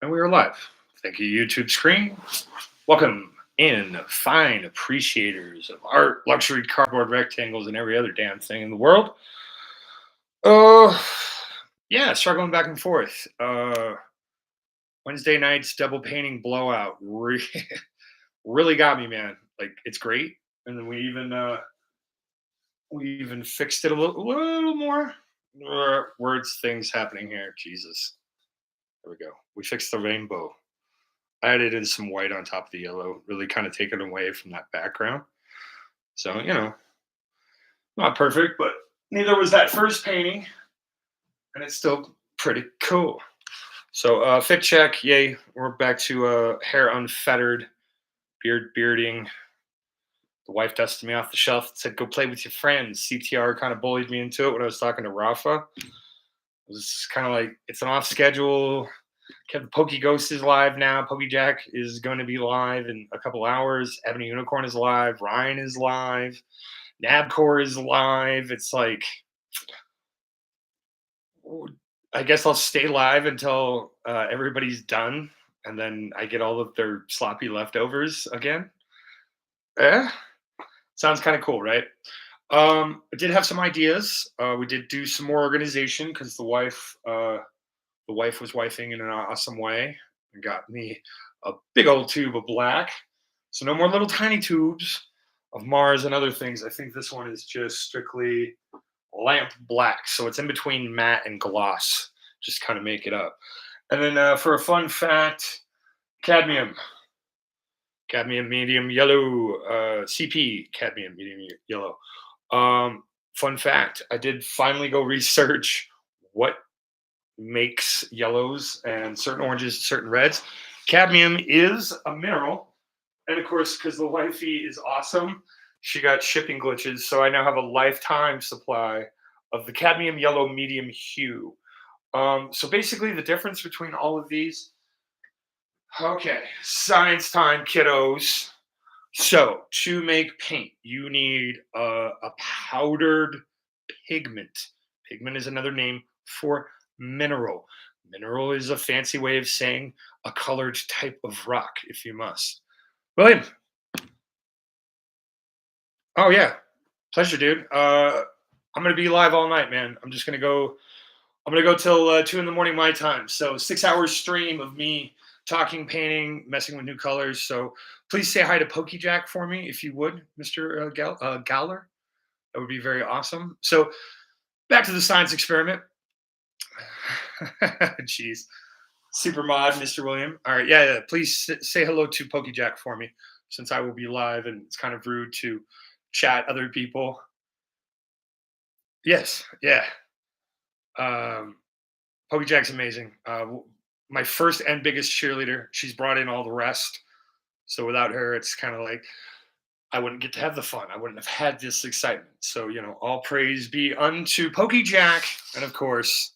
And we are live. Thank you, YouTube screen. Welcome in, fine appreciators of art, luxury, cardboard rectangles, and every other damn thing in the world. Uh, yeah, struggling back and forth. Wednesday night's double painting blowout really got me, man. Like it's great, and then we even fixed it a little more. Words, things happening here. Jesus, there we go. We fixed the rainbow. I added in some white on top of the yellow, really kind of taken away from that background. So, not perfect, but neither was that first painting, and it's still pretty cool. So, fit check, yay. We're back to hair unfettered, beard bearding. The wife dusted me off the shelf and said, go play with your friends. CTR kind of bullied me into it when I was talking to Rafa. It was kind of like, it's an off schedule. Kevin Pokey Ghost is live now. Pokey Jack is going to be live in a couple hours. Ebony Unicorn is live. Ryan is live. Nabcore is live. It's like, I guess I'll stay live until everybody's done, and then I get all of their sloppy leftovers again. Yeah, sounds kind of cool, right? I did have some ideas. We did do some more organization because the wife was wifing in an awesome way and got me a big old tube of black. So no more little tiny tubes of Mars and other things. I think this one is just strictly lamp black. So it's in between matte and gloss. Just kind of make it up. And then for a fun fact, cadmium. Cadmium medium yellow. CP cadmium medium yellow. Fun fact, I did finally go research what makes yellows and certain oranges, certain reds. Cadmium is a mineral. And of course, because the wifey is awesome, she got shipping glitches. So I now have a lifetime supply of the cadmium yellow medium hue. So basically, the difference between all of these. Okay, science time, kiddos. So to make paint, you need a powdered pigment. Pigment is another name for mineral. Mineral is a fancy way of saying a colored type of rock, if you must. William. Oh yeah, pleasure, dude. I'm gonna be live all night, man. I'm just gonna go. I'm gonna go till 2 in the morning my time. So 6 hours stream of me talking, painting, messing with new colors. So please say hi to Pokey Jack for me if you would, Mr. Gowler. That would be very awesome. So back to the science experiment. Jeez. Super mod, Mr. William. All right, yeah. Please say hello to Pokey Jack for me, since I will be live and it's kind of rude to chat other people. Yes, yeah. Pokey Jack's amazing. My first and biggest cheerleader. She's brought in all the rest. So without her, it's kind of like I wouldn't get to have the fun. I wouldn't have had this excitement. So, all praise be unto Pokey Jack and, of course,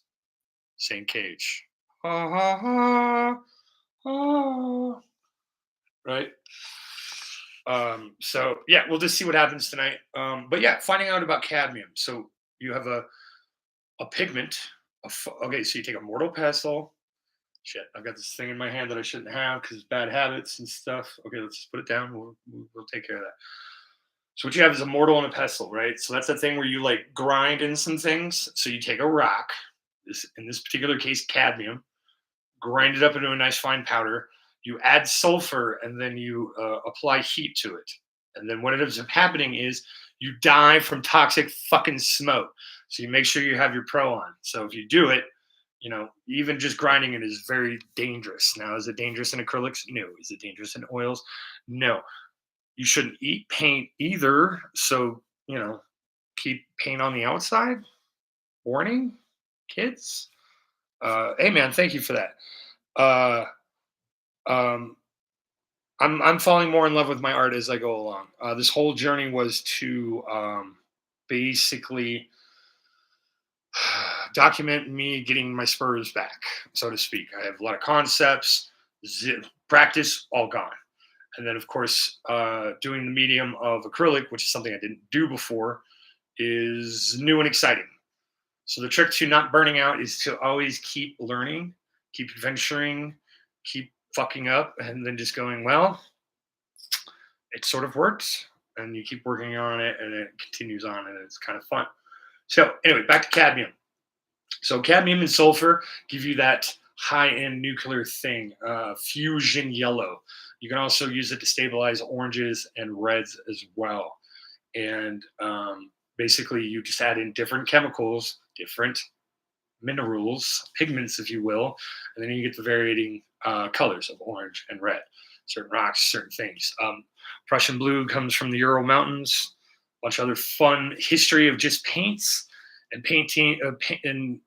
St. Cage. Ha ha ha. Ha. Right? So, yeah, we'll just see what happens tonight. But, yeah, finding out about cadmium. So you have a pigment. Okay, so you take a mortal pestle. Shit, I've got this thing in my hand that I shouldn't have because bad habits and stuff. Okay, let's just put it down. We'll take care of that. So what you have is a mortal and a pestle, right? So that's the thing where you like grind in some things. So you take a rock, in this particular case, cadmium, grind it up into a nice fine powder. You add sulfur and then you apply heat to it. And then what ends up happening is you die from toxic fucking smoke. So you make sure you have your pro on. So if you do it, even just grinding it is very dangerous. Now, is it dangerous in acrylics? No. Is it dangerous in oils? No. You shouldn't eat paint either. So, keep paint on the outside. Warning, kids. Hey, man, thank you for that. I'm falling more in love with my art as I go along. This whole journey was to basically document me getting my spurs back, so to speak. I have a lot of concepts, practice, all gone. And then, of course, doing the medium of acrylic, which is something I didn't do before, is new and exciting. So the trick to not burning out is to always keep learning, keep adventuring, keep fucking up and then just going, well, it sort of works. And you keep working on it and it continues on and it's kind of fun. So, anyway, back to cadmium. So, cadmium and sulfur give you that high end nuclear thing, fusion yellow. You can also use it to stabilize oranges and reds as well. And basically, you just add in different chemicals, different minerals, pigments, if you will, and then you get the varying colors of orange and red. Certain rocks, certain things. Prussian blue comes from the Ural Mountains. A bunch of other fun history of just paints and painting. And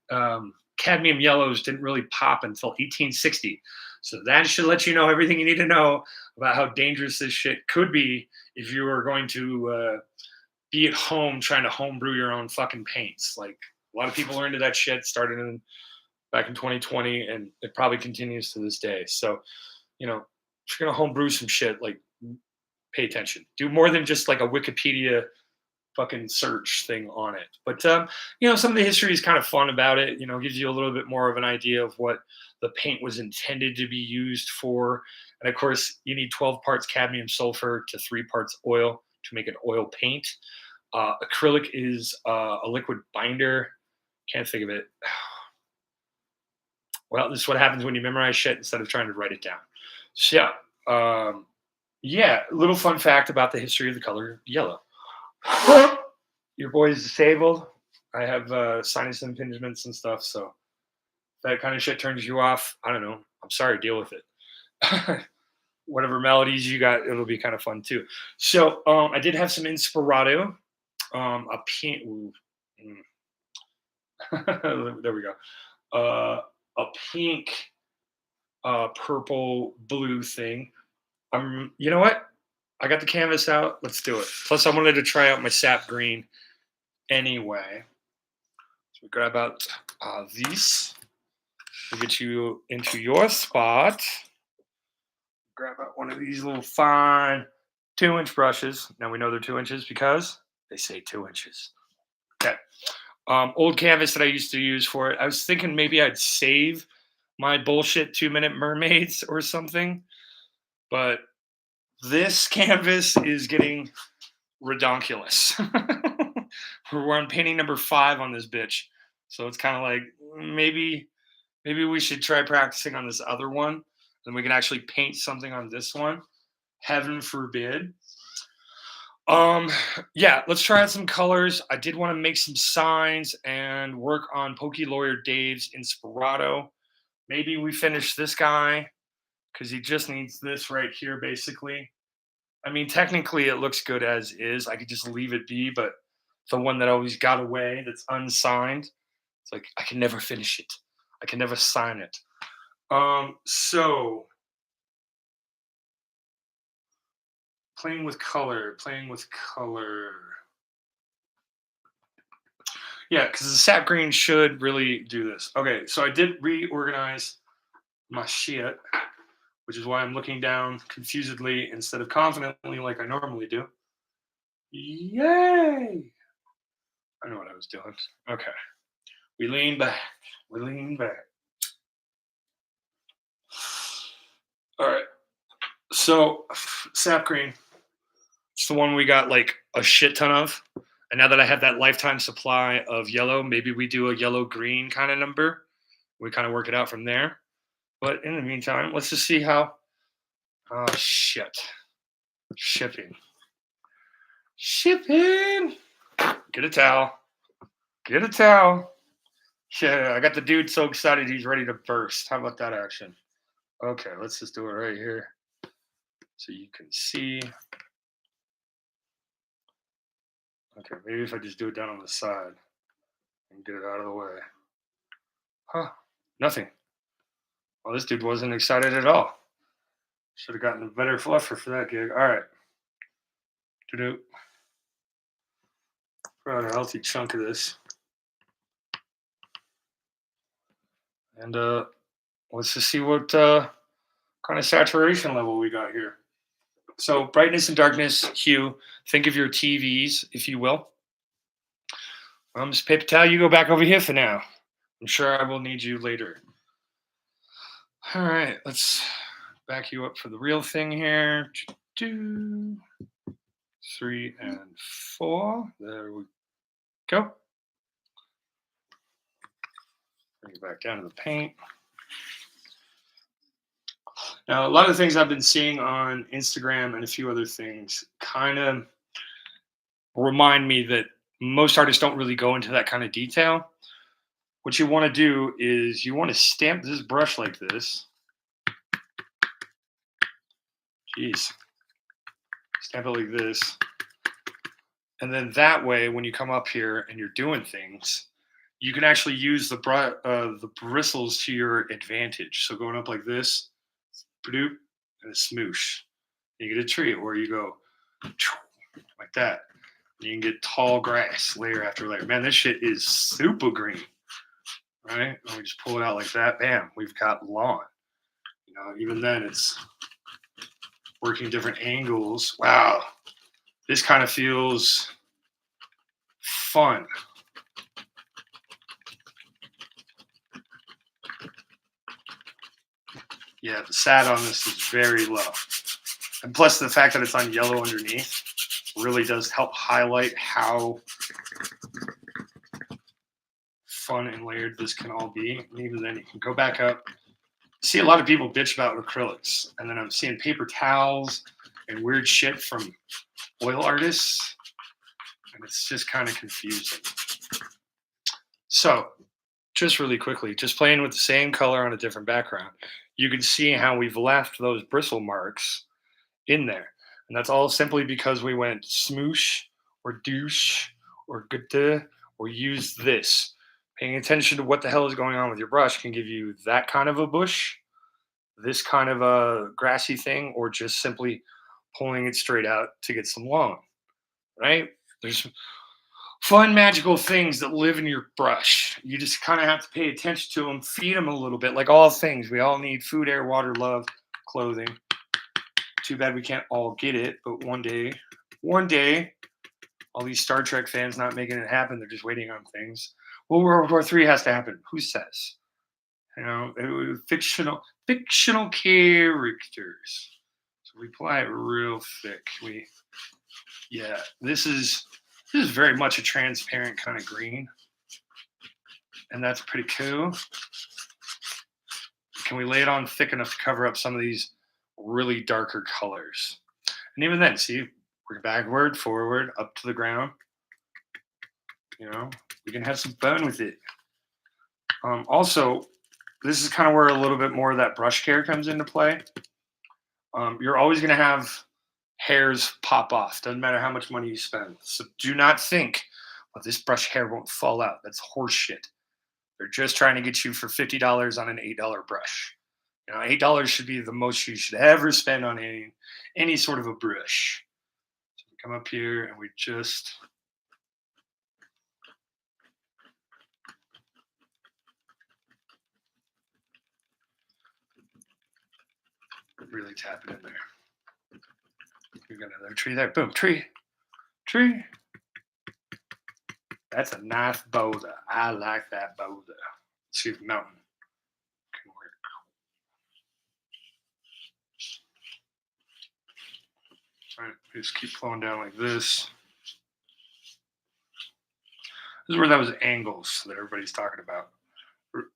cadmium yellows didn't really pop until 1860. So that should let you know everything you need to know about how dangerous this shit could be if you were going to be at home trying to homebrew your own fucking paints. Like a lot of people are into that shit. Started back in 2020, and it probably continues to this day. So, if you're gonna homebrew some shit, like pay attention. Do more than just like a Wikipedia fucking search thing on it. But some of the history is kind of fun about it. Gives you a little bit more of an idea of what the paint was intended to be used for. And of course, you need 12 parts cadmium sulfur to 3 parts oil to make an oil paint. Acrylic is a liquid binder. Can't think of it. Well, this is what happens when you memorize shit instead of trying to write it down. So, yeah, little fun fact about the history of the color yellow. Your boy is disabled. I have sinus impingements and stuff. So, if that kind of shit turns you off, I don't know. I'm sorry, deal with it. Whatever melodies you got, it'll be kind of fun too. So, I did have some Inspirato. A pink. There we go. A pink, purple, blue thing. You know what? I got the canvas out. Let's do it. Plus, I wanted to try out my sap green anyway. So we grab out these. We'll get you into your spot. Grab out one of these little fine 2-inch brushes. Now we know they're 2 inches because they say 2 inches. Okay. Old canvas that I used to use for it. I was thinking maybe I'd save my bullshit 2-minute mermaids or something, but this canvas is getting redonkulous. We're on painting number 5 on this bitch, so it's kind of like maybe we should try practicing on this other one, and we can actually paint something on this one. Heaven forbid. Yeah, let's try out some colors. I did want to make some signs and work on Pokey Lawyer Dave's Inspirato. Maybe we finish this guy because he just needs this right here, basically. I mean, technically it looks good as is. I could just leave it be, but the one that always got away that's unsigned, it's like I can never finish it. I can never sign it. So playing with color. Yeah, because the sap green should really do this. Okay, so I did reorganize my shit, which is why I'm looking down confusedly instead of confidently like I normally do. Yay! I know what I was doing. Okay. We lean back. All right. So, sap green. It's the one we got like a shit ton of. And now that I have that lifetime supply of yellow, maybe we do a yellow green kind of number. We kind of work it out from there. But in the meantime, let's just see how. Oh, shit. Shipping. Get a towel. Yeah, I got the dude so excited he's ready to burst. How about that action? Okay, let's just do it right here so you can see. Okay, maybe if I just do it down on the side and get it out of the way. Huh, nothing. Well, this dude wasn't excited at all. Should have gotten a better fluffer for that gig. All right. Do Probably a healthy chunk of this. And let's just see what kind of saturation level we got here. So brightness and darkness, hue. Think of your TVs, if you will. Miss Paper Towel, you go back over here for now. I'm sure I will need you later. All right, let's back you up for the real thing here. Two, 3 and 4. There we go. Bring it back down to the paint. Now, a lot of the things I've been seeing on Instagram and a few other things kind of remind me that most artists don't really go into that kind of detail. What you want to do is you want to stamp this brush like this. Jeez. Stamp it like this. And then that way, when you come up here and you're doing things, you can actually use the bristles to your advantage. So going up like this, bloop, and a smoosh. You get a tree, or you go like that. You can get tall grass layer after layer. Man, this shit is super green, right? And we just pull it out like that. Bam, we've got lawn. You know, even then it's working different angles. Wow, this kind of feels fun. Yeah, the sat on this is very low. And plus the fact that it's on yellow underneath really does help highlight how fun and layered this can all be. And even then you can go back up. See a lot of people bitch about acrylics, and then I'm seeing paper towels and weird shit from oil artists, and it's just kind of confusing. So just really quickly, just playing with the same color on a different background, you can see how we've left those bristle marks in there. And that's all simply because we went smoosh or douche or good or use this. Paying attention to what the hell is going on with your brush can give you that kind of a bush, this kind of a grassy thing, or just simply pulling it straight out to get some lawn, right? There's fun, magical things that live in your brush. You just kind of have to pay attention to them, feed them a little bit. Like all things, we all need food, air, water, love, clothing. Too bad we can't all get it, but one day, all these Star Trek fans not making it happen, they're just waiting on things. Well, World War III has to happen. Who says? You know, fictional characters. So we apply it real thick. Yeah, this is very much a transparent kind of green, and that's pretty cool. Can we lay it on thick enough to cover up some of these really darker colors? And even then, see, we're backward, forward, up to the ground. You know, we can have some fun with it. Also, this is kind of where a little bit more of that brush care comes into play. You're always going to have hairs pop off. Doesn't matter how much money you spend. So do not think, well, this brush hair won't fall out. That's horseshit. They're just trying to get you for $50 on an $8 brush. You know, $8 should be the most you should ever spend on any sort of a brush. So we come up here and we just really tap it in there. We got another tree there. Boom, tree. That's a nice boulder. I like that boulder. Let's see if mountain can work. All right, we just keep flowing down like this. This is where those angles that everybody's talking about.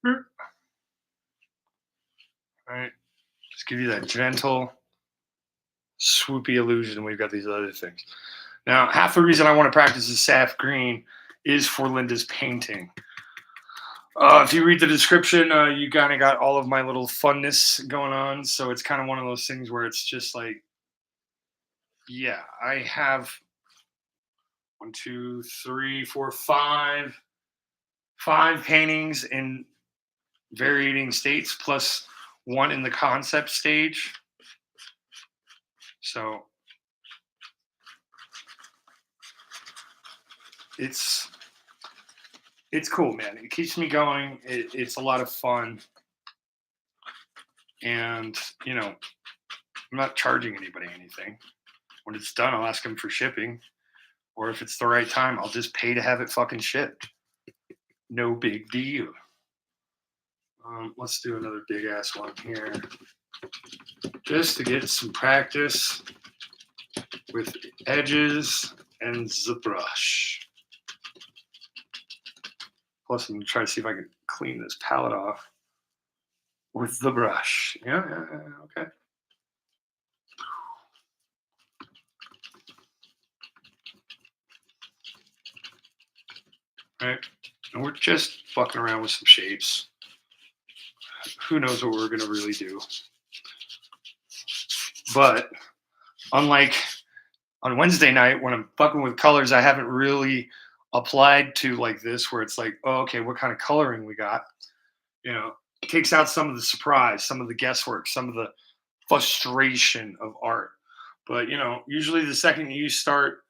All right, just give you that gentle, swoopy illusion. We've got these other things. Now, half the reason I want to practice this saf green is for Linda's painting. If you read the description, you kind of got all of my little funness going on. So it's kind of one of those things where it's just like, yeah, I have 1, 2, 3, 4, 5 paintings in varying states, plus one in the concept stage. So it's cool, man. It keeps me going. It's a lot of fun, and you know, I'm not charging anybody anything. When it's done, I'll ask them for shipping, or if it's the right time, I'll just pay to have it fucking shipped. No big deal. Let's do another big ass one here, just to get some practice with the edges and the brush. Plus, I'm gonna try to see if I can clean this palette off with the brush. Yeah, yeah, yeah, okay. All right, and we're just fucking around with some shapes. Who knows what we're gonna really do? But unlike on Wednesday night when I'm fucking with colors, I haven't really applied to like this, where it's like, oh, okay, what kind of coloring we got? You know, it takes out some of the surprise, some of the guesswork, some of the frustration of art. But usually the second you start,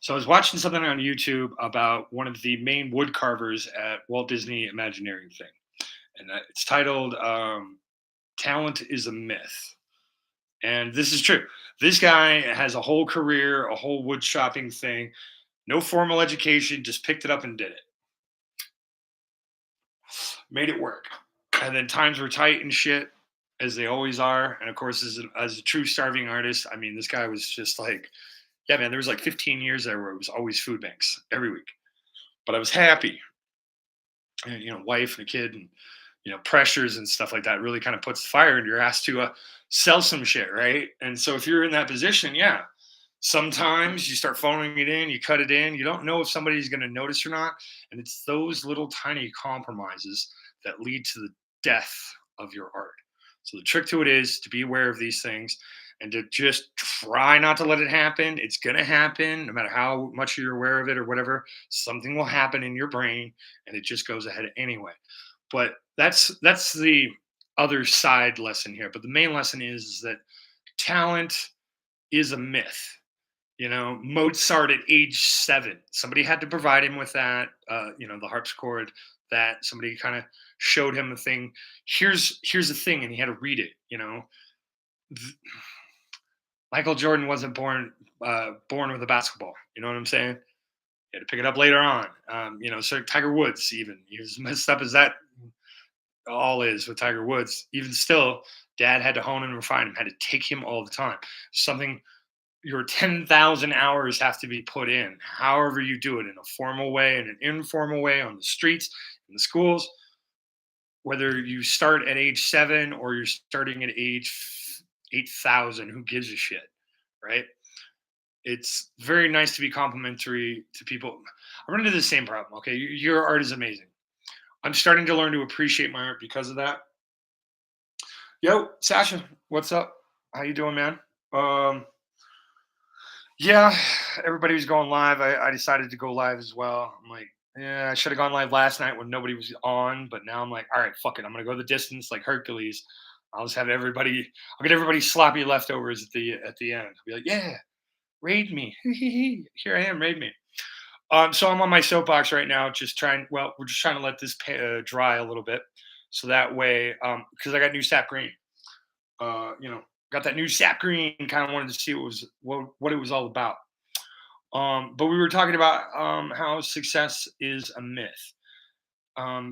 so I was watching something on YouTube about one of the main wood carvers at Walt Disney Imagineering thing, and it's titled "Talent is a Myth." And this is true. This guy has a whole career, a whole wood shopping thing, no formal education, just picked it up and did it. Made it work. And then times were tight and shit, as they always are. And of course, as a true starving artist, I mean, this guy was just like, yeah, man, there was like 15 years there where it was always food banks every week. But I was happy. And, wife and a kid and, pressures and stuff like that really kind of puts the fire in your ass to sell some shit, right? And so if you're in that position, yeah, sometimes you start phoning it in, you cut it in, you don't know if somebody's going to notice or not. And it's those little tiny compromises that lead to the death of your art. So the trick to it is to be aware of these things and to just try not to let it happen. It's going to happen no matter how much you're aware of it or whatever. Something will happen in your brain and it just goes ahead anyway. But that's the other side lesson here. But the main lesson is that talent is a myth. Mozart at age 7, somebody had to provide him with that, the harpsichord, that somebody kind of showed him a thing. Here's the thing, and he had to read it. Michael Jordan wasn't born with a basketball. You know what I'm saying? He had to pick it up later on. So Tiger Woods, even he was messed up as that all is with Tiger Woods. Even still, Dad had to hone and refine him. Had to take him all the time. Something your 10,000 hours have to be put in, however you do it, in a formal way, in an informal way, on the streets, in the schools, whether you start at age 7 or you're starting at age 8,000, who gives a shit, right? It's very nice to be complimentary to people. I run into the same problem. Okay, your art is amazing. I'm starting to learn to appreciate my art because of that. Yo, Sasha, what's up? How you doing, man? Um, Yeah, everybody was going live. I decided to go live as well. I'm like, yeah, I should have gone live last night when nobody was on, but now I'm like, all right, fuck it. I'm gonna go the distance like Hercules. I'll just have everybody. I'll get everybody sloppy leftovers at the end. I'll be like, yeah, raid me. Here I am, raid me. So I'm on my soapbox right now, just trying. Well, we're just trying to let this dry a little bit, so that way, because I got new sap green. Uh, you know, got that new sap green. Kind of wanted to see what it was all about. But we were talking about how success is a myth.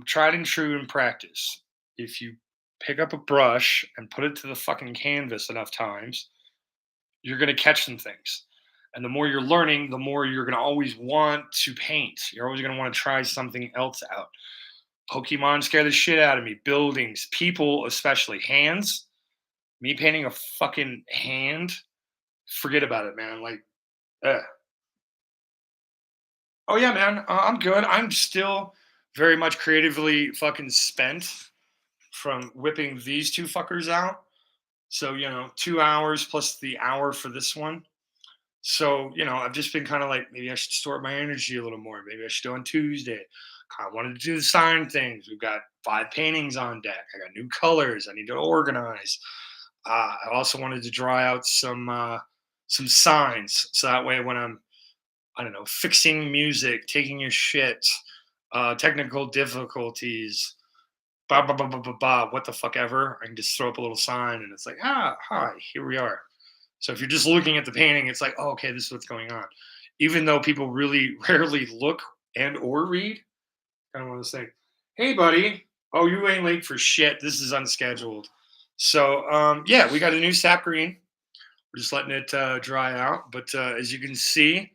Tried and true in practice. If you pick up a brush and put it to the fucking canvas enough times, you're going to catch some things. And the more you're learning, the more you're going to always want to paint. You're always going to want to try something else out. Pokemon scare the shit out of me. Buildings, people, especially hands. Me painting a fucking hand, forget about it, man. Like, eh. Oh yeah, man. I'm good. I'm still very much creatively fucking spent from whipping these two fuckers out. So 2 hours plus the hour for this one. So I've just been kind of like, maybe I should store my energy a little more. Maybe I should do on Tuesday. Kind of wanted to do the sign things. We've got 5 paintings on deck. I got new colors. I need to organize. I also wanted to draw out some signs, so that way when I'm, I don't know, fixing music, taking a shit, technical difficulties, blah, blah, blah, blah, blah, blah, what the fuck ever. I can just throw up a little sign and it's like, hi, here we are. So if you're just looking at the painting, it's like, oh, okay, this is what's going on. Even though people really rarely look and or read, kind of one of those things. Hey, buddy. Oh, you ain't late for shit. This is unscheduled. So, yeah, we got a new sap green. We're just letting it dry out. But as you can see,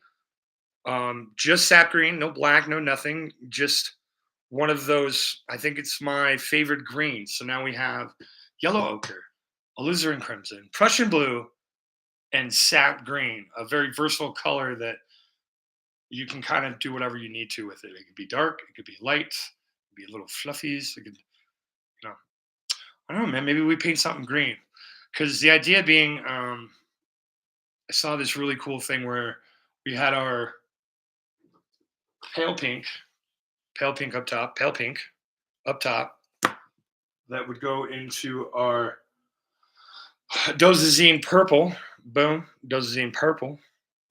just sap green, no black, no nothing. Just one of those. I think it's my favorite green. So now we have yellow ochre, alizarin crimson, Prussian blue, and sap green. A very versatile color that you can kind of do whatever you need to with it. It could be dark, it could be light, it could be a little fluffies. It could, you know, I don't know, man. Maybe we paint something green. Because the idea being, I saw this really cool thing where we had our pale pink, pale pink up top, pale pink up top, that would go into our dozazine purple, boom, dozazine purple,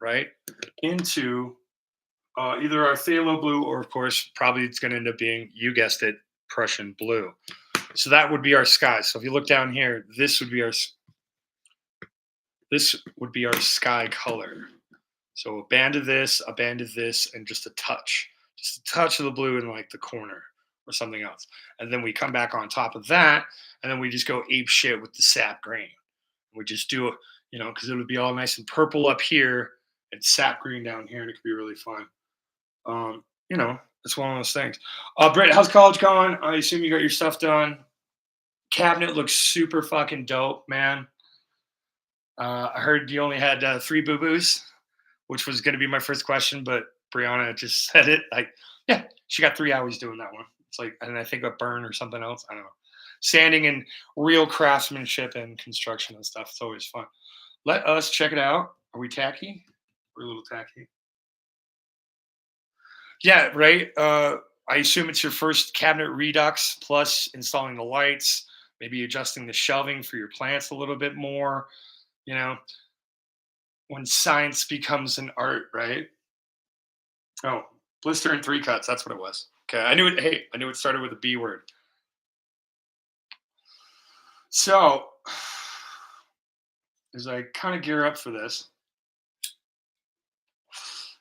right? Into either our phthalo blue or, of course, probably it's going to end up being, you guessed it, Prussian blue. So that would be our sky. So if you look down here, this would be our sky color. So a band of this, and just a touch of the blue in like the corner or something else. And then we come back on top of that, and then we just go ape shit with the sap green. We just do it, because it would be all nice and purple up here and sap green down here, and it could be really fun. It's one of those things. Britt, how's college going? I assume you got your stuff done. Cabinet looks super fucking dope, man. I heard you only had 3 boo-boos, which was going to be my first question, but Brianna just said it. Like, yeah, she got 3 hours doing that one. It's like, and I think a burn or something else. I don't know. Sanding and real craftsmanship and construction and stuff. It's always fun. Let us check it out. Are we tacky? We're a little tacky. Yeah, right. I assume it's your first cabinet redux plus installing the lights, maybe adjusting the shelving for your plants a little bit more. You know, when science becomes an art, right? Oh, blister and 3 cuts. That's what it was. Okay, I knew it. Hey, I knew it started with a B word. So, as I kind of gear up for this,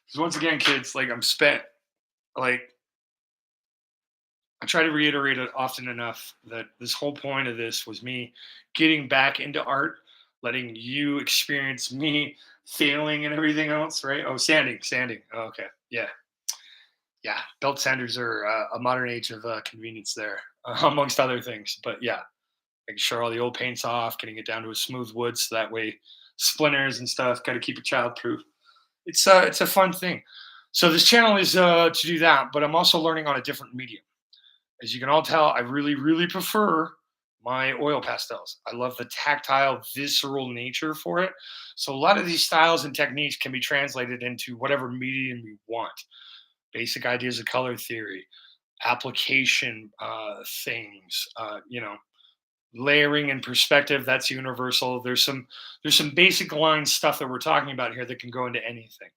because once again, kids, like I'm spent. Like I try to reiterate it often enough that this whole point of this was me getting back into art, letting you experience me failing and everything else, right? Oh, sanding. Oh, okay, yeah, yeah. Belt sanders are a modern age of convenience there, amongst other things. But yeah, making sure all the old paint's off, getting it down to a smooth wood, so that way splinters and stuff. Got to keep it child proof. It's a fun thing. So this channel is to do that, but I'm also learning on a different medium. As you can all tell, I really, really prefer my oil pastels. I love the tactile, visceral nature for it. So a lot of these styles and techniques can be translated into whatever medium you want. Basic ideas of color theory, application things, layering and perspective. That's universal. There's some basic line stuff that we're talking about here that can go into anything,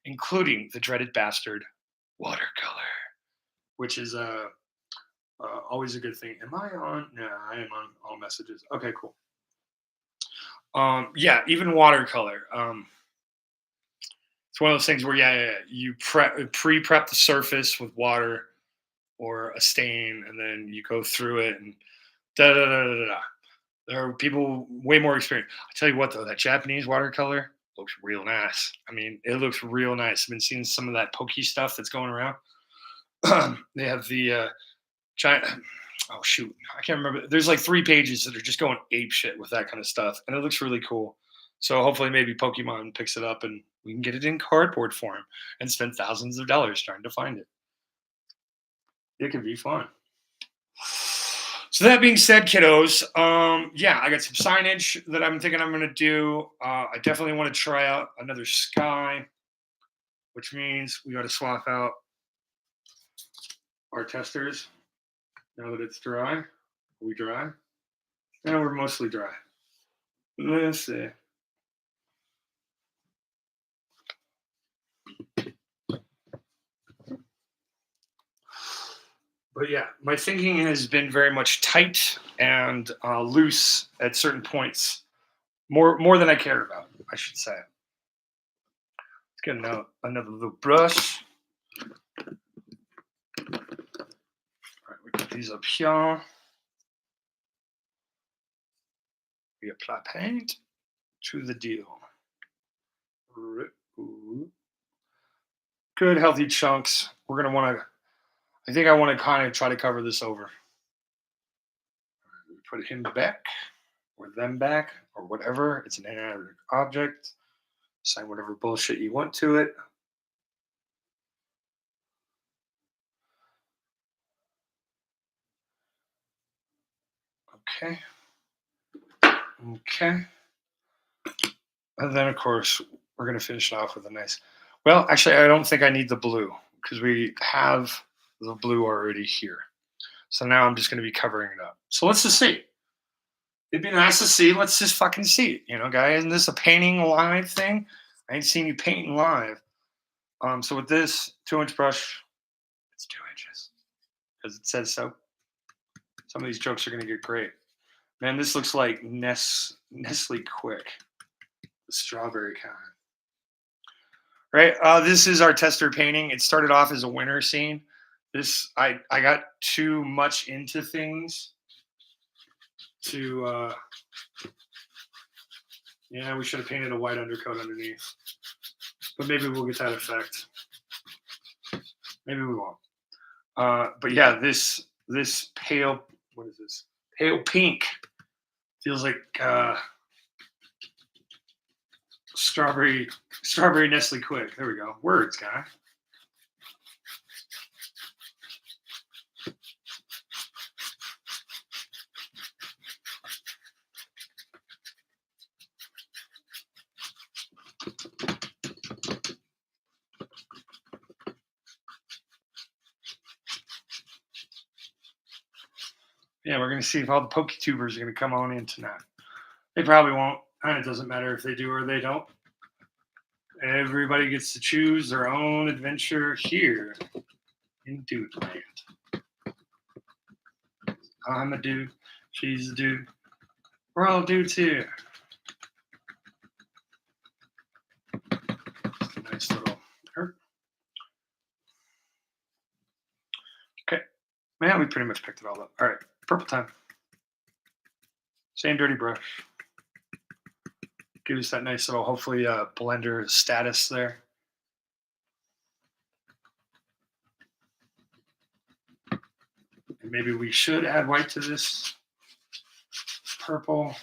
including the dreaded bastard watercolor, which is always a good thing. Am I on? No, I am on all messages. Okay, cool. Yeah, even watercolor. It's one of those things where yeah, you pre-prep the surface with water or a stain, and then you go through it and da da da da da. There are people way more experienced. I tell you what, though, that Japanese watercolor looks real nice. I mean, it looks real nice. I've been seeing some of that pokey stuff that's going around. They have the China. Oh shoot, I can't remember. There's like 3 pages that are just going ape shit with that kind of stuff, and it looks really cool. So hopefully, maybe Pokemon picks it up and we can get it in cardboard form and spend thousands of dollars trying to find it. It can be fun. So that being said, kiddos, yeah, I got some signage that I'm thinking I'm gonna do. I definitely want to try out another sky, which means we got to swap out our testers. Now that it's dry, are we dry? No, we're mostly dry. Let's see. But yeah, my thinking has been very much tight and loose at certain points, more than I cared about, I should say. Let's get another little brush. these up here. We apply paint to the deal. Good healthy chunks. We're gonna want to. I think I want to kind of try to cover this over. Put him back, or them back, or whatever. It's an inanimate object. Assign whatever bullshit you want to it. Okay. Okay. And then, of course, we're going to finish it off with a nice. Well, actually, I don't think I need the blue because we have the blue already here. So now I'm just going to be covering it up. So let's just see. It'd be nice to see. Let's just fucking see it, guy. Isn't this a painting live thing? I ain't seen you painting live. So with this 2-inch brush, it's 2 inches because it says so. Some of these jokes are going to get great. Man, this looks like Nestle Quick, the strawberry kind. Right. This is our tester painting. It started off as a winter scene. I got too much into things to yeah, we should have painted a white undercoat underneath. But maybe we'll get that effect. Maybe we won't. But yeah, this pale, what is this? Pale pink feels like strawberry Nestle Quick. There we go. Words, guy. Yeah, we're going to see if all the PokeTubers are going to come on in tonight. They probably won't. And it doesn't matter if they do or they don't. Everybody gets to choose their own adventure here in Dude Land. I'm a dude. She's a dude. We're all dudes here. It's a nice little hurt. Okay. Man, we pretty much picked it all up. All right. Purple time. Same dirty brush. Give us that nice little, hopefully, blender status there. And maybe we should add white to this purple.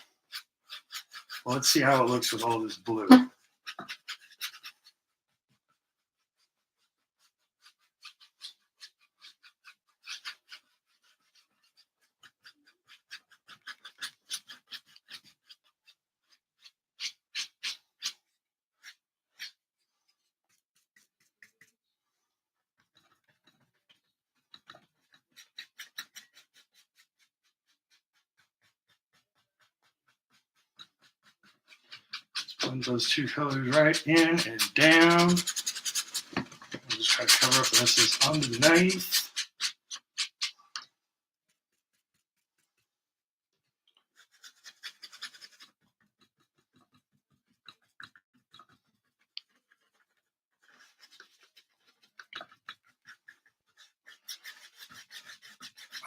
Well, let's see how it looks with all this blue. Blend those two colors right in and down. We'll just try to cover up the rest of this underneath.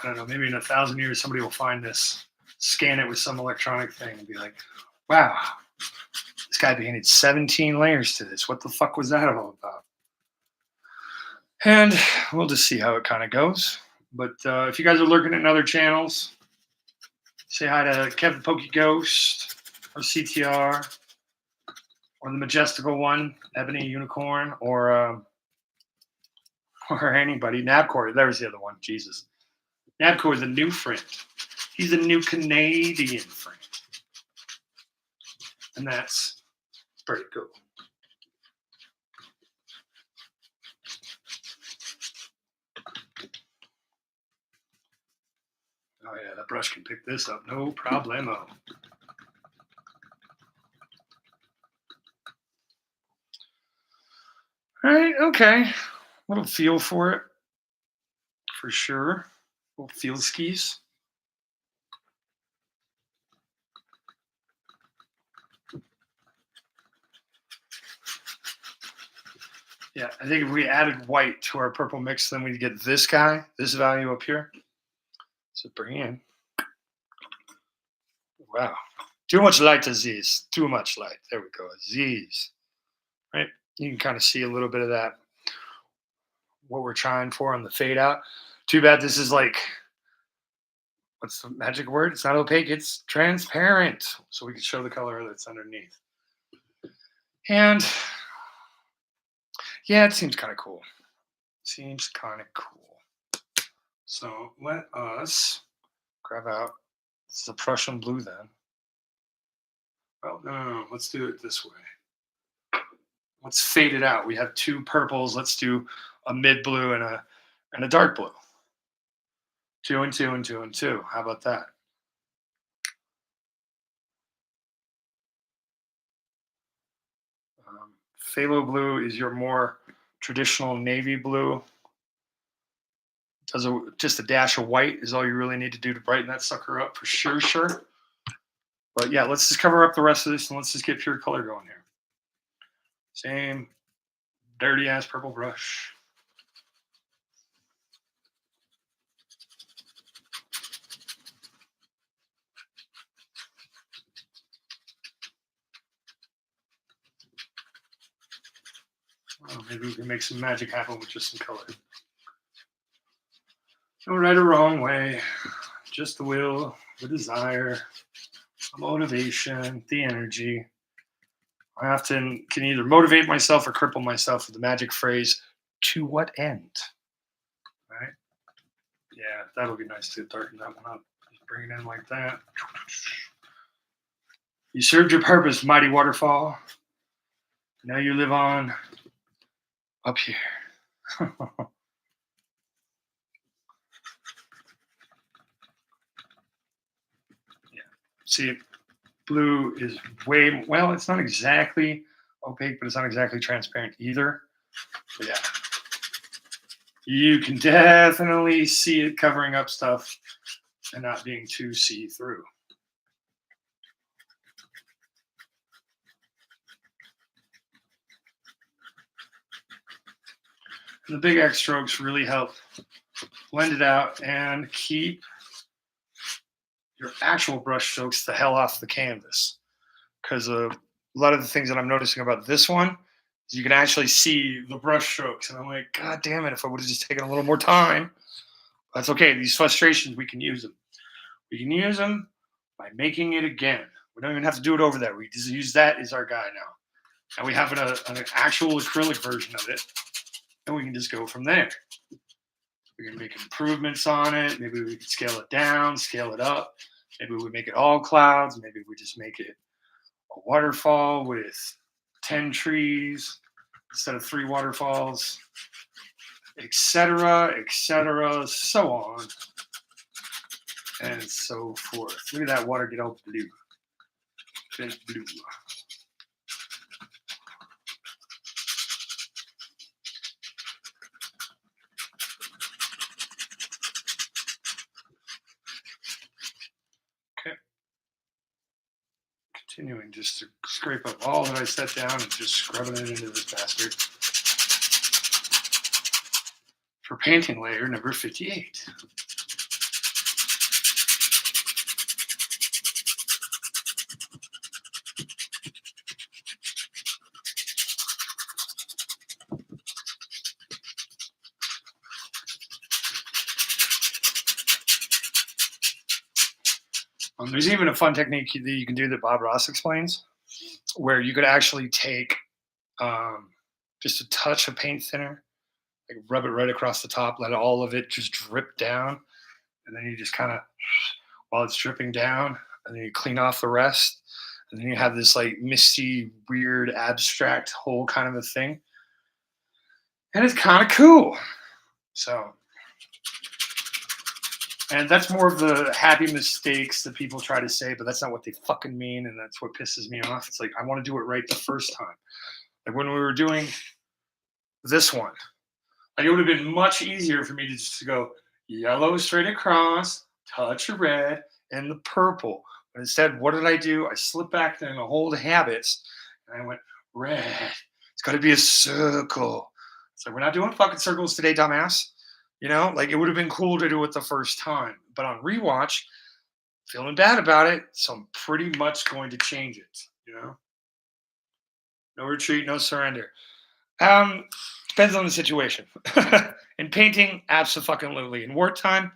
I don't know, maybe in 1,000 years, somebody will find this, scan it with some electronic thing and be like, wow, this guy painted 17 layers to this. What the fuck was that all about? And we'll just see how it kind of goes. But if you guys are lurking in other channels, say hi to Kevin Pokey Ghost or CTR or the majestical one, Ebony Unicorn, or anybody. Nabcore, there's the other one. Jesus. Nabcore is a new friend. He's a new Canadian friend. And that's pretty cool. Oh yeah, that brush can pick this up. No problemo. All right, okay. A little feel for it. For sure. Little field skis. Yeah, I think if we added white to our purple mix, then we'd get this guy, this value up here. So bring in. Wow. Too much light, Aziz. Too much light. There we go. Aziz. Right? You can kind of see a little bit of that, what we're trying for on the fade out. Too bad this is like, what's the magic word? It's not opaque, it's transparent. So we can show the color that's underneath. And yeah, it seems kind of cool. Seems kind of cool. So let us grab out, this is a Prussian blue then. Well, no, let's do it this way. Let's fade it out. We have two purples. Let's do a mid blue and a dark blue. Two and two and two and two. How about that? Phthalo blue is your more traditional navy blue. Just a dash of white is all you really need to do to brighten that sucker up for sure, sure. But yeah, let's just cover up the rest of this and let's just get pure color going here. Same dirty ass purple brush. Well, maybe we can make some magic happen with just some color. No right or wrong way, just the will, the desire, the motivation, the energy. I often can either motivate myself or cripple myself with the magic phrase, to what end? Right? Yeah, that'll be nice to darken that one up. Just bring it in like that. You served your purpose, mighty waterfall. Now you live on up here. Yeah. See, blue is way, well, it's not exactly opaque, but it's not exactly transparent either. But yeah. You can definitely see it covering up stuff and not being too see-through. And the big X strokes really help blend it out and keep your actual brush strokes the hell off the canvas. Because a lot of the things that I'm noticing about this one is you can actually see the brush strokes. And I'm like, God damn it, if I would have just taken a little more time. That's okay. These frustrations, we can use them. We can use them by making it again. We don't even have to do it over there. We just use that as our guy now. And we have an actual acrylic version of it. And we can just go from there. We can make improvements on it. Maybe we can scale it down, scale it up. Maybe we make it all clouds. Maybe we just make it a waterfall with 10 trees instead of 3 waterfalls, etc., so on and so forth. Look at that water get all blue. It's blue. Okay. Continuing just to scrape up all that I set down and just scrubbing it into this bastard. For painting layer number 58. There's even a fun technique that you can do that Bob Ross explains, where you could actually take just a touch of paint thinner, like rub it right across the top, let all of it just drip down, and then you just kind of, while it's dripping down, and then you clean off the rest, and then you have this like misty, weird, abstract whole kind of a thing, and it's kind of cool. So, and that's more of the happy mistakes that people try to say, but that's not what they fucking mean, and that's what pisses me off. It's like I want to do it right the first time. Like when we were doing this one, like it would have been much easier for me to just go yellow straight across, touch of red, and the purple. But instead, what did I do? I slipped back in the old habits, and I went red. It's got to be a circle. It's like we're not doing fucking circles today, dumbass. Like it would have been cool to do it the first time, but on rewatch, feeling bad about it, so I'm pretty much going to change it. No retreat, no surrender. Um, Depends on the situation. In painting, absolutely. In wartime,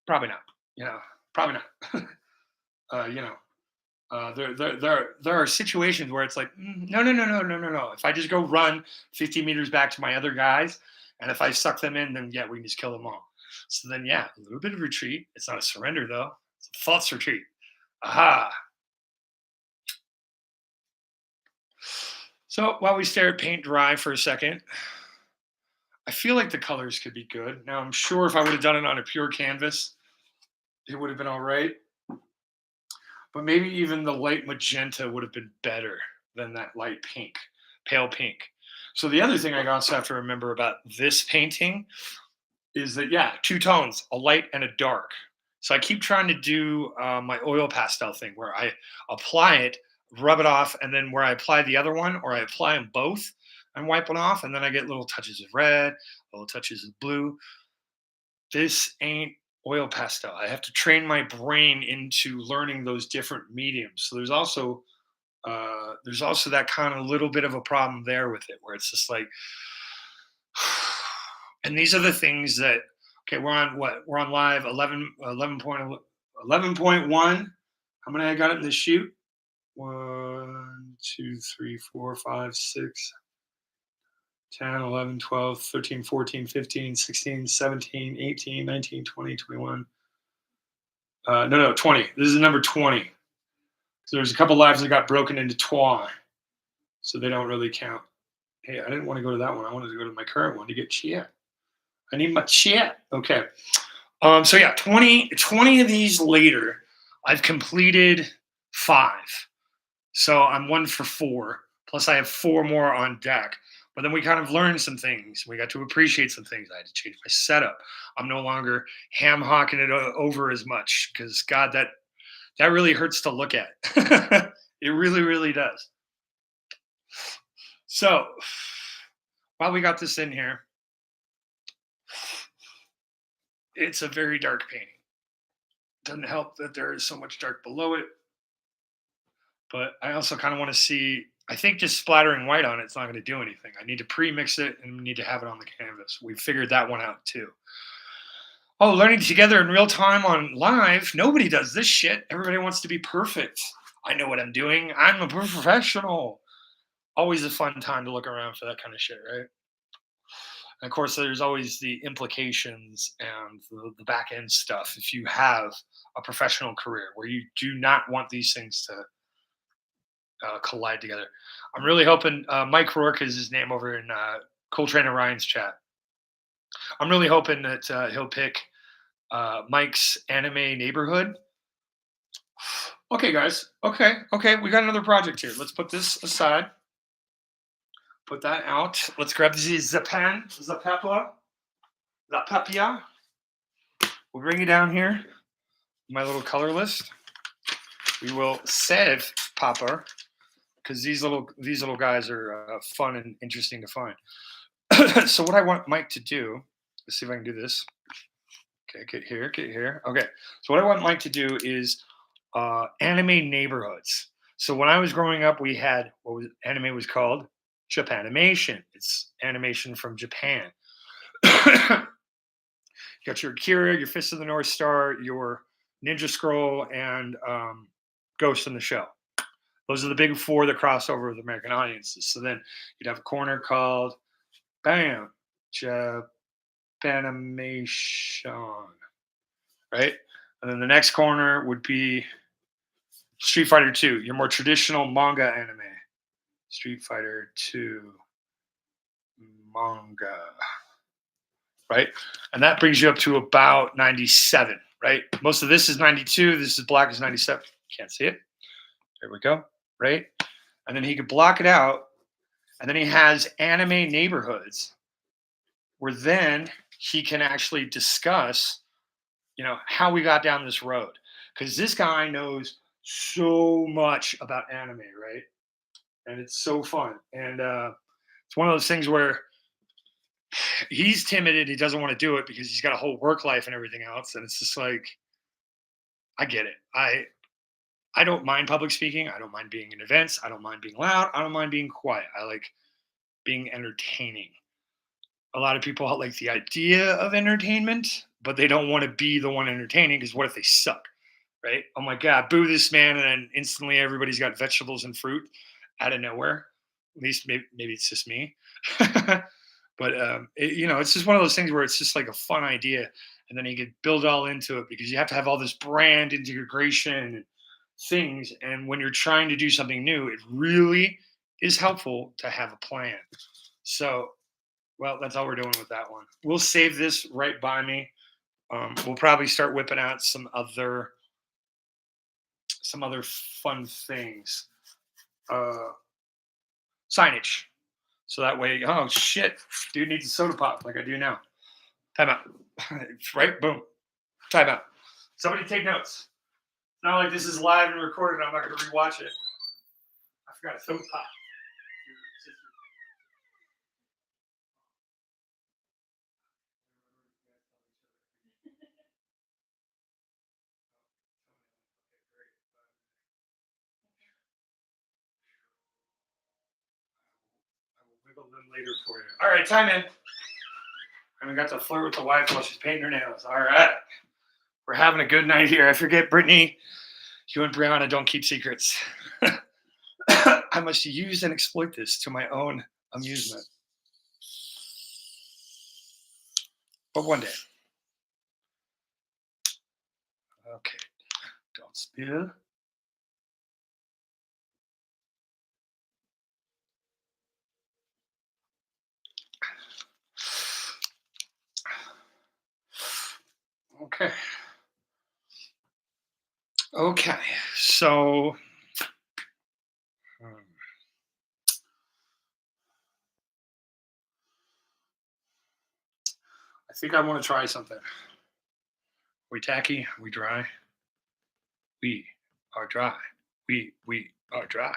probably not. You know, probably not. uh, you know, there are situations where it's like, no, no, no, no, no, no, no. If I just go run 50 meters back to my other guys, and if I suck them in, then yeah, we can just kill them all. So then, yeah, a little bit of retreat. It's not a surrender though. It's a false retreat. Aha. So while we stare at paint dry for a second, I feel like the colors could be good. Now I'm sure if I would have done it on a pure canvas, it would have been all right. But maybe even the light magenta would have been better than that light pink, pale pink. So the other thing I also have to remember about this painting is that, yeah, two tones, a light and a dark. So I keep trying to do my oil pastel thing where I apply it, rub it off, and then where I apply the other one, or I apply them both and wipe it off, and then I get little touches of red, little touches of blue. This ain't oil pastel. I have to train my brain into learning those different mediums. So there's also that kind of little bit of a problem there with it, where it's just like, and these are the things that, okay, we're on what? We're on live 11.1. How many I got it in the shoot? 1, 2, 3, 4, 5, 6, 10, 11, 12, 13, 14, 15, 16, 17, 18, 19, 20, 21. No, 20. This is number 20. So there's a couple lives that got broken into trois, so they don't really count. Hey, I didn't want to go to that one. I wanted to go to my current one to get chia. I need my chia. Okay. So yeah, 20 of these later, I've completed 5. So I'm 1 for 4. Plus I have 4 more on deck. But then we kind of learned some things. We got to appreciate some things. I had to change my setup. I'm no longer ham hocking it over as much because God, that really hurts to look at. It really, really does. So while we got this in here, it's a very dark painting. Doesn't help that there is so much dark below it, but I also kind of want to see. I think just splattering white on it's not going to do anything. I need to pre-mix it and we need to have it on the canvas. We figured that one out too. Oh, learning together in real time on live. Nobody does this shit. Everybody wants to be perfect. I know what I'm doing. I'm a professional. Always a fun time to look around for that kind of shit, right? And of course, there's always the implications and the back end stuff if you have a professional career where you do not want these things to collide together. I'm really hoping Mike Rourke is his name over in Coltrane and Ryan's chat. I'm really hoping that he'll pick Mike's anime neighborhood. Okay, guys. Okay. We got another project here. Let's put this aside. Put that out. Let's grab the Zapapia. We'll bring it down here. My little color list. We will save Papa because these little guys are fun and interesting to find. So what I want Mike to do, let's see if I can do this. Okay, get here. Okay, so what I want Mike to do is anime neighborhoods. So when I was growing up, we had anime was called Japanimation. It's animation from Japan. You got your Akira, your Fist of the North Star, your Ninja Scroll, and Ghost in the Shell. Those are the big 4 that cross over with American audiences. So then you'd have a corner called BAM, Japanimation, right? And then the next corner would be Street Fighter 2, your more traditional manga anime. Street Fighter 2 manga, right? And that brings you up to about 97, right? Most of this is 92. This is black is 97. Can't see it. There we go, right? And then he could block it out. And then he has anime neighborhoods where then he can actually discuss, how we got down this road. Because this guy knows so much about anime, right? And it's so fun. And it's one of those things where He's timid and he doesn't want to do it because he's got a whole work life and everything else. And it's just like, I get it. I don't mind public speaking. I don't mind being in events. I don't mind being loud. I don't mind being quiet. I like being entertaining. A lot of people like the idea of entertainment, but they don't want to be the one entertaining because what if they suck, right? Oh my God, boo this man. And then instantly everybody's got vegetables and fruit out of nowhere. At least maybe it's just me. But it's just one of those things where it's just like a fun idea. And then you could build all into it because you have to have all this brand integration and things. And when you're trying to do something new, it really is helpful to have a plan. So well, that's all we're doing with that one. We'll save this right by me. We'll probably start whipping out some other fun things. Uh, Signage. So that way, oh shit, dude needs a soda pop like I do now. Time out. Right? Boom. Time out. Somebody take notes. It's not like this is live and recorded. I'm not going to rewatch it. I forgot a soda pop. I will wiggle them later for you. All right, time in. And we got to flirt with the wife while she's painting her nails. All right. We're having a good night here. I forget, Brittany, you and Brianna don't keep secrets. I must use and exploit this to my own amusement. But one day. Okay. Don't spill. Okay. Okay. So I think I want to try something. We tacky, we dry. We are dry. We are dry.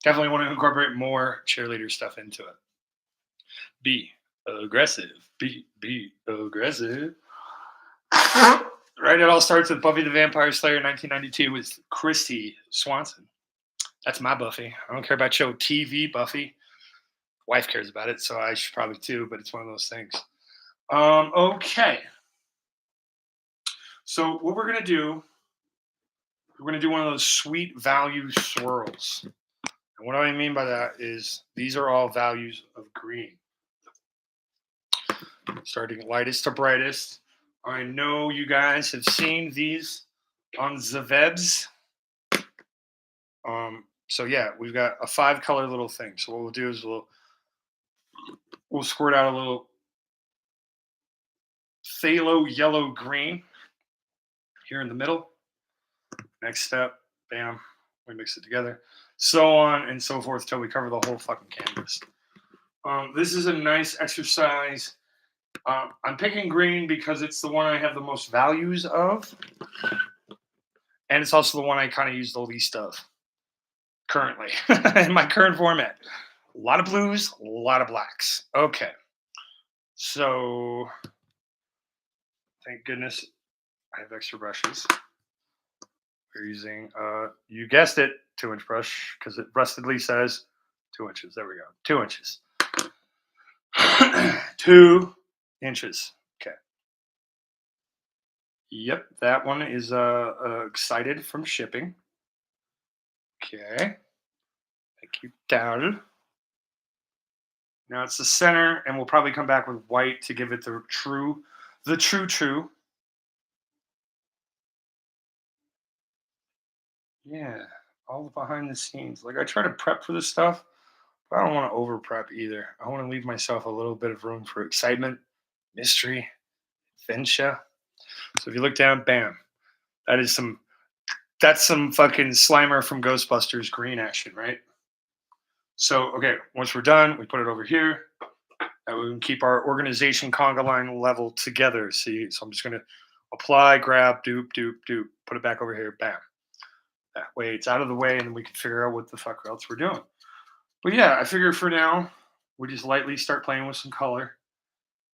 Definitely want to incorporate more cheerleader stuff into it. Be aggressive. Be aggressive. Right, it all starts with Buffy the Vampire Slayer 1992 with Christy Swanson. That's my Buffy. I don't care about show TV Buffy. Wife cares about it, so I should probably too, but it's one of those things. Okay. So what we're gonna do, we're gonna do one of those sweet value swirls. And what I mean by that is these are all values of green. Starting lightest to brightest. I know you guys have seen these on the webs. So yeah, we've got a 5-color little thing. So what we'll do is we'll squirt out a little phthalo yellow green here in the middle. Next step, bam, we mix it together. So on and so forth till we cover the whole fucking canvas. This is a nice exercise. I'm picking green because it's the one I have the most values of. And it's also the one I kind of use the least of currently in my current format. A lot of blues, a lot of blacks. Okay. So thank goodness I have extra brushes. We're using, you guessed it, 2-inch brush because it rustedly says 2 inches. There we go. 2 inches. 2 inches. Okay. Yep, that one is excited from shipping. Okay. Thank you, down. Now it's the center, and we'll probably come back with white to give it the true. Yeah, all the behind the scenes. Like I try to prep for this stuff, but I don't want to over prep either. I want to leave myself a little bit of room for excitement, mystery, adventure. So if you look down, bam, that is some. That's some fucking Slimer from Ghostbusters green action, right? So okay, once we're done, we put it over here. And we can keep our organization conga line level together. See, so I'm just gonna apply, grab, dupe, dupe, dupe, put it back over here, bam. That way it's out of the way, and then we can figure out what the fuck else we're doing. But yeah, I figure for now, we just lightly start playing with some color.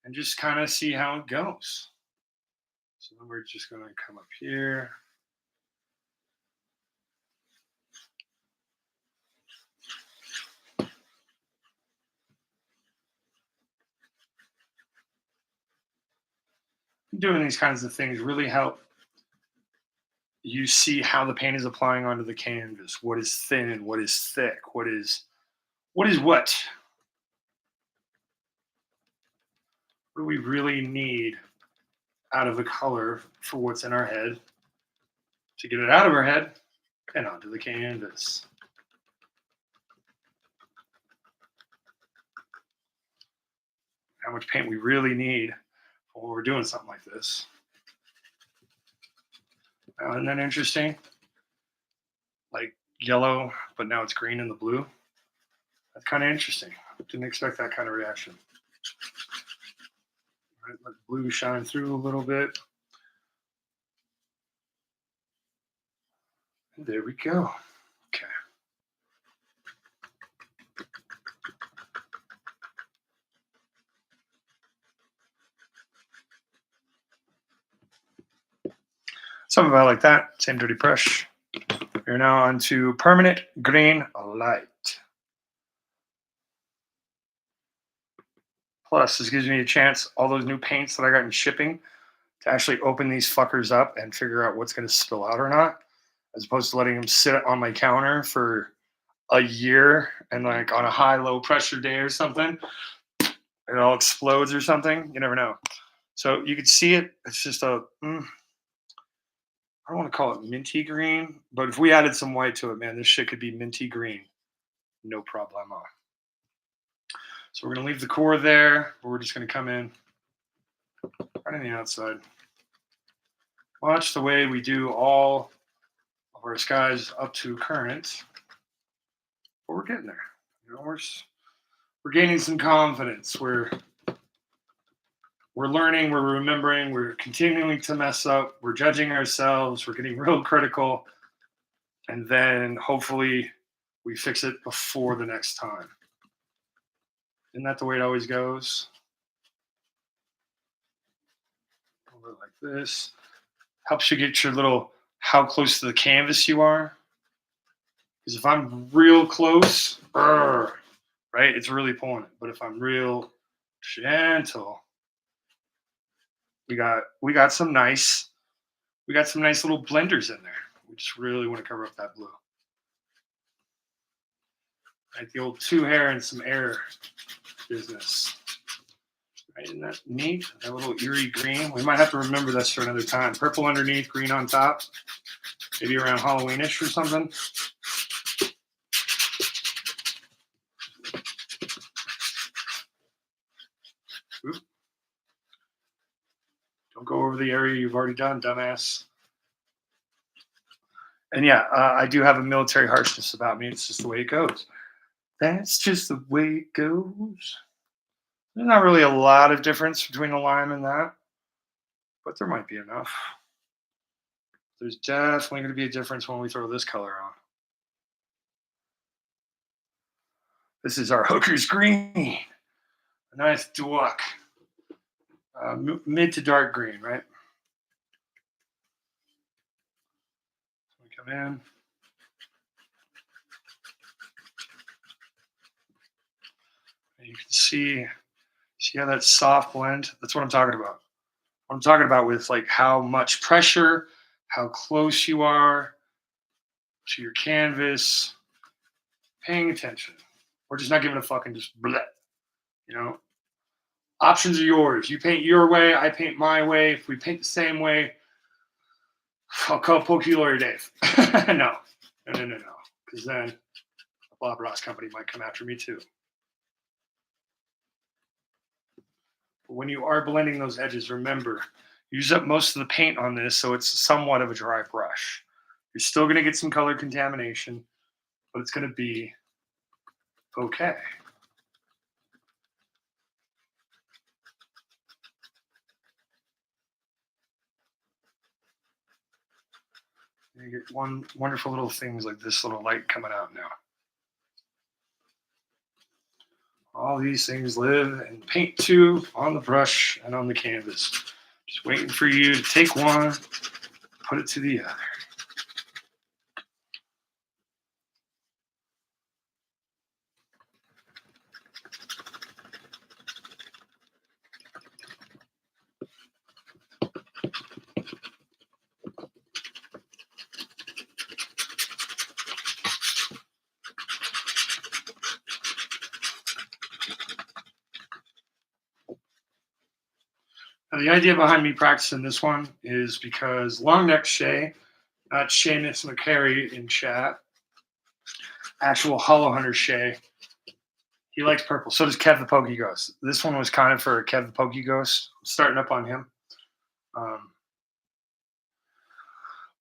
and just kind of see how it goes. So then we're just going to come up here. Doing these kinds of things really help you see how the paint is applying onto the canvas. What is thin? What is thick? What? What do we really need out of the color for what's in our head to get it out of our head and onto the canvas? How much paint we really need when we're doing something like this. Now, isn't that interesting? Like yellow, but now it's green and the blue. That's kind of interesting. Didn't expect that kind of reaction. Right, let blue shine through a little bit. And there we go. Okay. Something about like that. Same dirty brush. We're now on to permanent green light. Plus, this gives me a chance, all those new paints that I got in shipping, to actually open these fuckers up and figure out what's going to spill out or not, as opposed to letting them sit on my counter for a year and like on a high low pressure day or something, it all explodes or something. You never know. So you can see it. It's just I don't want to call it minty green, but if we added some white to it, man, this shit could be minty green. No problemo. So we're going to leave the core there, but we're just going to come in right on the outside. Watch the way we do all of our skies up to current. But we're getting there. You know, we're gaining some confidence. We're learning, we're remembering, we're continuing to mess up, we're judging ourselves, we're getting real critical, and then hopefully we fix it before the next time. Isn't that the way it always goes? A little bit like this. Helps you get your little how close to the canvas you are. Because if I'm real close, right, it's really pulling it. But if I'm real gentle, we got some nice little blenders in there. We just really want to cover up that blue. Like the old two hair and some air business. Right, isn't that neat? That little eerie green. We might have to remember this for another time. Purple underneath, green on top. Maybe around Halloweenish or something. Oop. Don't go over the area you've already done, dumbass. And yeah, I do have a military harshness about me. It's just the way it goes. That's just the way it goes. There's not really a lot of difference between the lime and that, but there might be enough. There's definitely going to be a difference when we throw this color on. This is our hooker's green. A nice dark, mid to dark green, right? So we come in. And you can see how that soft blend. That's what I'm talking about. I'm talking about with like how much pressure, how close you are to your canvas, paying attention. We're just not giving a fucking just bleh, you know? Options are yours. You paint your way, I paint my way. If we paint the same way, I'll call Pokey Lawyer Dave. No. Because then the Bob Ross company might come after me too. But when you are blending those edges, remember, use up most of the paint on this so it's somewhat of a dry brush. You're still going to get some color contamination, but it's going to be okay. You get one wonderful little things like this little light coming out now. All these things live in the paint tube, on the brush, and on the canvas. Just waiting for you to take one, put it to the other. Now, the idea behind me practicing this one is because long neck Shay, not Seamus McCary in chat, actual Hollow Hunter Shay, he likes purple. So does Kev the Pokey Ghost. This one was kind of for Kev the Pokey Ghost. Starting up on him.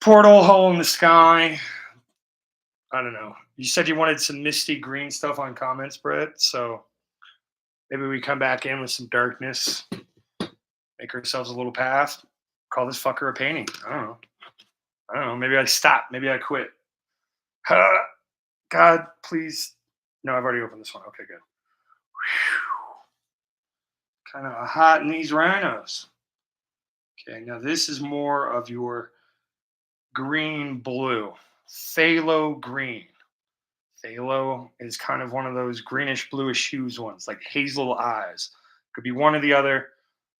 Portal, hole in the sky. I don't know. You said you wanted some misty green stuff on comments, Brett. So maybe we come back in with some darkness, make ourselves a little path, call this fucker a painting. I don't know. Maybe I stop. Maybe I quit. God, please. No, I've already opened this one. Okay, good. Kind of hot in these rhinos. Okay, now this is more of your green blue, phthalo green. Phthalo is kind of one of those greenish bluish hues ones, like hazel eyes. Could be one or the other,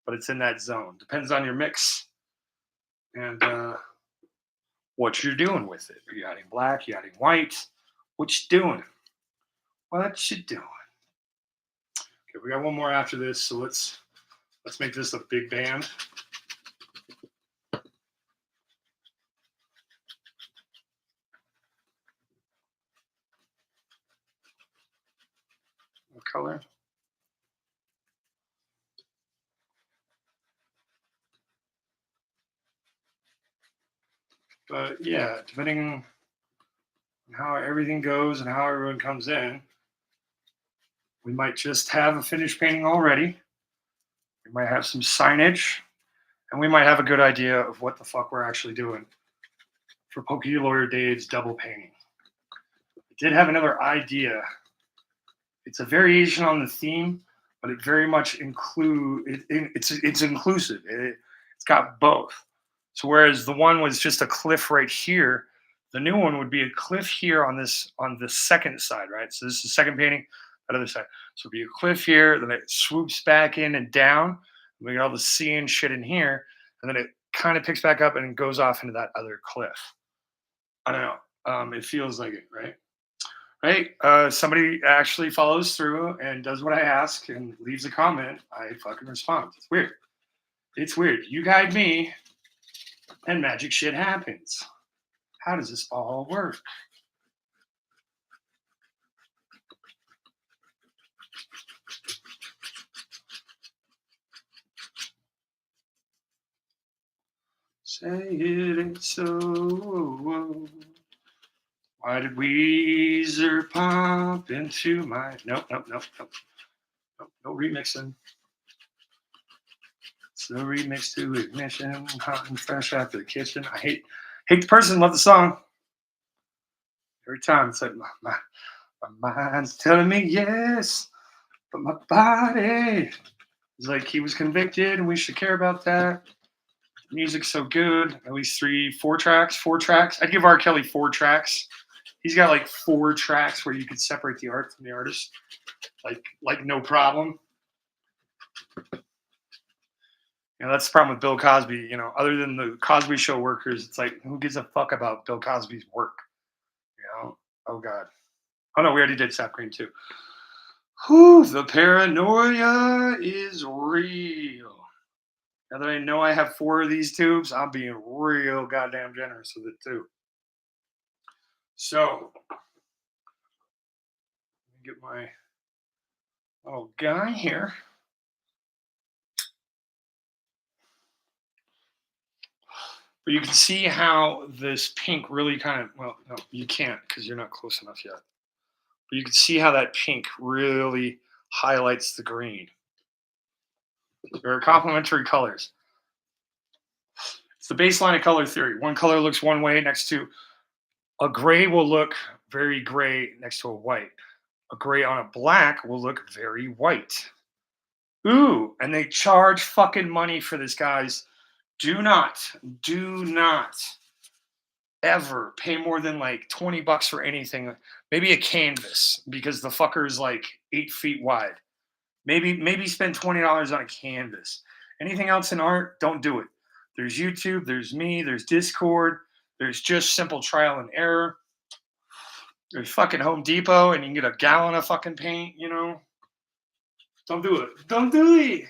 but it's in that zone. Depends on your mix and what you're doing with it. Are you adding black? You adding white? What you doing? What you doing? Okay, we got one more after this, so let's make this a big band. What color? But yeah, depending on how everything goes and how everyone comes in, we might just have a finished painting already. We might have some signage, and we might have a good idea of what the fuck we're actually doing for Pokey Lawyer Dave's double painting. I did have another idea. It's a variation on the theme, but it very much it's inclusive. It's got both. So whereas the one was just a cliff right here, the new one would be a cliff here on the second side, right? So this is the second painting, that other side. So it'd be a cliff here, then it swoops back in and down. We got all the sea and shit in here, and then it kind of picks back up and goes off into that other cliff. I don't know. It feels like it, right? Right? Somebody actually follows through and does what I ask and leaves a comment. I fucking respond. It's weird. It's weird. You guide me, and magic shit happens. How does this all work? Say it ain't so. Why did Weezer pop into my? Nope. No remixing. It's no remix to ignition, hot and fresh after the kitchen. I hate the person, love the song. Every time it's like my mind's telling me yes, but my body is like he was convicted and we should care about that. Music's so good. At least four tracks. I'd give R. Kelly 4 tracks. He's got like 4 tracks where you could separate the art from the artist. Like no problem. That's the problem with Bill Cosby. Other than the Cosby Show workers, it's like, who gives a fuck about Bill Cosby's work? Oh God. Oh no, we already did Sap Green too. Whew, the paranoia is real. Now that I know I have 4 of these tubes, I'm being real goddamn generous with it too. So, let me get my little guy here. But you can see how this pink really kind of, well, no, you can't because you're not close enough yet. But you can see how that pink really highlights the green. They're complementary colors. It's the baseline of color theory. One color looks one way next to a gray will look very gray next to a white. A gray on a black will look very white. Ooh, and they charge fucking money for this, guys. Do not ever pay more than like 20 bucks for anything. Maybe a canvas because the fucker is like 8 feet wide. Maybe spend $20 on a canvas. Anything else in art, don't do it. There's YouTube, there's me, there's Discord, there's just simple trial and error. There's fucking Home Depot and you can get a gallon of fucking paint. Don't do it. Don't do it.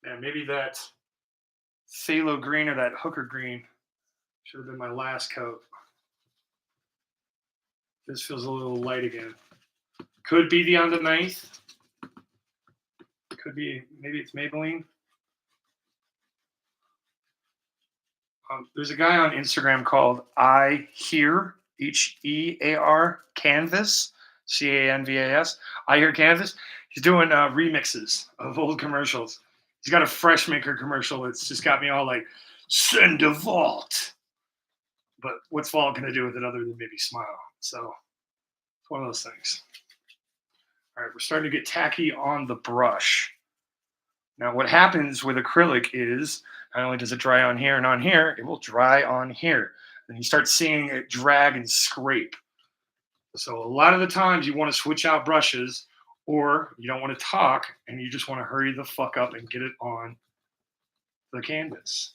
Yeah, maybe that phthalo green or that hooker green should have been my last coat. This feels a little light again. Could be the underneath. Could be, maybe it's Maybelline. There's a guy on Instagram called I Hear Hear Canvas Canvas. I Hear Canvas. He's doing remixes of old commercials. He's got a Fresh Maker commercial that's just got me all like, send a vault. But what's vault going to do with it other than maybe smile? So it's one of those things. All right, we're starting to get tacky on the brush. Now, what happens with acrylic is not only does it dry on here and on here, it will dry on here. And you start seeing it drag and scrape. So a lot of the times you want to switch out brushes or you don't want to talk and you just want to hurry the fuck up and get it on the canvas.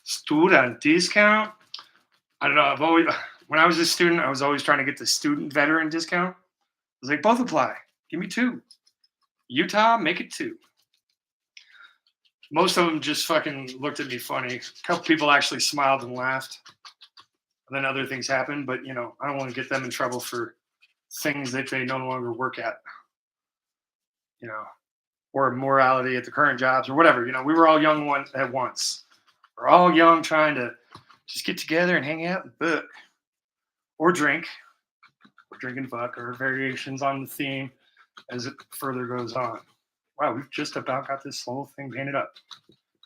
Student discount? I don't know. When I was a student, I was always trying to get the student veteran discount. I was like, both apply. Give me two. Utah, make it two. Most of them just fucking looked at me funny. A couple people actually smiled and laughed. And then other things happened, but I don't want to get them in trouble for things that they no longer work at, you know, or morality at the current jobs or whatever. We were all young one at once. We're all young trying to just get together and hang out and book or drink or drink and fuck or variations on the theme as it further goes on. Wow, we've just about got this whole thing painted up.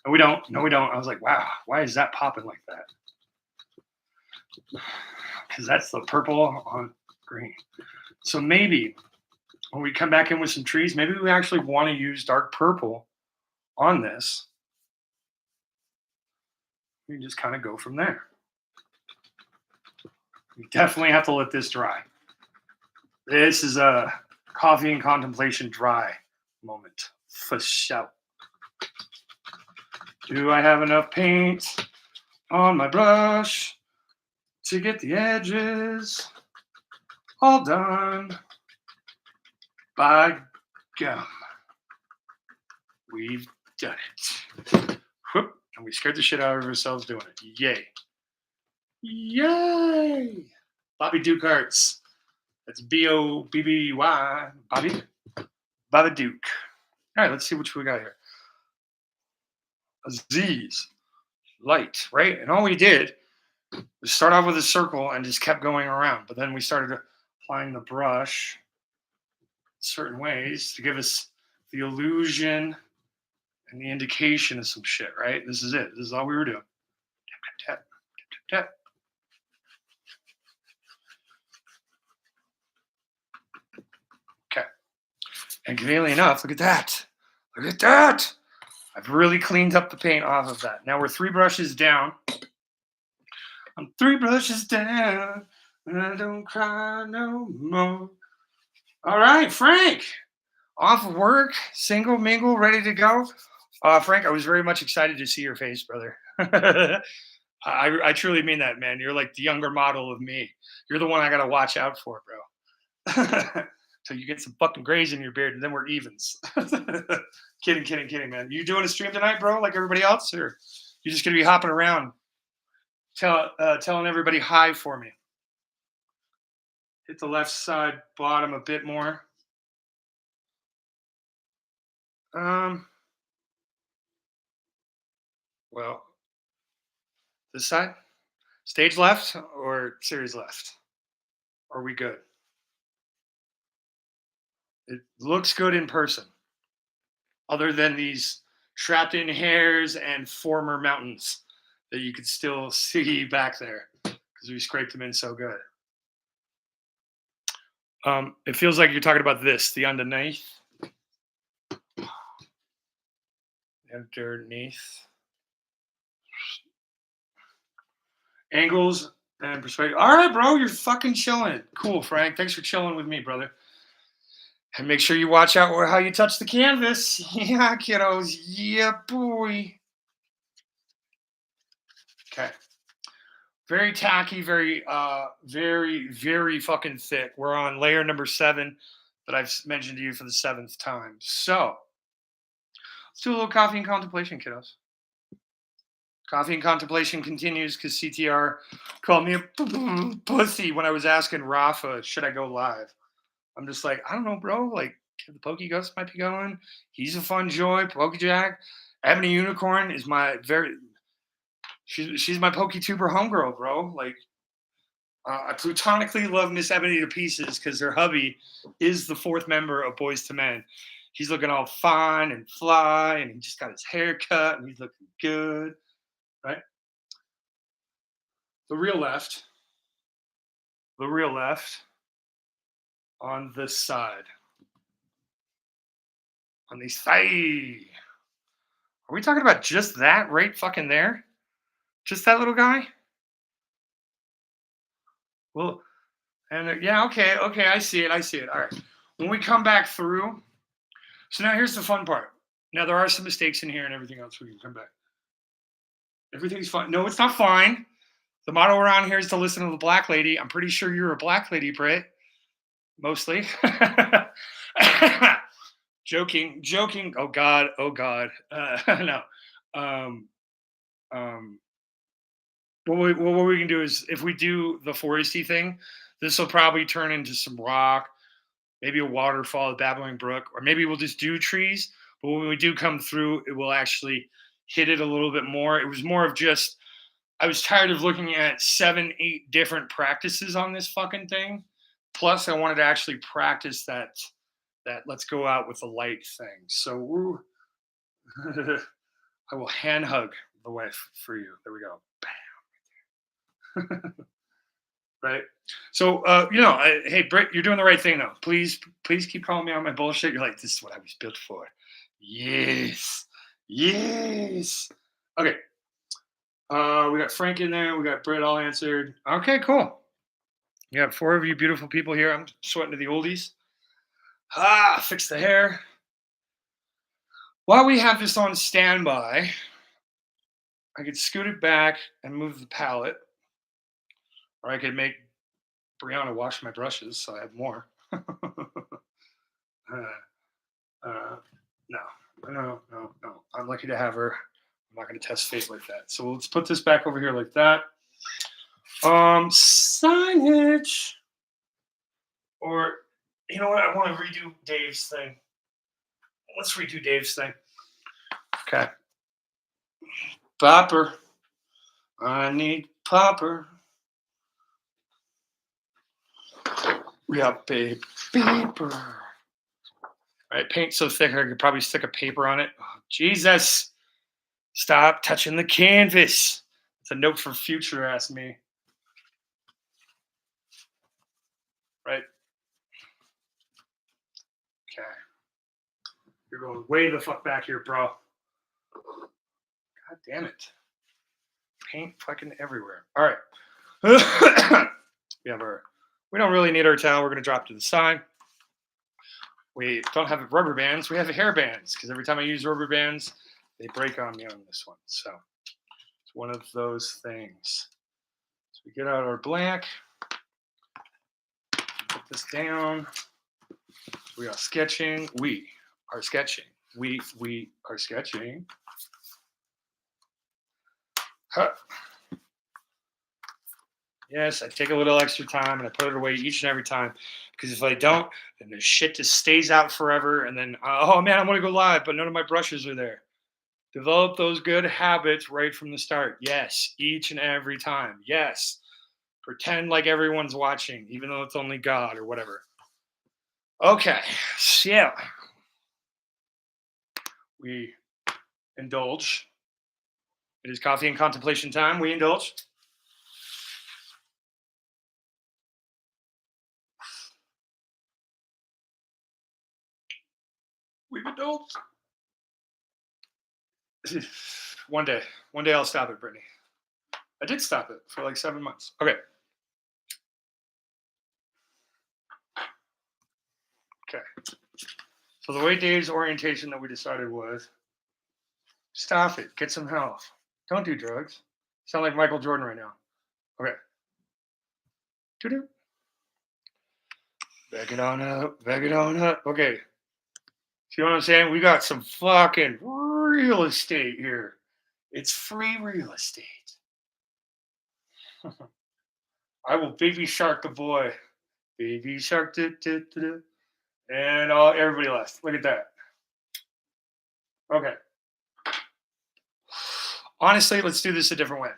No, we don't. No, we don't. I was like, wow, why is that popping like that? Because that's the purple on green. So maybe when we come back in with some trees, maybe we actually want to use dark purple on this. We can just kind of go from there. We definitely have to let this dry. This is a coffee and contemplation dry moment for sure. Do I have enough paint on my brush to get the edges all done? By gum, we've done it. Whoop, and we scared the shit out of ourselves doing it. Yay. Yay. Bobby Duke Arts. That's Bobby. Bobby Duke. All right, let's see what we got here. Aziz. Light, right? And all we did was start off with a circle and just kept going around. But then we started applying the brush certain ways to give us the illusion and the indication of some shit, right? This is it. This is all we were doing. Tap, tap, tap, tap. Okay. And conveniently enough, look at that. Look at that. I've really cleaned up the paint off of that. Now we're 3 brushes down. I'm 3 brushes down. And I don't cry no more. All right, Frank. Off of work, single, mingle, ready to go. Frank, I was very much excited to see your face, brother. I truly mean that, man. You're like the younger model of me. You're the one I got to watch out for, bro. Till you get some fucking grays in your beard, and then we're evens. Kidding, man. You doing a stream tonight, bro, like everybody else? Or you just going to be hopping around telling everybody hi for me? Hit the left side bottom a bit more. Well, this side, stage left or series left? Are we good? It looks good in person, other than these trapped in hairs and former mountains that you could still see back there because we scraped them in so good. It feels like you're talking about this, the underneath, underneath angles and perspective. All right, bro, you're fucking chilling. Cool, Frank. Thanks for chilling with me, brother. And make sure you watch out how you touch the canvas. Yeah, kiddos. Yeah, boy. Okay. Very tacky, very fucking thick. We're on layer number 7 that I've mentioned to you for the 7th time. So let's do a little coffee and contemplation, kiddos. Coffee and contemplation continues because CTR called me a pussy when I was asking Rafa, should I go live? I'm just like, I don't know, bro. Like, the Pokey Ghost might be going. He's a fun joy. Pokejack. Ebony Unicorn is my she's my PokeTuber homegirl, bro. Like, I platonically love Miss Ebony to pieces because her hubby is the 4th member of Boys to Men. He's looking all fine and fly, and he just got his hair cut, and he's looking good, right? The real left, the real left on this side, on the side. Are we talking about just that right fucking there? Just that little guy? Well, and yeah, okay, I see it. All right. When we come back through, so now here's the fun part. Now there are some mistakes in here and everything else. We can come back. Everything's fine. No, it's not fine. The motto around here is to listen to the black lady. I'm pretty sure you're a black lady, Britt. Mostly. Joking. Oh God. No. Um, um, what we can do is if we do the foresty thing, this will probably turn into some rock, maybe a waterfall, a babbling brook, or maybe we'll just do trees. But when we do come through, it will actually hit it a little bit more. It was more of just I was tired of looking at 7, 8 different practices on this fucking thing. Plus, I wanted to actually practice that let's go out with the light thing. So I will hand hug the wife for you. There we go. Right. So hey Britt, you're doing the right thing though. Please keep calling me on my bullshit. You're like, this is what I was built for. Yes. Yes. Okay. We got Frank in there. We got Britt all answered. Okay, cool. You got 4 of you beautiful people here. I'm sweating to the oldies. Fix the hair. While we have this on standby, I could scoot it back and move the palette, or I could make Brianna wash my brushes so I have more. uh, no. I'm lucky to have her. I'm not going to test fate like that. So let's put this back over here like that. Signage. Or, you know what? I want to redo Dave's thing. Let's redo Dave's thing. Okay. Popper. I need popper. Yeah, paper. All right, paint so thick I could probably stick a paper on it. Oh, Jesus. Stop touching the canvas. It's a note for future, ask me. Right? Okay. You're going way the fuck back here, bro. God damn it. Paint fucking everywhere. All right. We don't really need our towel. We're going to drop to the side. We don't have rubber bands. We have hair bands because every time I use rubber bands, they break on me on this one. So it's one of those things. So we get out our black. Put this down. We are sketching. We are sketching. We are sketching. Huh. Yes, I take a little extra time and I put it away each and every time. Because if I don't, then the shit just stays out forever. And then, oh man, I want to go live, but none of my brushes are there. Develop those good habits right from the start. Yes, each and every time. Yes. Pretend like everyone's watching, even though it's only God or whatever. Okay. So yeah, we indulge. It is coffee and contemplation time. We indulge. We've indulged. One day. One day I'll stop it, Brittany. I did stop it for like 7 months. Okay. Okay. So the way Dave's orientation that we decided was stop it, get some help. Don't do drugs. Sound like Michael Jordan right now. Okay. Doo-doo. Back it on up. Back it on up. Okay. See what I'm saying? We got some fucking real estate here. It's free real estate. I will baby shark the boy. Baby shark. Do, do, do, do. And everybody left. Look at that. Okay. Honestly, let's do this a different way.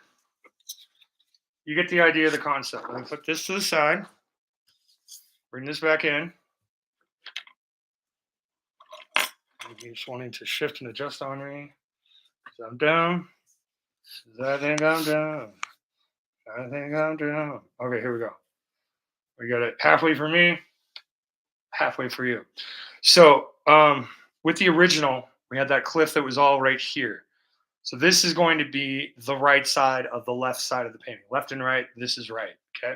You get the idea of the concept. Let me put this to the side. Bring this back in. He's wanting to shift and adjust on me. I'm down. I think I'm down. I think I'm down. Okay, here we go. We got it halfway for me, halfway for you. So, with the original, we had that cliff that was all right here. So this is going to be the right side of the left side of the painting. Left and right, this is right. Okay.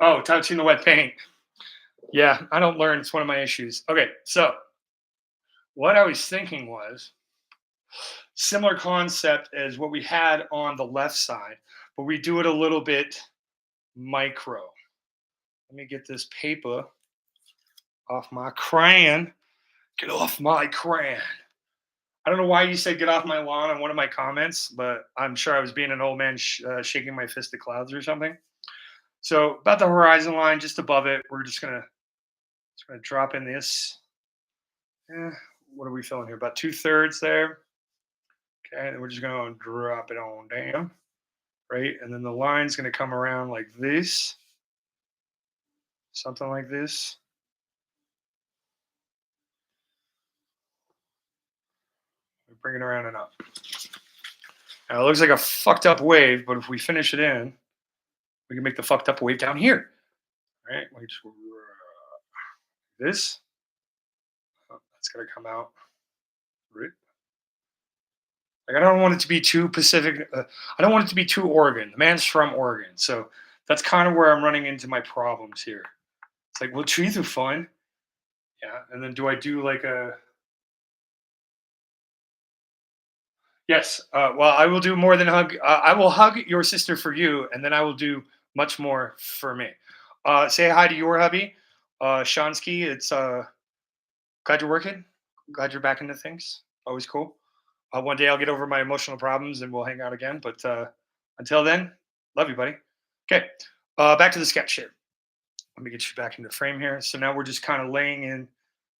Oh, touching the wet paint. Yeah, I don't learn. It's one of my issues. Okay, so what I was thinking was similar concept as what we had on the left side, but we do it a little bit micro. Let me get this paper off my crayon. Get off my crayon. I don't know why you said get off my lawn on one of my comments, but I'm sure I was being an old man shaking my fist at clouds or something. So about the horizon line, just above it, we're just gonna drop in this. What are we filling here? About 2/3 there. Okay, and we're just gonna drop it on down, right? And then the line's gonna come around like this, something like this. We bring it around and up. Now it looks like a fucked up wave, but if we finish it in, we can make the fucked up wave down here. Right? We just this. Oh, that's gonna come out. Right? Like I don't want it to be too Pacific. I don't want it to be too Oregon. The man's from Oregon, so that's kind of where I'm running into my problems here. It's like, well, trees are fun, yeah. And then do I do like a yes? Well, I will do more than hug. I will hug your sister for you, and then I will do much more for me. Say hi to your hubby, Shansky. It's glad you're working. Glad you're back into things. Always cool. One day I'll get over my emotional problems and we'll hang out again. But until then, love you, buddy. Okay, back to the sketch here. Let me get you back into frame here. So now we're just kind of laying in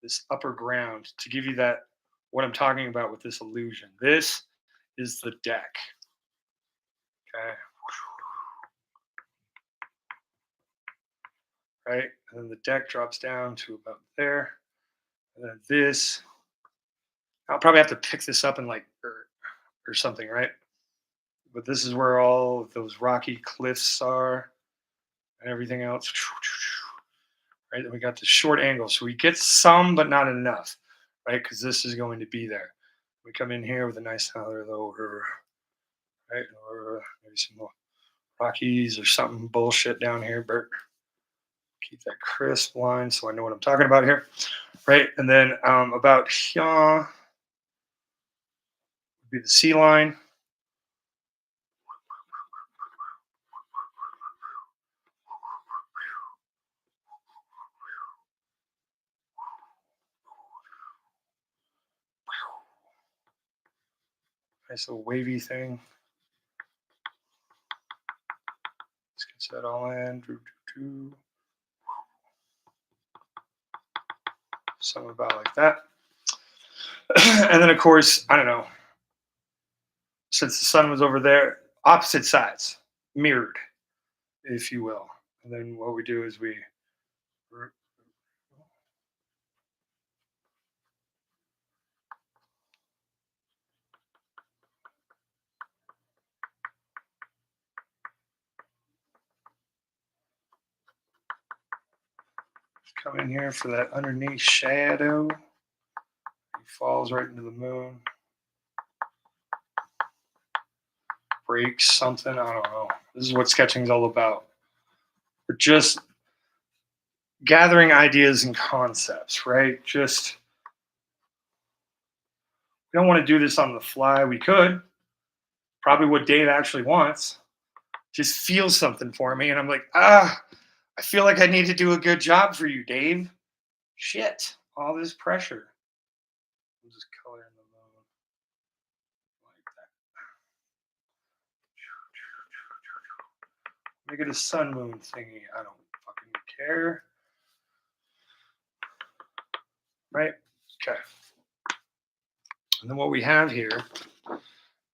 this upper ground to give you that what I'm talking about with this illusion. This is the deck. Okay, right, and then the deck drops down to about there, and then this. I'll probably have to pick this up in like or something, right? But this is where all of those rocky cliffs are and everything else. Right, then we got the short angle, so we get some, but not enough, right? Because this is going to be there. We come in here with a nice other little, right, or maybe some more Rockies or something bullshit down here, Bert. Keep that crisp line so I know what I'm talking about here, right? And then about here would be the C line. Nice little wavy thing. that all in. Something about like that. And then, of course, I don't know, since the sun was over there, opposite sides, mirrored, if you will. And then what we do is we come in here for that underneath shadow. He falls right into the moon. Breaks something. I don't know. This is what sketching is all about. We're just gathering ideas and concepts, right? Just we don't want to do this on the fly. We could. Probably what Dave actually wants. Just feel something for me. And I'm like, I feel like I need to do a good job for you, Dave. Shit. All this pressure. I'm just coloring the moon like that. Make it a sun moon thingy. I don't fucking care. Right? Okay. And then what we have here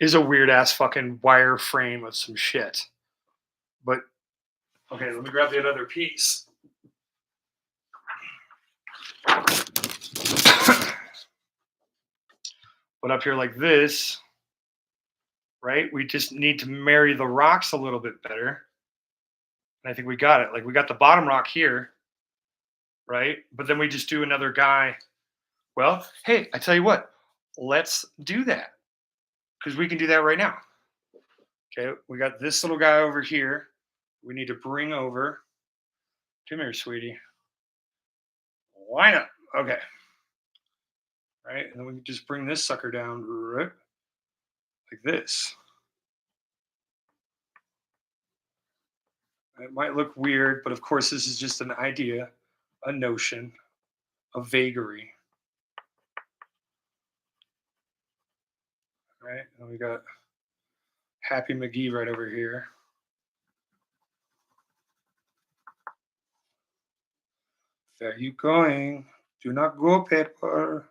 is a weird ass fucking wire frame of some shit. But okay, let me grab the other piece. But up here like this, right? We just need to marry the rocks a little bit better. And I think we got it. Like we got the bottom rock here, right? But then we just do another guy. Well, hey, I tell you what, let's do that because we can do that right now. Okay, we got this little guy over here. We need to bring over. Come here, sweetie. Line up. Okay. Right, and then we can just bring this sucker down right like this. It might look weird, but of course, this is just an idea, a notion, a vagary. Right, and we got Happy McGee right over here. Where are you going? Do not go, Pepper.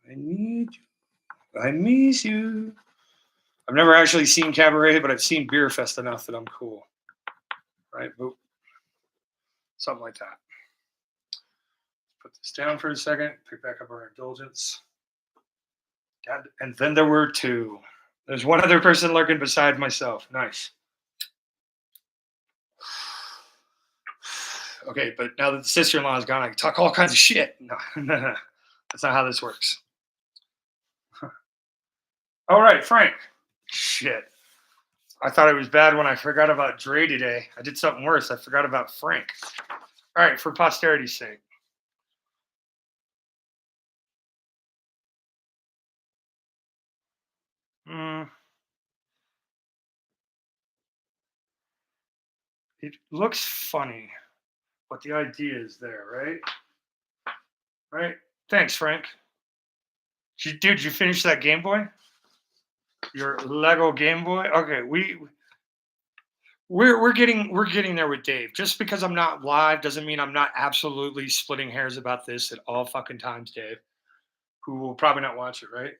I need you. I miss you. I've never actually seen Cabaret, but I've seen Beer Fest enough that I'm cool. Right, boop. Something like that. Put this down for a second. Pick back up our indulgence. And then there were two. There's one other person lurking beside myself. Nice. Okay, but now that the sister-in-law is gone, I can talk all kinds of shit. No, no. That's not how this works. All right, Frank. Shit. I thought it was bad when I forgot about Dre today. I did something worse. I forgot about Frank. All right, for posterity's sake. It looks funny, but the idea is there, right? Right? Thanks, Frank. Dude, you finish that Game Boy? Your Lego Game Boy? Okay, we're getting there with Dave. Just because I'm not live doesn't mean I'm not absolutely splitting hairs about this at all fucking times, Dave. Who will probably not watch it, right?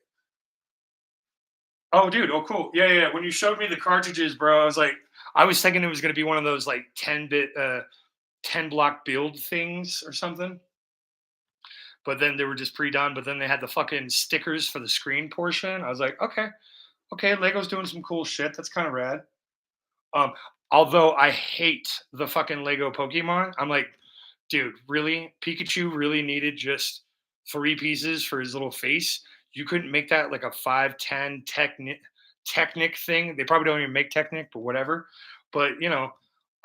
Oh, dude. Oh, cool. Yeah, yeah. When you showed me the cartridges, bro, I was thinking it was gonna be one of those like 10-bit, 10 block build things or something. But then they were just pre-done. But then they had the fucking stickers for the screen portion. I was like, okay, okay, Lego's doing some cool shit. That's kind of rad. Um, Although I hate the fucking Lego Pokemon, I'm like, dude, really? Pikachu really needed just three pieces for his little face. You couldn't make that like a 5, 10 Technic thing. They probably don't even make Technic, but whatever. But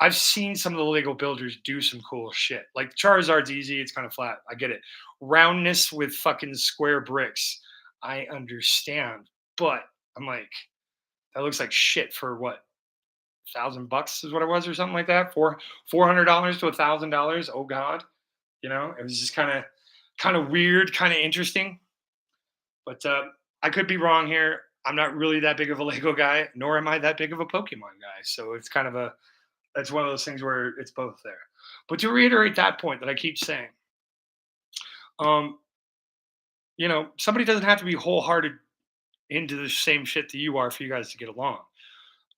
I've seen some of the Lego builders do some cool shit. Like Charizard's easy, it's kind of flat. I get it. Roundness with fucking square bricks. I understand. But I'm like, that looks like shit for what? $1,000 is what it was, or something like that. $400 to $1,000. Oh God, it was just kind of weird, kind of interesting. But I could be wrong here. I'm not really that big of a Lego guy, nor am I that big of a Pokemon guy. So it's kind of That's one of those things where it's both there. But to reiterate that point that I keep saying, um, somebody doesn't have to be wholehearted into the same shit that you are for you guys to get along.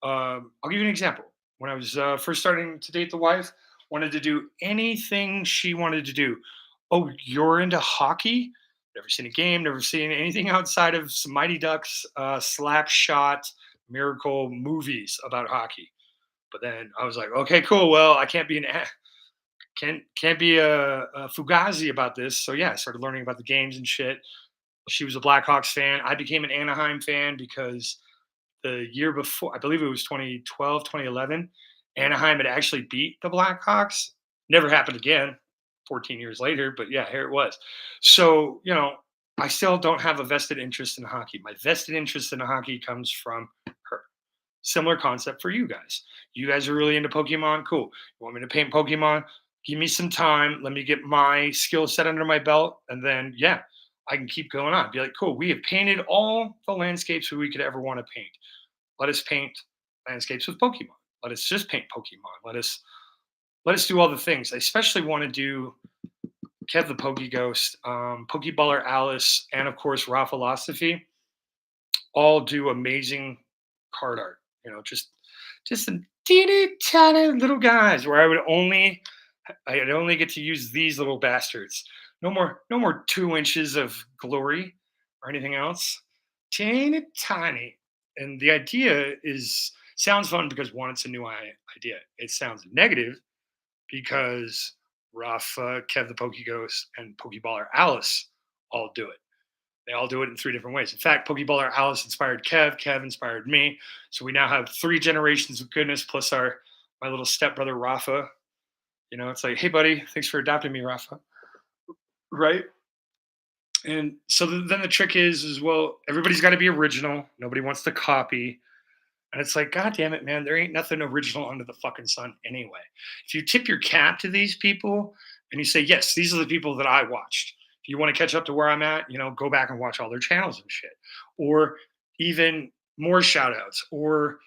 I'll give you an example. When I was first starting to date the wife, wanted to do anything she wanted to do. Oh, you're into hockey? Never seen a game, never seen anything outside of some Mighty Ducks, slap shot, miracle movies about hockey. But then I was like, okay, cool. Well, I can't be can't be a fugazi about this. So yeah, I started learning about the games and shit. She was a Blackhawks fan. I became an Anaheim fan because the year before, I believe it was 2012, 2011, Anaheim had actually beat the Blackhawks. Never happened again 14 years later, but yeah, here it was. So, I still don't have a vested interest in hockey. My vested interest in hockey comes from her. Similar concept for you guys. You guys are really into Pokemon. Cool. You want me to paint Pokemon? Give me some time. Let me get my skill set under my belt. And then, yeah, I can keep going on. Be like, cool, we have painted all the landscapes we could ever want to paint. Let us paint landscapes with Pokemon. Let us just paint Pokemon. Let us do all the things. I especially want to do Kev the Poke Ghost, Pokeballer Alice, and of course Raw Philosophy. All do amazing card art. Just some teeny tiny little guys where I'd only get to use these little bastards. No more 2 inches of glory or anything else. Teeny tiny. And the idea is sounds fun because one, it's a new idea. It sounds negative because Rafa, Kev the Poke Ghost, and Pokeballer Alice all do it. They all do it in three different ways. In fact, Pokeballer Alice inspired Kev. Kev inspired me. So we now have three generations of goodness plus my little stepbrother Rafa. It's like, hey buddy, thanks for adopting me, Rafa. Right? And so then the trick is well, everybody's got to be original. Nobody wants to copy. And it's like, God damn it, man, there ain't nothing original under the fucking sun anyway. If you tip your cap to these people and you say, yes, these are the people that I watched. If you want to catch up to where I'm at, go back and watch all their channels and shit. Or even more shout outs. Or,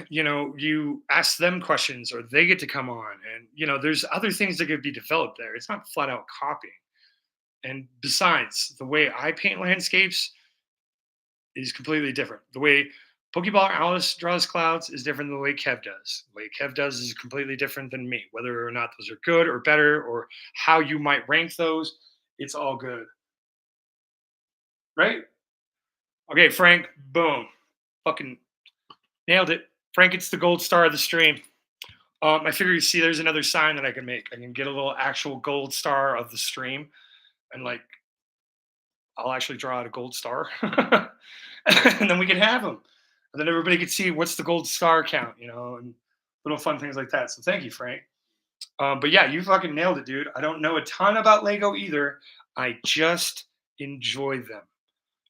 you ask them questions or they get to come on. And, there's other things that could be developed there. It's not flat out copying. And besides, the way I paint landscapes is completely different. The way Pokeball Alice draws clouds is different than the way Kev does. The way Kev does is completely different than me. Whether or not those are good or better, or how you might rank those, it's all good. Right? Okay, Frank, boom. Fucking nailed it. Frank gets the gold star of the stream. I figure you see there's another sign that I can make. I can get a little actual gold star of the stream and like I'll actually draw out a gold star, and then we can have them, and then everybody can see what's the gold star count, and little fun things like that. So thank you, Frank. But yeah, you fucking nailed it, dude. I don't know a ton about Lego either. I just enjoy them.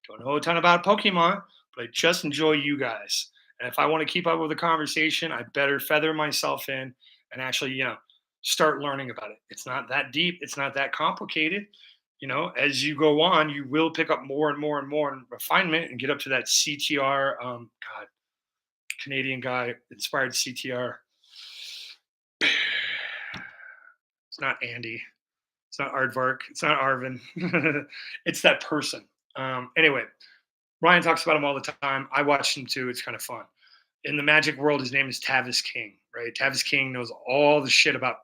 Don't know a ton about Pokemon, but I just enjoy you guys. And if I want to keep up with the conversation, I better feather myself in and actually, start learning about it. It's not that deep. It's not that complicated. As you go on, you will pick up more and more and more in refinement and get up to that CTR. God, Canadian guy inspired CTR. It's not Andy. It's not Aardvark. It's not Arvin. It's that person. Anyway, Ryan talks about him all the time. I watched him too. It's kind of fun. In the magic world, his name is Tavis King, right? Tavis King knows all the shit about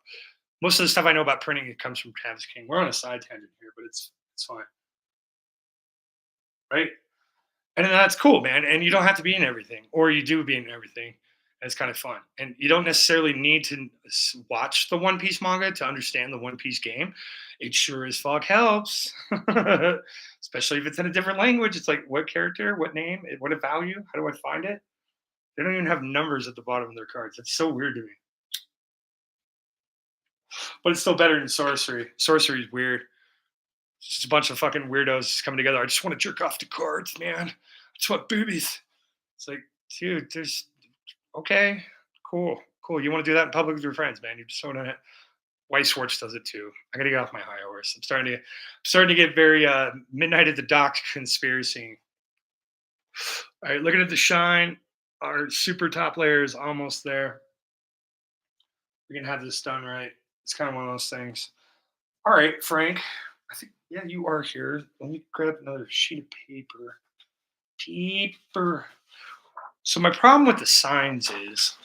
most of the stuff I know about printing. It comes from Tavis King. We're on a side tangent here, but it's fine, right? And that's cool, man. And you don't have to be in everything, or you do be in everything. And it's kind of fun. And you don't necessarily need to watch the One Piece manga to understand the One Piece game. It sure as fuck helps, especially if it's in a different language. It's like, what character, what name, what a value? How do I find it? They don't even have numbers at the bottom of their cards. That's so weird to me. But it's still better than sorcery. Sorcery is weird. It's just a bunch of fucking weirdos coming together. I just want to jerk off to cards, man. I just want boobies. It's like, dude, there's okay, cool. You want to do that in public with your friends, man? You're just so it. White Schwartz does it too. I gotta get off my high horse. I'm starting to get very midnight at the dock conspiracy. All right, looking at the shine. Our super top layer is almost there. we can have this done right. It's kind of one of those things. All right, Frank. I think yeah, you are here. Let me grab another sheet of paper. Paper. So my problem with the signs is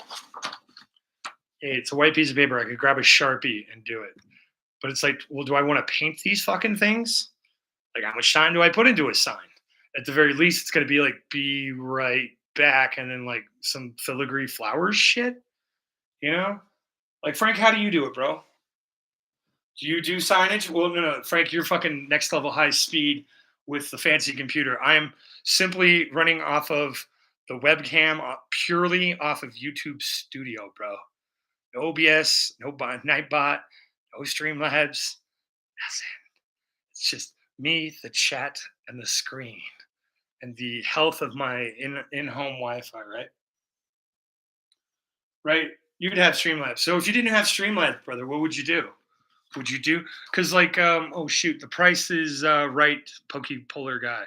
it's a white piece of paper. I could grab a Sharpie and do it. But it's like, well, do I want to paint these fucking things? Like, how much time do I put into a sign? At the very least, it's going to be like, be right back, and then like some filigree flowers shit, you know? Like, Frank, how do you do it, bro? Do you do signage? Well, no, Frank, you're fucking next level high speed with the fancy computer. I am simply running off of the webcam purely off of YouTube Studio, bro. No OBS, no Nightbot, no Streamlabs, nothing. It's just me, the chat, and the screen, and the health of my in-home Wi-Fi. Right, right. You would have Streamlabs. So if you didn't have Streamlabs, brother, what would you do? Would you do? Because like, oh shoot, the Price is Right Pokey Puller guy.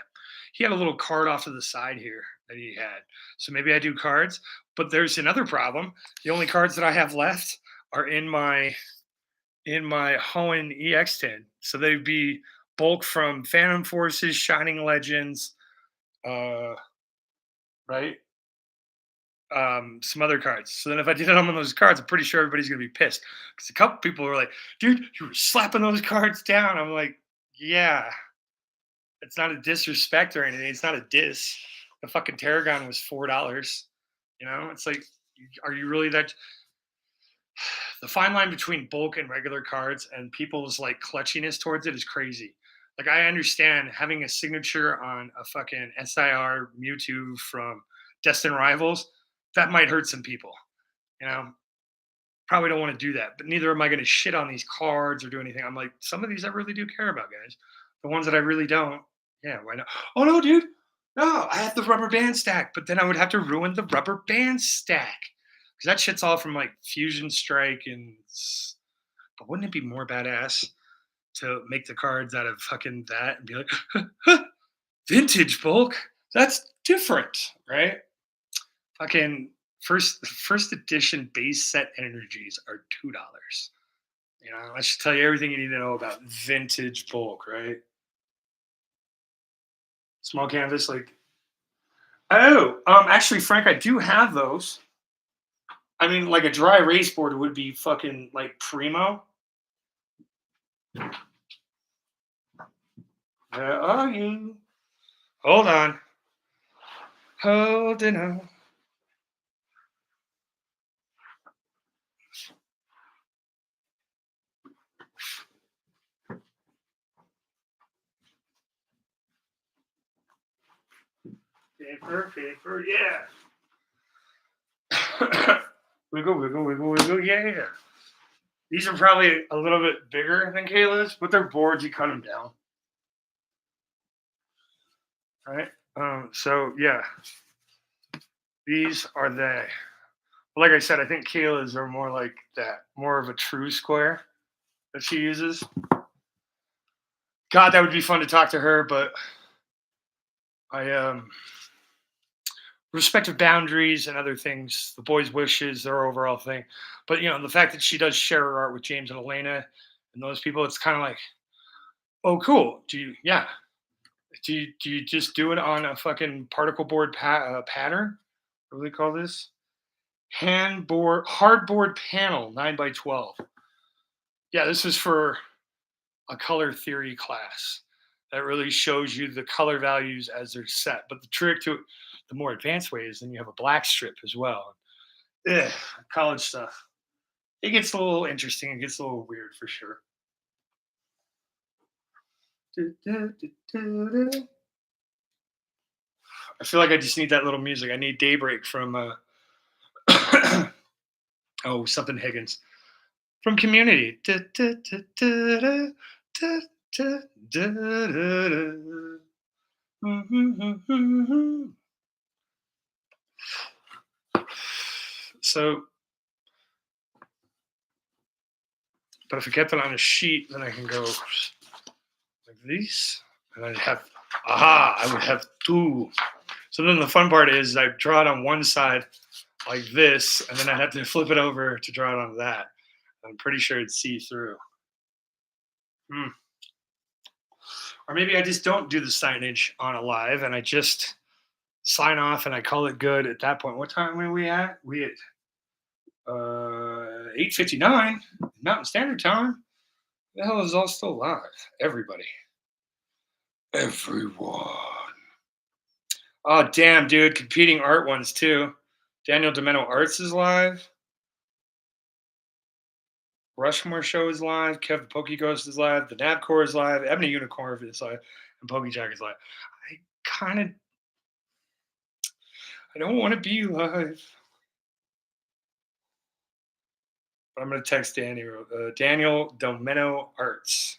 He had a little card off to the side here that he had. So maybe I do cards. But there's another problem. The only cards that I have left are in my Hoenn EX10. So they'd be bulk from Phantom Forces, Shining Legends, uh, right? Some other cards. So then if I did it on those cards, I'm pretty sure everybody's gonna be pissed. Because a couple people were like, dude, you were slapping those cards down. I'm like, yeah, it's not a disrespect or anything. It's not a diss. The fucking Tarragon was $4. You know, it's like, are you really that? The fine line between bulk and regular cards and people's like clutchiness towards it is crazy. Like I understand having a signature on a fucking SIR Mewtwo from Destined Rivals, that might hurt some people. You know, probably don't want to do that. But neither am I going to shit on these cards or do anything. I'm like, some of these I really do care about, guys. The ones that I really don't, yeah, why not? Oh no, dude. No, I have the rubber band stack, but then I would have to ruin the rubber band stack. Because that shit's all from like Fusion Strike and but wouldn't it be more badass to make the cards out of fucking that and be like, vintage bulk? That's different, right? Fucking first edition base set energies are $2. You know, I should tell you everything you need to know about vintage bulk, right? Small canvas, like actually, Frank, I do have those. I mean, like a dry erase board would be fucking like primo. Where are you? Hold on. Holding on. Paper, yeah. Wiggle, wiggle, wiggle, wiggle, yeah. These are probably a little bit bigger than Kayla's, but they're boards. You cut them down. All right. So yeah, these are they. Like I said, I think Kayla's are more like that, more of a true square that she uses. God, that would be fun to talk to her, but I respective boundaries and other things, the boys' wishes, their overall thing. But the fact that she does share her art with James and Elena and those people, it's kind of like, oh, cool. Do you just do it on a fucking particle board pattern? What do they call this? Hardboard panel, 9x12. Yeah, this is for a color theory class that really shows you the color values as they're set. But the trick to it, the more advanced way is then you have a black strip as well. Ugh, college stuff. It gets a little interesting. It gets a little weird for sure. I feel like I just need that little music. I need Daybreak from oh, something Higgins from Community. So, but if I kept it on a sheet, then I can go like this, and I'd have, I would have two. So then the fun part is I draw it on one side like this, and then I have to flip it over to draw it on that. I'm pretty sure it's see through. Hmm. Or maybe I just don't do the signage on a live and I just sign off and I call it good at that point. What time are we at? We at 8:59 Mountain Standard Time. The hell is all still live? Everybody. Everyone. Oh damn, dude. Competing art ones too. Daniel Demento Arts is live. Rushmore Show is live. Kev the Pokey Ghost is live. The Nabcore is live. Ebony Unicorn is live. And Pokey Jack is live. I kind of I don't want to be live. But I'm gonna text Daniel. Daniel Domeno Arts.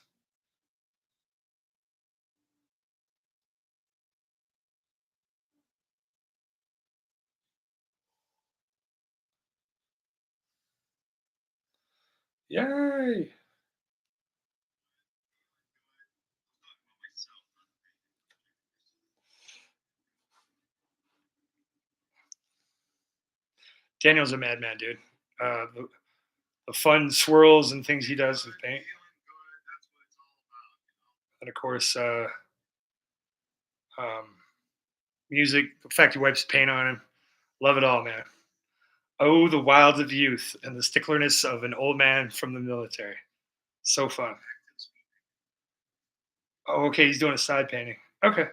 Yay! Daniel's a madman, dude. The fun swirls and things he does with paint, and of course, um, music. The fact he wipes paint on him. Love it all, man. Oh, the wilds of youth and the sticklerness of an old man from the military. So fun. Oh, okay, he's doing a side painting. Okay.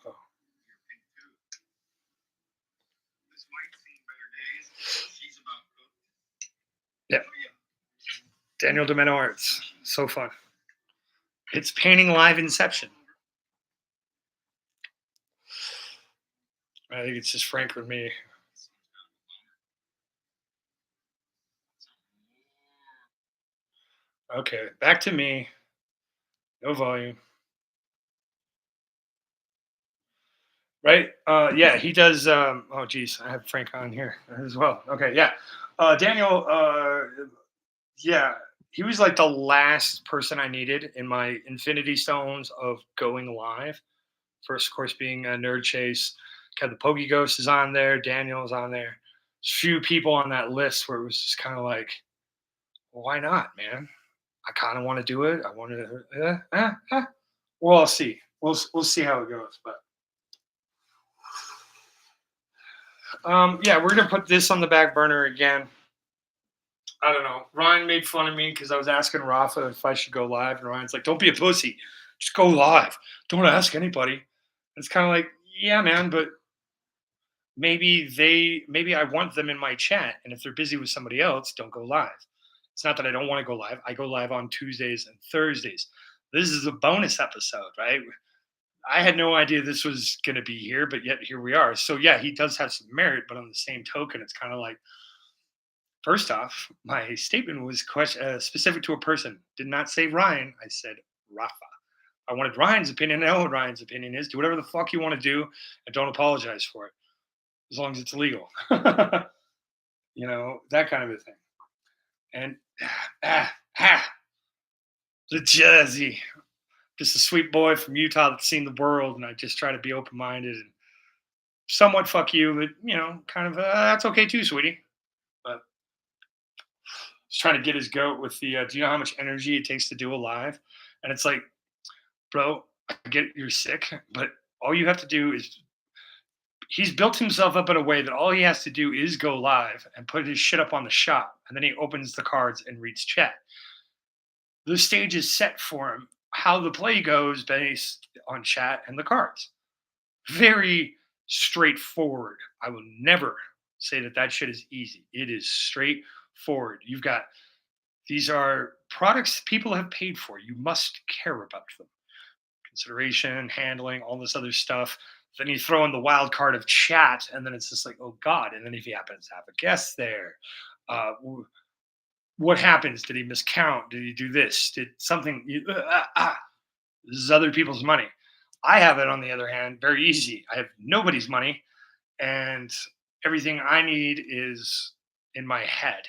Oh, yeah. Daniel Domeno Arts. So fun. It's painting live inception. I think it's just Frank with me. Okay, back to me. No volume. Right? Yeah, he does. Oh, geez, I have Frank on here as well. Okay, yeah. Daniel, yeah, he was like the last person I needed in my infinity stones of going live. First, of course, being a Nerd Chase. Got the Pokey Ghost is on there. Daniel's on there. Few people on that list where it was just kind of like, well, why not, man? I kind of want to do it. I want to. Well, I'll see. We'll see how it goes. But yeah, we're gonna put this on the back burner again. I don't know. Ryan made fun of me because I was asking Rafa if I should go live, and Ryan's like, "Don't be a pussy, just go live. Don't ask anybody." It's kind of like, yeah, man, but maybe I want them in my chat, and if they're busy with somebody else, don't go live. It's not that I don't want to go live. I go live on Tuesdays and Thursdays. This is a bonus episode, right? I had no idea this was going to be here, but yet here we are. So yeah, he does have some merit, but on the same token, it's kind of like, first off, my statement was specific to a person. Did not say Ryan. I said Rafa. I wanted Ryan's opinion. I know what Ryan's opinion is. Do whatever the fuck you want to do, and don't apologize for it, as long as it's legal. That kind of a thing. And the Jersey, just a sweet boy from Utah that's seen the world, and I just try to be open minded and somewhat fuck you, but kind of that's okay too, sweetie. But he's trying to get his goat with the. Do you know how much energy it takes to do a live? And it's like, bro, I get you're sick, but all you have to do is he's built himself up in a way that all he has to do is go live and put his shit up on the shop, and then he opens the cards and reads chat. The stage is set for him. How the play goes based on chat and the cards. Very straightforward. I will never say that shit is easy. It is straightforward. You've got these are products people have paid for. You must care about them. Consideration, handling, all this other stuff. Then you throw in the wild card of chat, and then it's just like, oh God. And then if he happens to have a guest there, uh, what happens? Did he miscount? Did he do this? Did something? This is other people's money. I have it on the other hand, very easy. I have nobody's money, and everything I need is in my head.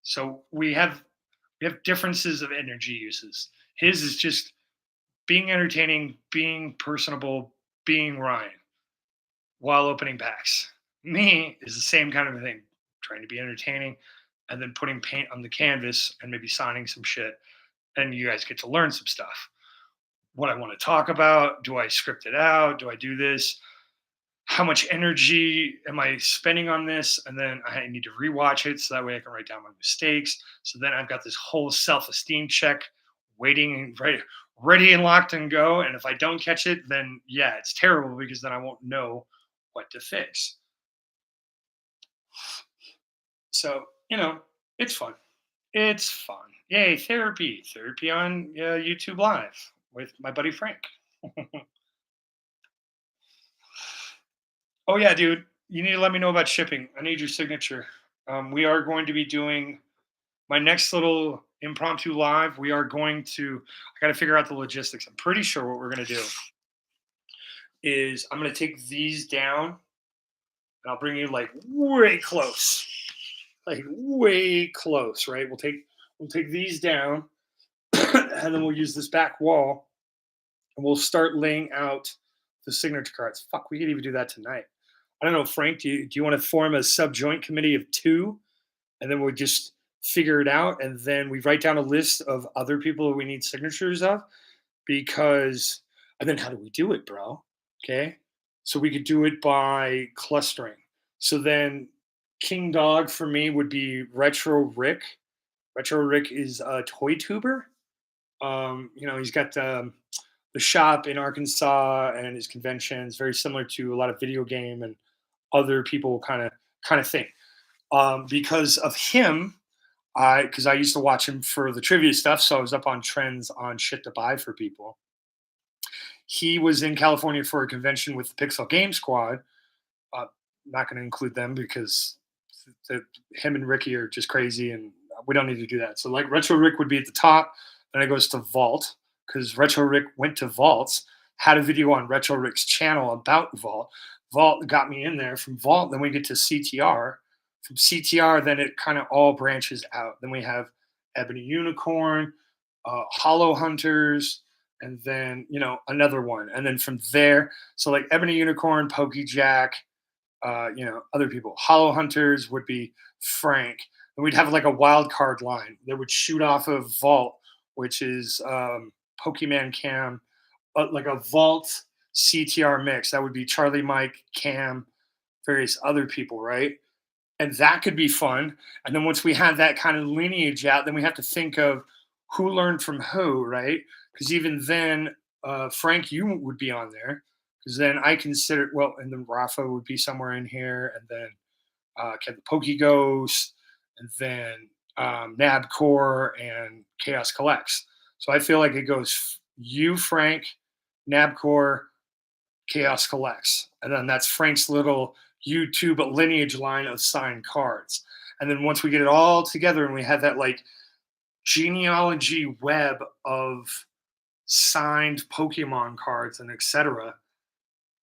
So we have differences of energy uses. His is just being entertaining, being personable, being Ryan while opening packs. Me is the same kind of thing, trying to be entertaining and then putting paint on the canvas and maybe signing some shit. And you guys get to learn some stuff. What I want to talk about, do I script it out? Do I do this? How much energy am I spending on this? And then I need to rewatch it so that way I can write down my mistakes. So then I've got this whole self-esteem check waiting and ready and locked and go. And if I don't catch it, then yeah, it's terrible because then I won't know what to fix. So, it's fun. It's fun. Yay, therapy. Therapy on YouTube Live with my buddy Frank. Oh yeah, dude. You need to let me know about shipping. I need your signature. We are going to be doing my next little impromptu live. We are going to. I got to figure out the logistics. I'm pretty sure what we're going to do is I'm going to take these down and I'll bring you like way close, like way close. Right? We'll take these down, and then we'll use this back wall, and we'll start laying out the signature cards. Fuck, we could even do that tonight. I don't know, Frank. Do you want to form a subjoint committee of two, and then we'll just figure it out, and then we write down a list of other people that we need signatures of, because, and then how do we do it, bro? Okay, so we could do it by clustering. So then, King Dog for me would be Retro Rick. Retro Rick is a toy tuber. He's got the shop in Arkansas, and his convention is very similar to a lot of video game and other people kind of thing. Because of him, I used to watch him for the trivia stuff, so I was up on trends on shit to buy for people. He was in California for a convention with the Pixel Game Squad. Uh, Not going to include them because him and Ricky are just crazy, and we don't need to do that. So like Retro Rick would be at the top, then it goes to Vault because Retro Rick went to Vaults, had a video on Retro Rick's channel about Vault. Vault got me in there. From Vault, then we get to CTR. From CTR, then it kind of all branches out. Then we have Ebony Unicorn, Hollow Hunters, and then another one. And then from there, so like Ebony Unicorn, Pokey Jack, other people. Hollow Hunters would be Frank. And we'd have like a wild card line that would shoot off of Vault, which is Pokemon Cam, like a Vault CTR mix. That would be Charlie, Mike, Cam, various other people, right? And that could be fun. And then once we have that kind of lineage out, then we have to think of who learned from who, right? Because even then, Frank, you would be on there. Because then I consider, well, and then Rafa would be somewhere in here, and then Ken the Pokey Ghost, and then Nabcore and Chaos Collects. So I feel like it goes you, Frank, Nabcore, Chaos Collects. And then that's Frank's little YouTube lineage line of signed cards. And then once we get it all together and we have that like genealogy web of signed Pokemon cards and etc.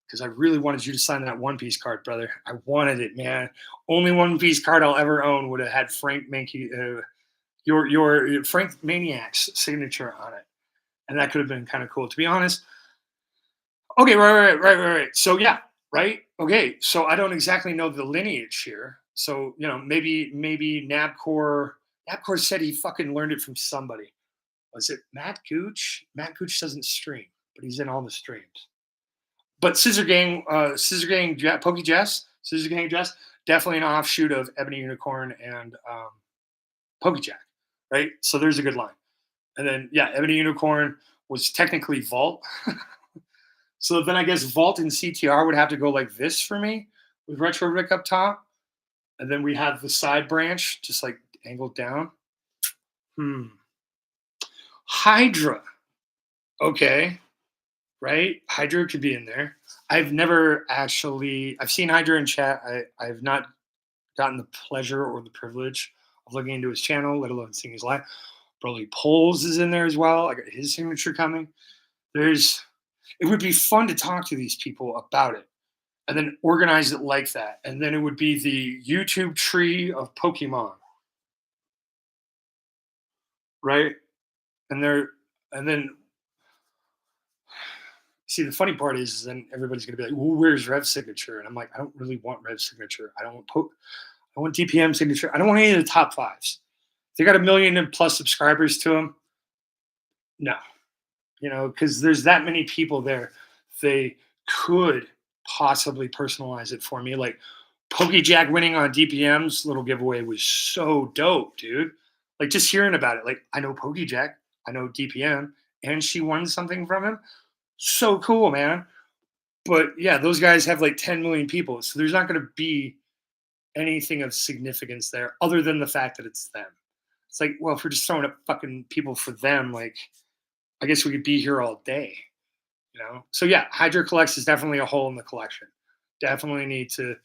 Because I really wanted you to sign that One Piece card, brother. I wanted it, man. Only One Piece card I'll ever own would have had Frank Mankey, your Frank Maniac's signature on it, and that could have been kind of cool. To be honest, okay, right. So yeah, right. Okay, so I don't exactly know the lineage here. So maybe Nabcore said he fucking learned it from somebody. Was it Matt Gooch? Matt Gooch doesn't stream, but he's in all the streams. But Scissor Gang, Pokey Jess, Scissor Gang Jess, definitely an offshoot of Ebony Unicorn and Pokey Jack, right? So there's a good line. And then yeah, Ebony Unicorn was technically Vault. So then I guess Vault and CTR would have to go like this for me with Retro Rick up top. And then we have the side branch just like angled down. Hydra. Okay. Right? Hydra could be in there. I've seen Hydra in chat. I've not gotten the pleasure or the privilege of looking into his channel, let alone seeing his live. Broly Poles is in there as well. I got his signature coming. It would be fun to talk to these people about it and then organize it like that. And then it would be the YouTube tree of Pokemon. Right? And then See, the funny part is then everybody's gonna be like, "Well, where's Rev's signature?" And I'm like, I don't really want Rev's signature. I want DPM signature. I don't want any of the top fives. They got a million and plus subscribers to them. No, because there's that many people there. They could possibly personalize it for me. Like Jack winning on DPM's little giveaway was so dope, dude. Like just hearing about it. Like I know Jack, I know DPM, and she won something from him. So cool, man. But yeah, those guys have like 10 million people. So there's not going to be anything of significance there other than the fact that it's them. It's like, well, if we're just throwing up fucking people for them, like, I guess we could be here all day. So yeah, Hydra Collects is definitely a hole in the collection. Definitely need to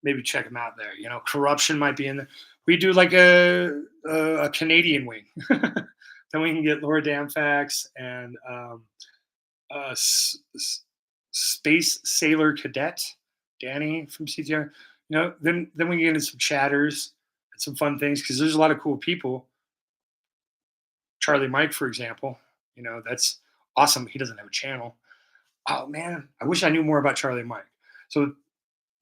maybe check them out there. Corruption might be in there. We do like a Canadian wing. Then we can get Laura Damfax and uh, Space Sailor Cadet, Danny from CTR. Then we get into some chatters and some fun things because there's a lot of cool people. Charlie Mike, for example, that's awesome. He doesn't have a channel. Oh man, I wish I knew more about Charlie Mike. So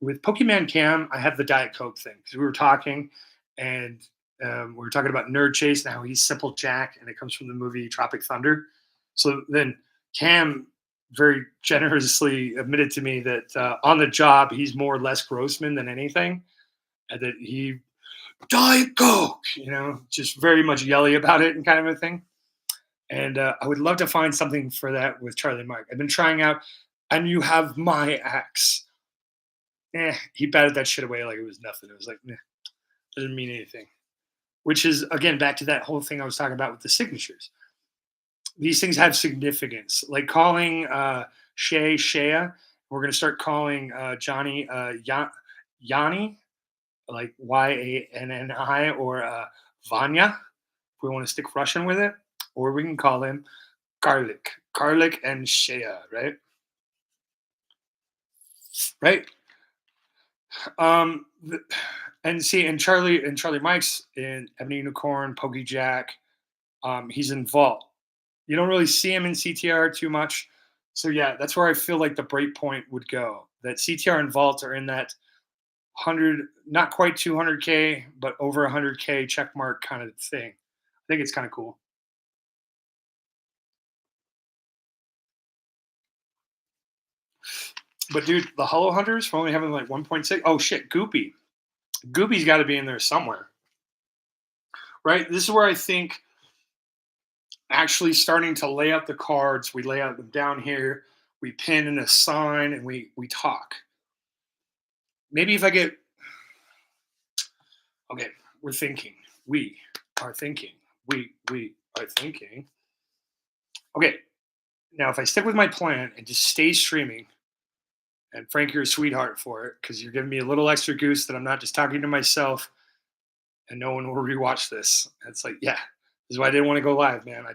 with Pokemon Cam, I have the Diet Coke thing because we were talking, and we were talking about Nerd Chase and how he's Simple Jack, and it comes from the movie Tropic Thunder. So then Cam very generously admitted to me that on the job he's more Les Grossman than anything, and that he Diet Coke, just very much yelly about it and kind of a thing. And I would love to find something for that with Charlie Mike. I've been trying out, and you have my axe. He batted that shit away like it was nothing. It was like, doesn't mean anything. Which is, again, back to that whole thing I was talking about with the signatures. These things have significance. Like calling Shea, we're going to start calling Johnny Yanni, like Yanni, or Vanya, if we want to stick Russian with it. Or we can call him Garlic and Shea, right? Right. And see, and Charlie Mike's in Ebony Unicorn, Pokey Jack. He's in Vault. You don't really see him in CTR too much. So yeah, that's where I feel like the break point would go. That CTR and Vault are in that 100, not quite 200K, but over 100K check mark kind of thing. I think it's kind of cool. But dude, the Hollow Hunters for only having like 1.6. Oh shit, Goopy. Goopy's got to be in there somewhere, right? This is where I think actually starting to lay out the cards. We lay out them down here. We pin in a sign, and we talk. Maybe if I get okay, we're thinking. We are thinking. We are thinking. Okay, now if I stick with my plan and just stay streaming, and Frank, you're a sweetheart for it because you're giving me a little extra goose that I'm not just talking to myself and no one will rewatch this. And it's like, yeah, this is why I didn't want to go live, man. I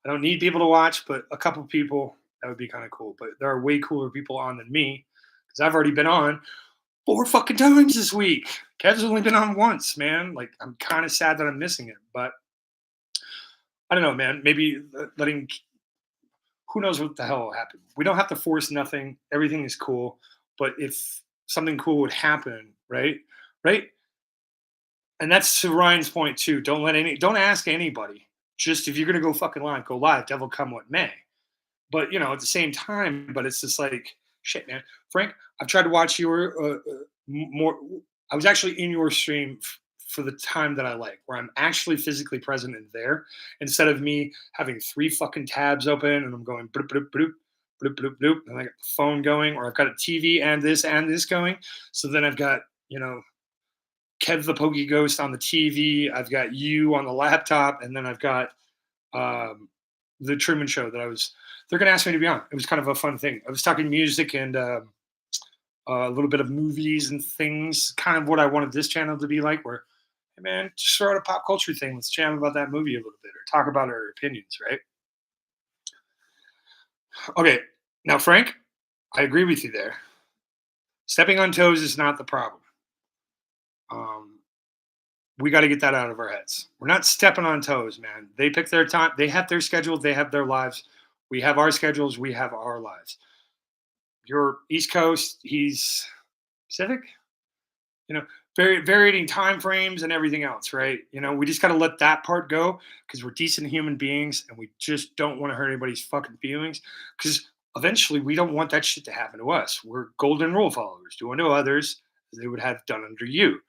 don't need people to watch, but a couple people, that would be kind of cool. But there are way cooler people on than me because I've already been on 4 fucking times this week. Kev's only been on once, man. Like, I'm kind of sad that I'm missing it, but I don't know, man. Maybe letting who knows what the hell will happen. We don't have to force nothing. Everything is cool. But if something cool would happen, right? Right? And that's to Ryan's point too. Don't ask anybody. Just if you're gonna go fucking live, go live. Devil come what may. But at the same time, but it's just like shit, man. Frank, I've tried to watch your more. I was actually in your stream for the time that I like, where I'm actually physically present and there, instead of me having 3 fucking tabs open and I'm going bloop bloop bloop bloop bloop bloop, and I got the phone going, or I've got a TV and this going. So then I've got Kev the Pokey Ghost on the TV. I've got you on the laptop, and then I've got the Truman Show that they're going to ask me to be on. It was kind of a fun thing. I was talking music and a little bit of movies and things, kind of what I wanted this channel to be like, where, hey man, just throw out a pop culture thing. Let's chat about that movie a little bit or talk about our opinions, right? Okay. Now, Frank, I agree with you there. Stepping on toes is not the problem. We got to get that out of our heads. We're not stepping on toes, man. They pick their time. They have their schedule. They have their lives. We have our schedules, we have our lives. You're East Coast, he's Pacific, you know, very varying time frames and everything else, right? We just got to let that part go because we're decent human beings and we just don't want to hurt anybody's fucking feelings because eventually we don't want that shit to happen to us. We're golden rule followers. Do unto others as they would have done under you.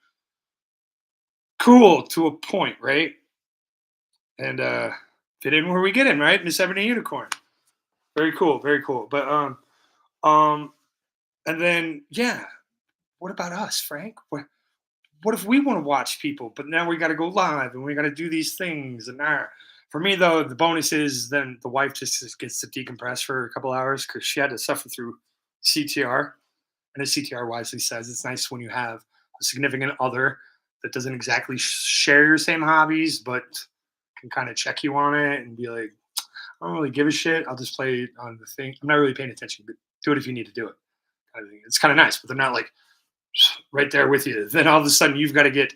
Cool to a point, right? And fit in where we get in, right? Miss Ebony Unicorn. Very cool, very cool. But um, and then yeah, what about us, Frank? What if we want to watch people, but now we got to go live and we got to do these things? And for me, though, the bonus is then the wife just gets to decompress for a couple hours because she had to suffer through CTR. And as CTR wisely says, it's nice when you have a significant other that doesn't exactly share your same hobbies, but can kind of check you on it and be like, I don't really give a shit. I'll just play on the thing. I'm not really paying attention, but do it if you need to do it. Kind of thing. It's kind of nice, but they're not like right there with you. Then all of a sudden you've got to get,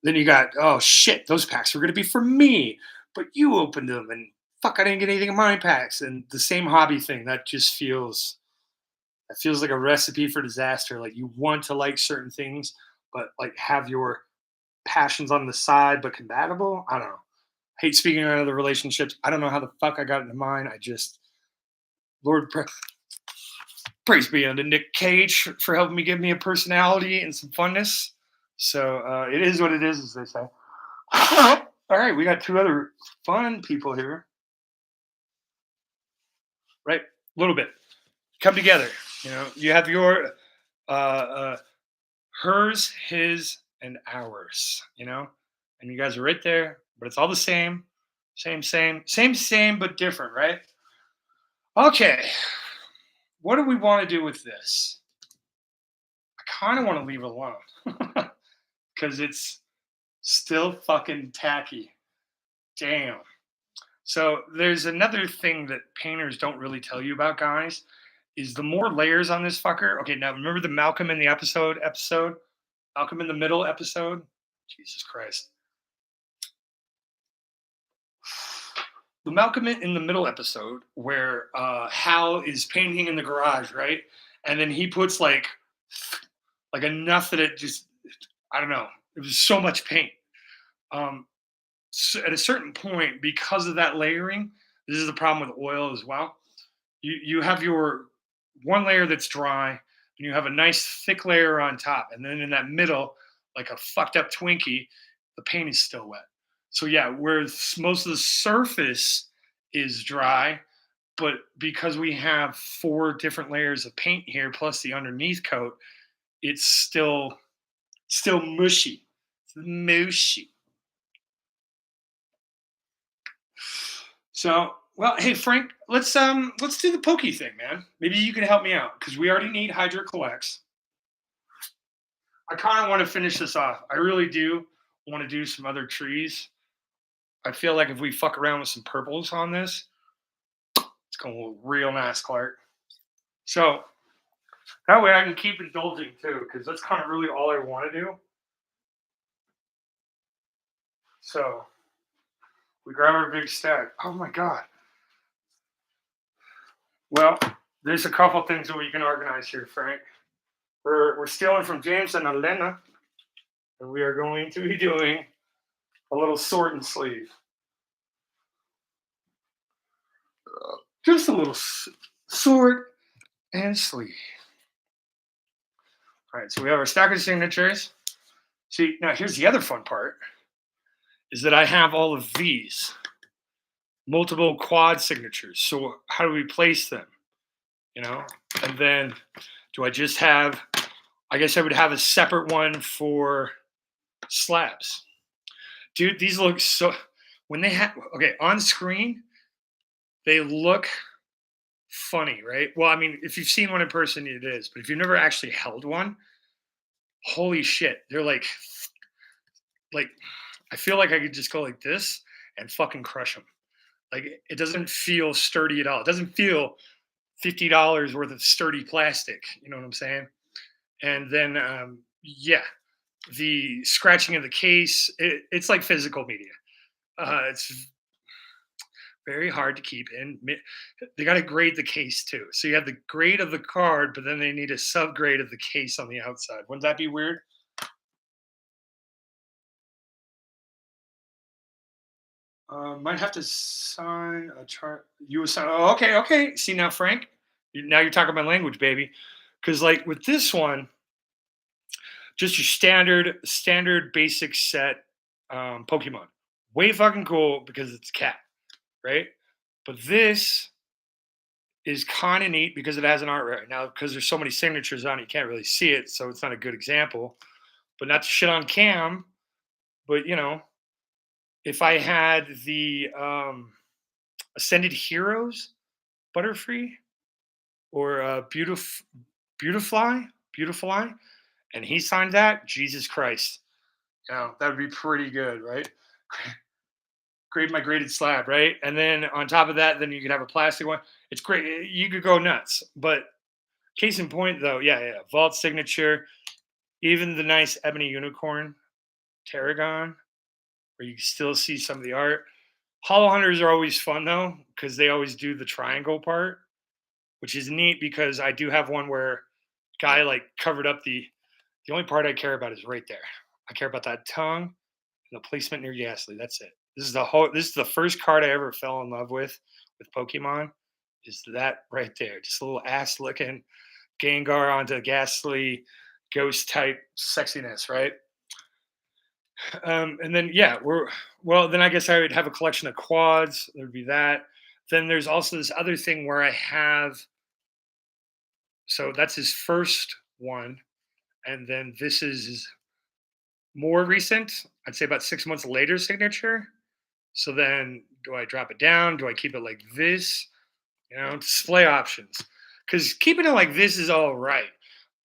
then you got, oh shit, those packs were going to be for me, but you opened them and fuck, I didn't get anything in my packs. And the same hobby thing that just feels like a recipe for disaster. Like you want to like certain things, but like have your passions on the side, but compatible. I don't know. Hate speaking on other relationships. I don't know how the fuck I got into mine. I just, Lord, praise be unto Nick Cage for helping me give me a personality and some funness. So it is what it is, as they say. All right, we got two other fun people here, right? A little bit come together. You have your hers, his, and ours. And you guys are right there, but it's all the same, same, but different, right? Okay, what do we want to do with this? I kind of want to leave it alone because it's still fucking tacky. Damn. So there's another thing that painters don't really tell you about, guys, is the more layers on this fucker. Okay, now remember the Malcolm in the episode? Malcolm in the Middle episode? Jesus Christ. The Malcolm in the Middle episode where Hal is painting in the garage, right? And then he puts like enough that it just, I don't know, it was so much paint. So at a certain point, because of that layering, this is the problem with oil as well. You have your one layer that's dry, and you have a nice thick layer on top, and then in that middle, like a fucked up Twinkie, the paint is still wet. So yeah, where most of the surface is dry, but because we have four different layers of paint here plus the underneath coat, it's still mushy. It's mushy. So, well, hey Frank, let's do the pokey thing, man. Maybe you can help me out because we already need Hydra collects. I kind of want to finish this off. I really do want to do some other trees. I feel like if we fuck around with some purples on this, it's going to look real nice, Clark. So that way I can keep indulging too, because that's kind of really all I want to do. So we grab our big stack. Oh my god. Well, there's a couple things that we can organize here, Frank. We're stealing from James and Elena, and we are going to be doing a little sword and sleeve. Just a little sword and sleeve. All right, so we have our stack of signatures. See, now here's the other fun part, is that I have all of these multiple quad signatures. So how do we place them? And then do I just have, I guess I would have a separate one for slabs. Dude, these look so, when they have, okay, on screen, they look funny, right? Well, I mean, if you've seen one in person, it is, but if you've never actually held one, holy shit, they're like, I feel like I could just go like this and fucking crush them. Like it doesn't feel sturdy at all. It doesn't feel $50 worth of sturdy plastic. You know what I'm saying? And then, yeah, the scratching of the case, it's like physical media. It's very hard to keep in. They got to grade the case too. So you have the grade of the card, but then they need a subgrade of the case on the outside. Wouldn't that be weird? Might have to sign a chart. You assign. Oh, okay, okay. See now, Frank. Now you're talking my language, baby. Because like with this one, just your standard basic set Pokemon. Way fucking cool because it's a cat, right? But this is kind of neat because it has an art right now because there's so many signatures on it, you can't really see it, so it's not a good example. But not to shit on Cam, but if I had the Ascended Heroes Butterfree or Beautifly, and he signed that, Jesus Christ, that would be pretty good, right? Grade my graded slab, right? And then on top of that, then you could have a plastic one. It's great. You could go nuts. But case in point, though, yeah, yeah, vault signature, even the nice ebony unicorn tarragon, where you can still see some of the art. Hollow hunters are always fun though, because they always do the triangle part, which is neat because I do have one where guy like covered up the only part I care about is right there. I care about that tongue and the placement near Ghastly. That's it. This is the first card I ever fell in love with Pokemon. Is that right there? Just a little ass looking Gengar onto Ghastly ghost type sexiness, right? And then yeah, then I guess I would have a collection of quads. There'd be that. Then there's also this other thing where I have so that's his first one, and then this is his more recent. I'd say about 6 months later signature. So then, do I drop it down? Do I keep it like this? Display options. Because keeping it like this is all right,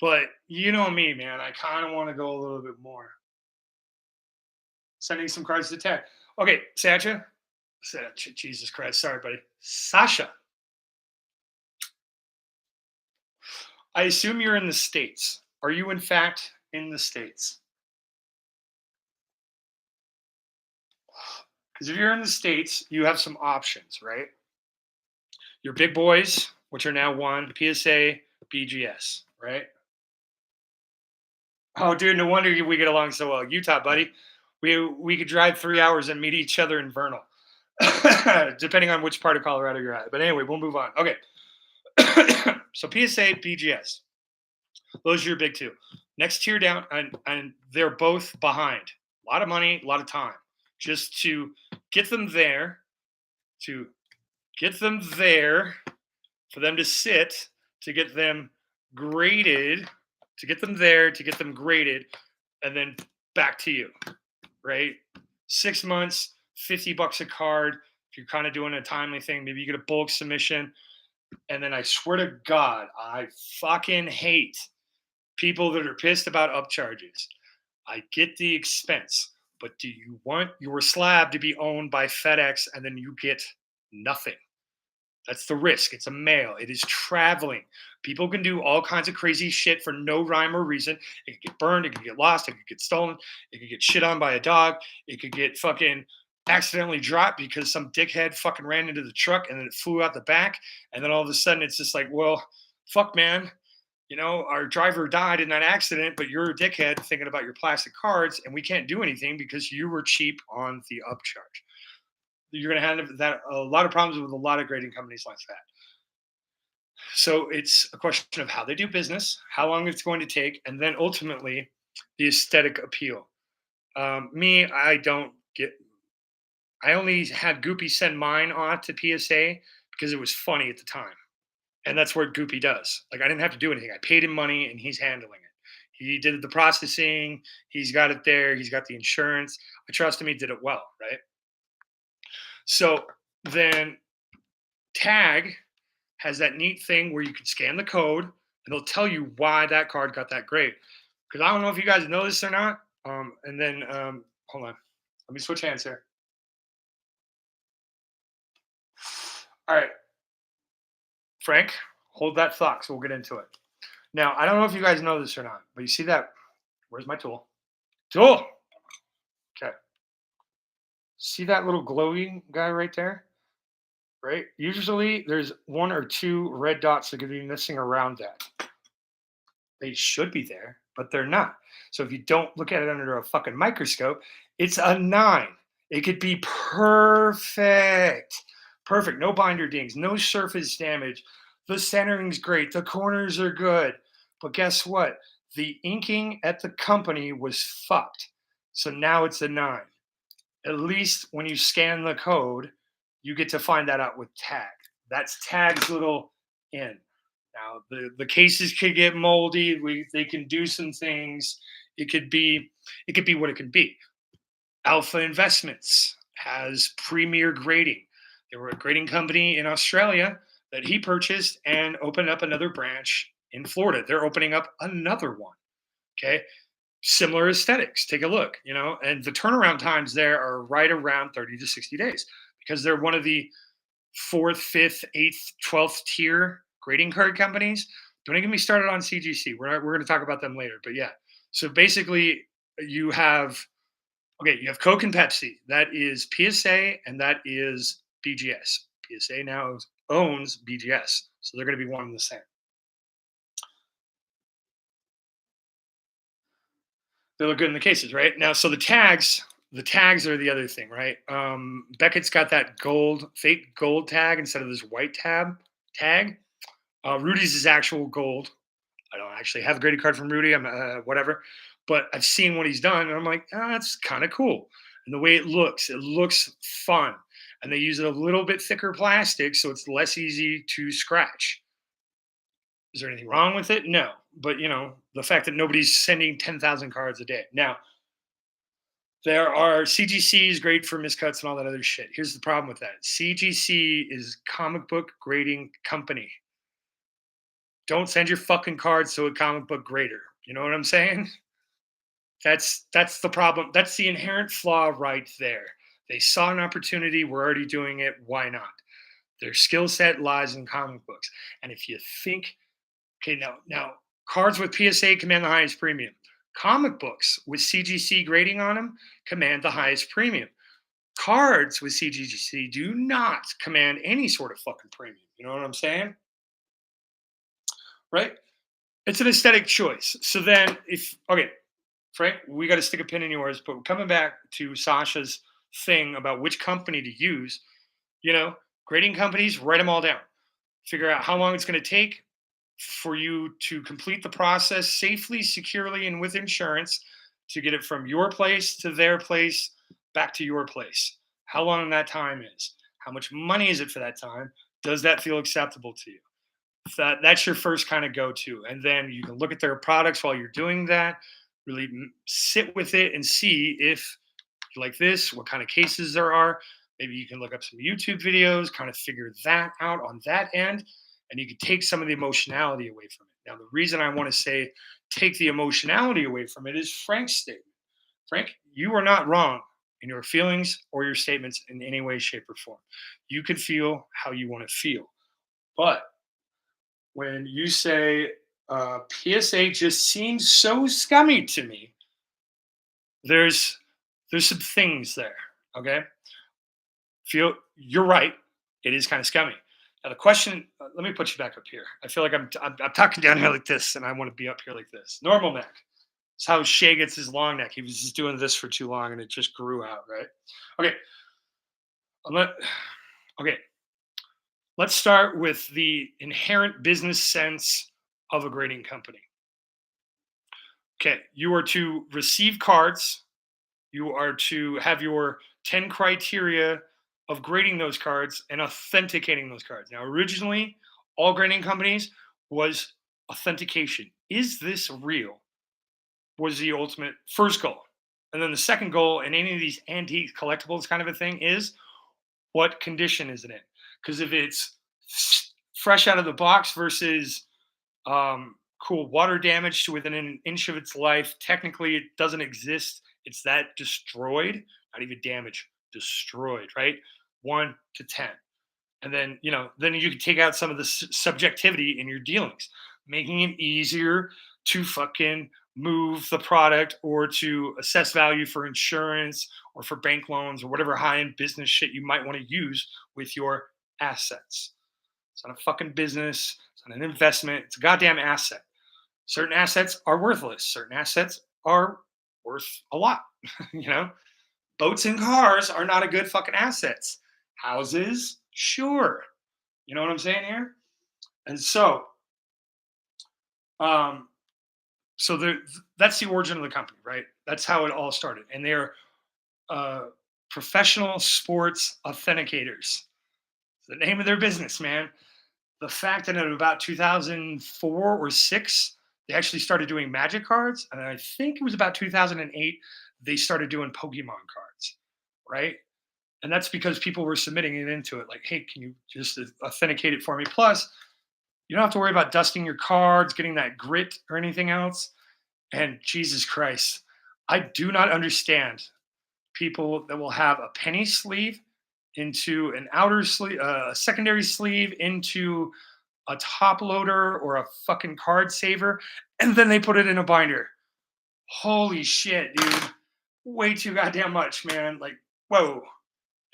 but you know me, man. I kind of want to go a little bit more. Sending some cards to Ted. Okay, Satcha. Jesus Christ. Sorry, buddy. Sasha. I assume you're in the States. Are you, in fact, in the States? Because if you're in the States, you have some options, right? Your big boys, which are now one, PSA, BGS, right? Oh, dude, no wonder we get along so well. Utah, buddy. We could drive 3 hours and meet each other in Vernal, depending on which part of Colorado you're at. But anyway, we'll move on. Okay. So PSA, BGS. Those are your big two. Next tier down, and they're both behind. A lot of money, a lot of time, just to get them there, to get them there, for them to sit, to get them graded, to get them there, to get them graded, and then back to you, right? 6 months, $50 a card. If you're kind of doing a timely thing, maybe you get a bulk submission. And then I swear to God, I fucking hate people that are pissed about upcharges. I get the expense, but do you want your slab to be owned by FedEx and then you get nothing? That's the risk. It's a mail. It is traveling. People can do all kinds of crazy shit for no rhyme or reason. It could get burned. It could get lost. It could get stolen. It could get shit on by a dog. It could get fucking accidentally dropped because some dickhead fucking ran into the truck and then it flew out the back. And then all of a sudden it's just like, well, fuck, man. Our driver died in that accident, but you're a dickhead thinking about your plastic cards, and we can't do anything because you were cheap on the upcharge. You're going to have that a lot of problems with a lot of grading companies like that. So it's a question of how they do business, how long it's going to take, and then ultimately the aesthetic appeal. Me, I don't get. I only had Goopy send mine off to PSA because it was funny at the time, and that's what Goopy does. Like I didn't have to do anything. I paid him money, and he's handling it. He did the processing. He's got it there. He's got the insurance. I trust him. He did it well, right? So then Tag has that neat thing where you can scan the code and it'll tell you why that card got that grade. Because I don't know if you guys know this or not. And then hold on, let me switch hands here. All right, Frank, hold that thought. So we'll get into it. Now I don't know if you guys know this or not, but you see that? Where's my tool? Tool. Okay. See that little glowy guy right there? right? Usually there's one or two red dots that could be missing around that. They should be there, but they're not. So if you don't look at it under a fucking microscope, it's a nine. It could be perfect. Perfect. No binder dings, no surface damage. The centering's great. The corners are good. But guess what? The inking at the company was fucked. So now it's a nine. At least when you scan the code, you get to find that out with tag. That's tag's little in. Now the cases could get moldy. They can do some things. It could be what it could be. Alpha Investments has premier grading. They were a grading company in Australia that he purchased and opened up another branch in Florida. They're opening up another one. Okay. Similar aesthetics. Take a look, and the turnaround times there are right around 30 to 60 days because they're one of the fourth, fifth, eighth, 12th tier grading card companies. Don't even get me started on CGC. We're going to talk about them later. But yeah, so basically you have you have Coke and Pepsi. That is PSA and that is BGS. PSA now owns BGS, so they're going to be one and the same. They look good in the cases, right? Now, so the tags are the other thing, right? Beckett's got that fake gold tag instead of this white tag. Rudy's is actual gold. I don't actually have a grading card from Rudy. I'm whatever, but I've seen what he's done, and I'm like, that's kind of cool. And the way it looks fun. And they use a little bit thicker plastic, so it's less easy to scratch. Is there anything wrong with it? No. But the fact that nobody's sending 10,000 cards a day. Now, there are CGCs great for miscuts and all that other shit. Here's the problem with that. CGC is comic book grading company. Don't send your fucking cards to a comic book grader. You know what I'm saying? That's the problem. That's the inherent flaw right there. They saw an opportunity. We're already doing it. Why not? Their skill set lies in comic books. And if you think, okay, now cards with PSA command the highest premium. Comic books with CGC grading on them command the highest premium. Cards with CGC do not command any sort of fucking premium. You know what I'm saying? Right? It's an aesthetic choice. So then, Frank, we got to stick a pin in yours. But coming back to Sasha's thing about which company to use, grading companies, write them all down. Figure out how long it's going to take for you to complete the process safely, securely, and with insurance to get it from your place to their place, back to your place. How long that time is. How much money is it for that time? Does that feel acceptable to you? That's your first kind of go-to, and then you can look at their products while you're doing that. Really sit with it and see if you like this, what kind of cases there are. Maybe you can look up some YouTube videos, kind of figure that out on that end, and you can take some of the emotionality away from it. Now, the reason I want to say take the emotionality away from it is Frank's statement. Frank, you are not wrong in your feelings or your statements in any way, shape, or form. You can feel how you want to feel, but when you say PSA just seems so scummy to me, there's some things there. Okay, feel you're right. It is kind of scummy. Now the question. Let me put you back up here. I feel like I'm talking down here like this, and I want to be up here like this. Normal neck. It's how Shay gets his long neck. He was just doing this for too long, and it just grew out. Right. Okay. Let, okay. Let's start with the inherent business sense of a grading company. Okay, you are to receive cards. You are to have your 10 criteria of grading those cards and authenticating those cards. Now, originally, all grading companies was authentication. Is this real? Was the ultimate first goal. And then the second goal in any of these antique collectibles kind of a thing is what condition is it in? Because if it's fresh out of the box versus cool water damage to within an inch of its life, technically it doesn't exist. It's that destroyed, not even damaged, destroyed, right? 1 to 10. And then, then you can take out some of the subjectivity in your dealings, making it easier to fucking move the product or to assess value for insurance or for bank loans or whatever high end business shit you might want to use with your assets. It's not a fucking business. It's not an investment. It's a goddamn asset. Certain assets are worthless. Certain assets are worth a lot. you know, boats and cars are not a good fucking assets. Houses, sure. You know what I'm saying here? And um, so that's the origin of the company, right? That's how it all started. And they're uh, professional sports authenticators. It's the name of their business, man. The fact that in about 2004 or six, they actually started doing magic cards. And I think it was about 2008, they started doing Pokemon cards, right? And that's because people were submitting it into it. Like, hey, can you just authenticate it for me? Plus, you don't have to worry about dusting your cards, getting that grit or anything else. And Jesus Christ, I do not understand people that will have a penny sleeve into an outer sleeve, a secondary sleeve into a top loader or a fucking card saver, and then they put it in a binder. Holy shit, dude. Way too goddamn much, man. Like, whoa.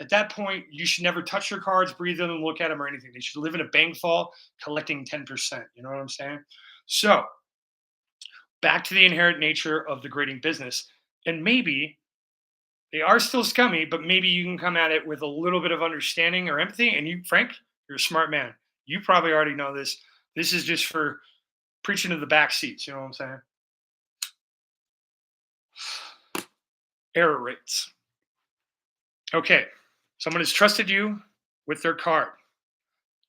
At that point, you should never touch your cards, breathe them, and look at them or anything. They should live in a bank vault collecting 10%. You know what I'm saying? So, back to the inherent nature of the grading business. And maybe they are still scummy, but maybe you can come at it with a little bit of understanding or empathy. And you, Frank, you're a smart man. You probably already know this. This is just for preaching to the back seats. You know what I'm saying? Error rates. Okay. Someone has trusted you with their card.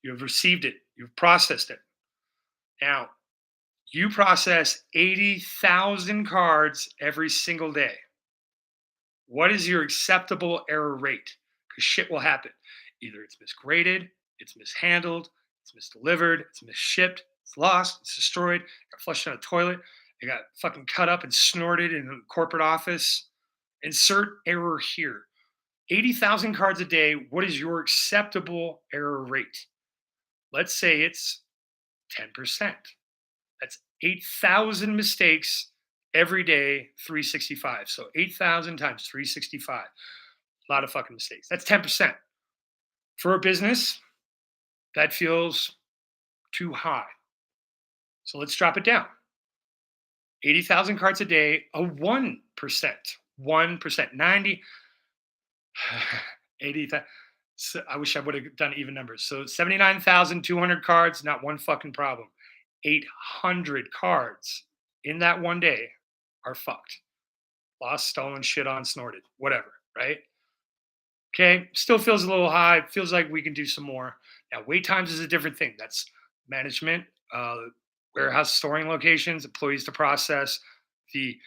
You have received it. You've processed it. Now, you process 80,000 cards every single day. What is your acceptable error rate? Because shit will happen. Either it's misgraded, it's mishandled, it's misdelivered, it's misshipped, it's lost, it's destroyed, got flushed down a toilet, it got fucking cut up and snorted in a corporate office. Insert error here. 80,000 cards a day. What is your acceptable error rate? Let's say it's 10%. That's 8,000 mistakes every day, 365. So 8,000 times 365. A lot of fucking mistakes. That's 10%. For a business, that feels too high. So let's drop it down. 80,000 cards a day, a 1%. 1%. 90, 80,000. So I wish I would have done even numbers. So 79,200 cards, not one fucking problem. 800 cards in that one day are fucked. Lost, stolen, shit on, snorted, whatever, right? Okay, still feels a little high. Feels like we can do some more. Now, wait times is a different thing. That's management, warehouse storing locations, employees to process, the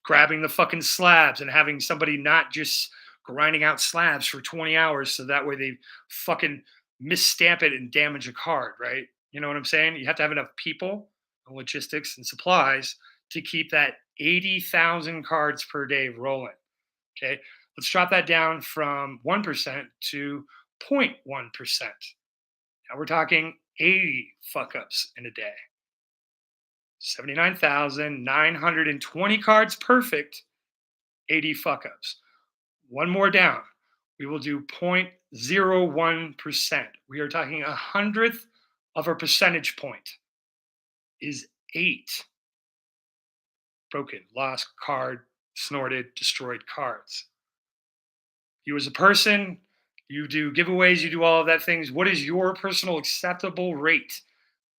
grabbing the fucking slabs and having somebody not just grinding out slabs for 20 hours so that way they fucking misstamp it and damage a card, right? You know what I'm saying? You have to have enough people and logistics and supplies to keep that 80,000 cards per day rolling. Okay. Let's drop that down from 1% to 0.1%. Now we're talking 80 fuck ups in a day. 79,920 cards perfect, 80 fuck ups. One more down. We will do 0.01%. We are talking a hundredth of a percentage point is 8 broken, lost, card, snorted, destroyed cards. You as a person, you do giveaways, you do all of that things. What is your personal acceptable rate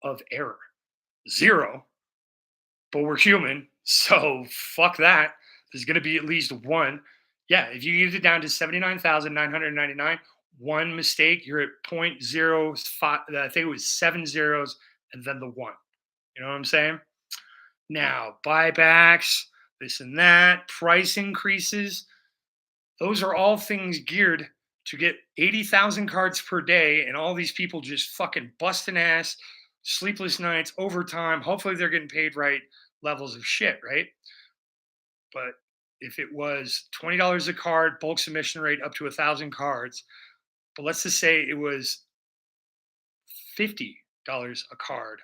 of error? 0, but we're human, so fuck that. There's going to be at least one. Yeah, if you get it down to 79,999, one mistake, you're at 0.05. I think it was 7 zeros and then the one. You know what I'm saying? Now, buybacks, this and that, price increases, those are all things geared to get 80,000 cards per day and all these people just fucking busting ass, sleepless nights, overtime. Hopefully they're getting paid right levels of shit, right? But if it was $20 a card, bulk submission rate up to 1,000 cards, but let's just say it was $50 a card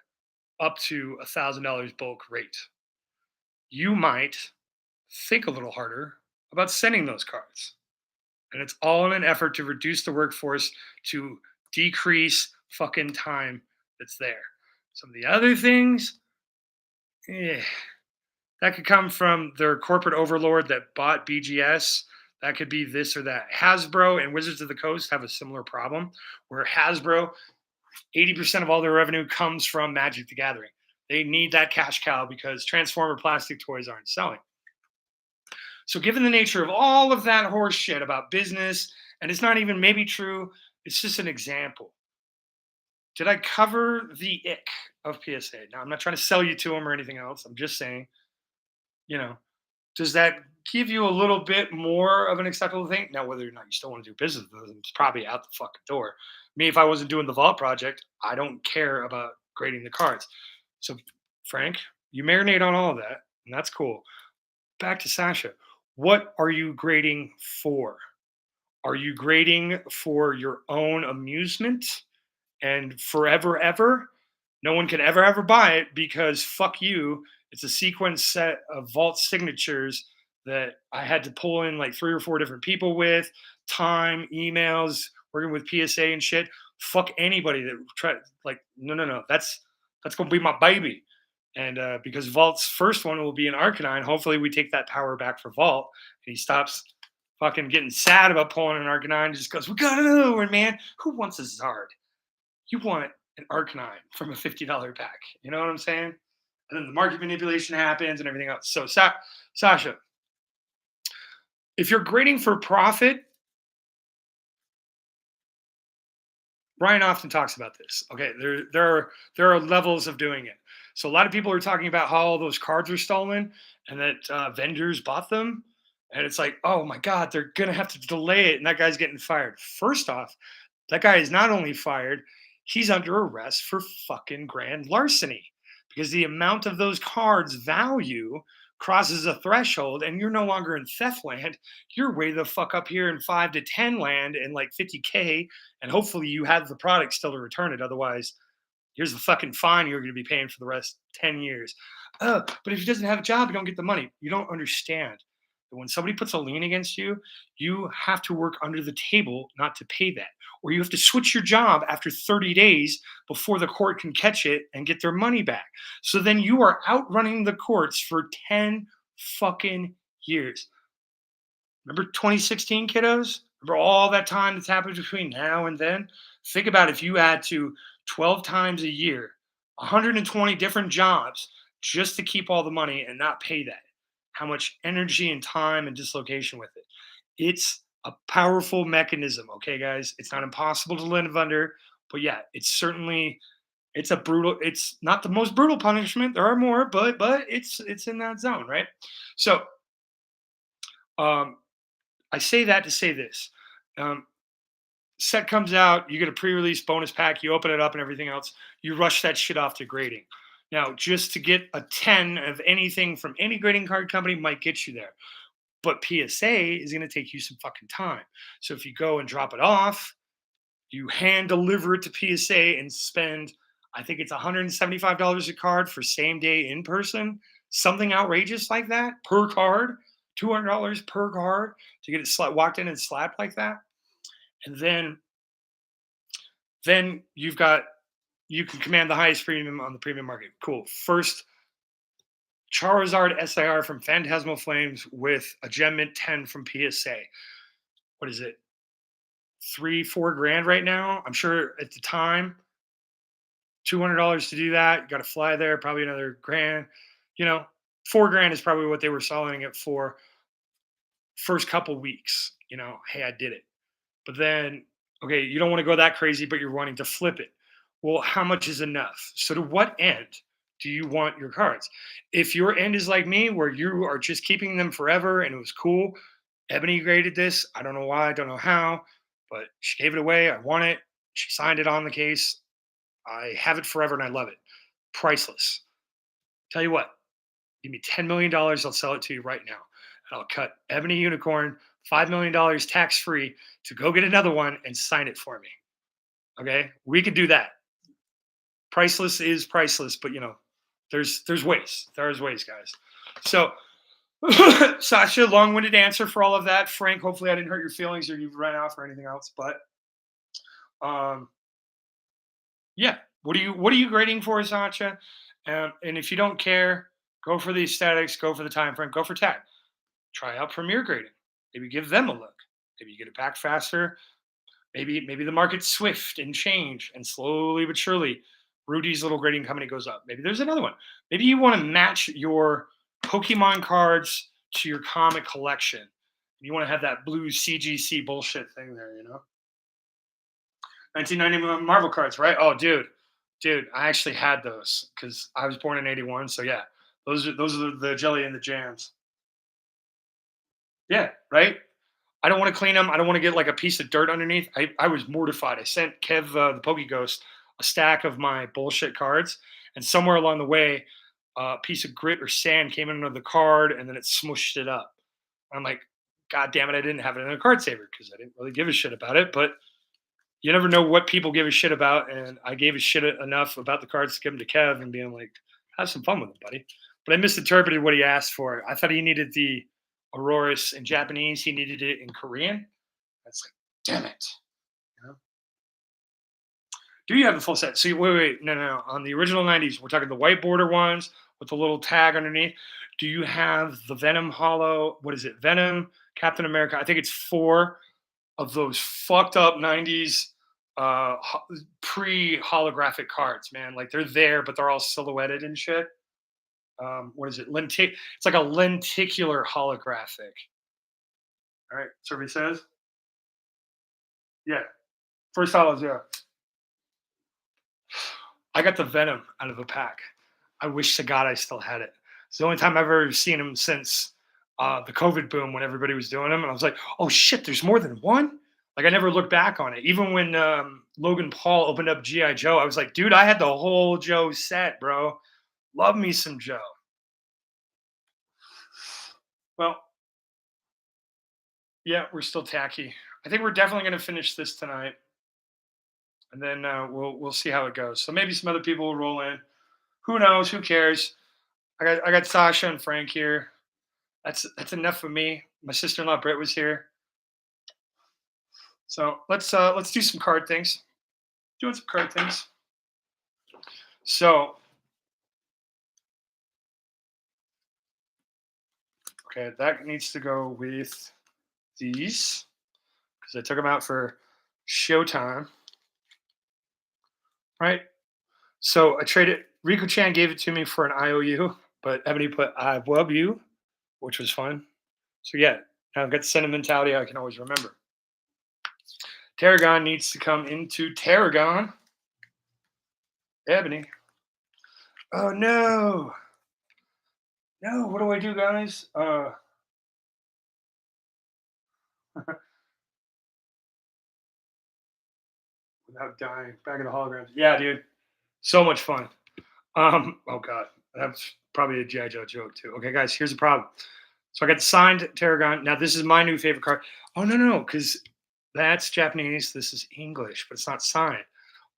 up to $1,000 bulk rate, you might think a little harder about sending those cards. And it's all in an effort to reduce the workforce to decrease fucking time that's there. Some of the other things, eh, that could come from their corporate overlord that bought BGS. That could be this or that. Hasbro and Wizards of the Coast have a similar problem where Hasbro, 80% of all their revenue comes from Magic the Gathering. They need that cash cow because Transformer plastic toys aren't selling. So, given the nature of all of that horse shit about business, and it's not even maybe true, it's just an example. Did I cover the ick of PSA? Now, I'm not trying to sell you to them or anything else. I'm just saying, you know, does that give you a little bit more of an acceptable thing? Now, whether or not you still want to do business with them, it's probably out the fucking door. Me, if I wasn't doing the Vault project, I don't care about grading the cards. So, Frank, you marinate on all of that, and that's cool. Back to Sasha. What are you grading for? Are you grading for your own amusement and forever, ever? No one can ever buy it because fuck you. It's a sequence set of vault signatures that I had to pull in like 3 or 4 different people with, time, emails, working with PSA and shit. Fuck anybody that try like no. That's gonna be my baby. And because Vault's first one will be an Arcanine, hopefully we take that power back for Vault, and he stops fucking getting sad about pulling an Arcanine. And just goes, "We got another one, man. Who wants a Zard? You want an Arcanine from a $50 pack." You know what I'm saying? And then the market manipulation happens and everything else. So, Sasha, if you're grading for profit, Brian often talks about this. Okay, there are levels of doing it. So a lot of people are talking about how all those cards are stolen and that vendors bought them, and it's like, oh my god, they're gonna have to delay it, and that guy's getting fired. First off, that guy is not only fired, he's under arrest for fucking grand larceny because the amount of those cards' value crosses a threshold, and you're no longer in theft land. You're way the fuck up here in 5 to 10 land and like 50K, and hopefully you have the product still to return it. Otherwise, here's the fucking fine you're going to be paying for the rest 10 years. But if he doesn't have a job, you don't get the money. You don't understand that when somebody puts a lien against you, you have to work under the table not to pay that. Or you have to switch your job after 30 days before the court can catch it and get their money back. So then you are outrunning the courts for 10 fucking years. Remember 2016, kiddos? Remember all that time that's happened between now and then? Think about if you had to 12 times a year, 120 different jobs just to keep all the money and not pay that. How much energy and time and dislocation with it. It's a powerful mechanism, okay, guys? It's not impossible to live under, but yeah, it's a brutal, it's not the most brutal punishment. There are more, but it's in that zone, right? So um I say that to say this. Um, Set comes out, you get a pre-release bonus pack, you open it up and everything else, you rush that shit off to grading. Now, just to get a 10 of anything from any grading card company might get you there. But PSA is going to take you some fucking time. So if you go and drop it off, you hand deliver it to PSA and spend, I think it's $175 a card for same day in person, something outrageous like that per card, $200 per card to get it walked in and slapped like that. And then you can command the highest premium on the premium market. Cool. First Charizard SIR from Phantasmal Flames with a Gem Mint 10 from PSA. What is it? 3-4 grand right now. I'm sure at the time, $200 to do that. You got to fly there, probably another grand. You know, 4 grand is probably what they were selling it for first couple weeks. You know, hey, I did it. But then, okay, you don't want to go that crazy, but you're wanting to flip it. Well, how much is enough? So, to what end do you want your cards? If your end is like me, where you are just keeping them forever and it was cool, Ebony graded this. I don't know why, I don't know how, but she gave it away. I want it. She signed it on the case. I have it forever and I love it. Priceless. Tell you what, give me $10 million. I'll sell it to you right now. And I'll cut Ebony Unicorn $5 million tax free to go get another one and sign it for me. Okay, we could do that. Priceless is priceless, but you know, there's ways. There's ways, guys. So, Sasha, long-winded answer for all of that. Frank, hopefully I didn't hurt your feelings or you've run off or anything else, but Yeah. What are you grading for, Sacha? And if you don't care, go for the aesthetics, go for the time frame, go for tag. Try out Premier grading. Maybe give them a look. Maybe you get it back faster. Maybe the market's swift and change, and slowly but surely, Rudy's little grading company goes up. Maybe there's another one. Maybe you want to match your Pokemon cards to your comic collection. You want to have that blue CGC bullshit thing there, 1991 Marvel cards, right? Oh, dude, I actually had those because I was born in '81. So yeah, those are the jelly and the jams. Yeah, right. I don't want to clean them. I don't want to get like a piece of dirt underneath. I was mortified. I sent Kev, the Pokey Ghost, a stack of my bullshit cards, and somewhere along the way, a piece of grit or sand came under the card, and then it smushed it up. I'm like, God damn it! I didn't have it in a card saver because I didn't really give a shit about it. But you never know what people give a shit about, and I gave a shit enough about the cards to give them to Kev and being like, have some fun with them, buddy. But I misinterpreted what he asked for. I thought he needed the Auroras in Japanese. He needed it in Korean. That's like, damn it. You know? Do you have the full set? So wait, no. On the original '90s, we're talking the white border ones with the little tag underneath. Do you have the Venom Hollow? What is it? Venom, Captain America. I think it's four of those fucked up '90s pre holographic cards, man. Like they're there, but they're all silhouetted and shit. What is it? It's like a lenticular holographic. All right, survey says, yeah, first hollows, yeah. I got the Venom out of a pack. I wish to God I still had it. It's the only time I've ever seen him since the COVID boom when everybody was doing them. And I was like, oh shit, there's more than one? Like I never looked back on it. Even when Logan Paul opened up G.I. Joe, I was like, dude, I had the whole Joe set, bro. Love me some Joe. Well, yeah, we're still tacky. I think we're definitely going to finish this tonight, and then we'll see how it goes. So maybe some other people will roll in. Who knows? Who cares? I got Sasha and Frank here. That's enough for me. My sister-in-law Britt was here, so let's do some card things. Doing some card things. So okay, that needs to go with these because I took them out for showtime, right? So I traded. Rico Chan gave it to me for an IOU, but Ebony put I love you, which was fun. So yeah, I've got the sentimentality I can always remember. Tarragon needs to come into Tarragon. Ebony. Oh no. No, what do I do, guys? Without dying. Back of the holograms. Yeah, dude. So much fun. Oh god. That's probably a G.I. Joe joke too. Okay, guys, here's the problem. So I got signed Tarragon. Now this is my new favorite card. Oh no, because that's Japanese. This is English, but it's not signed.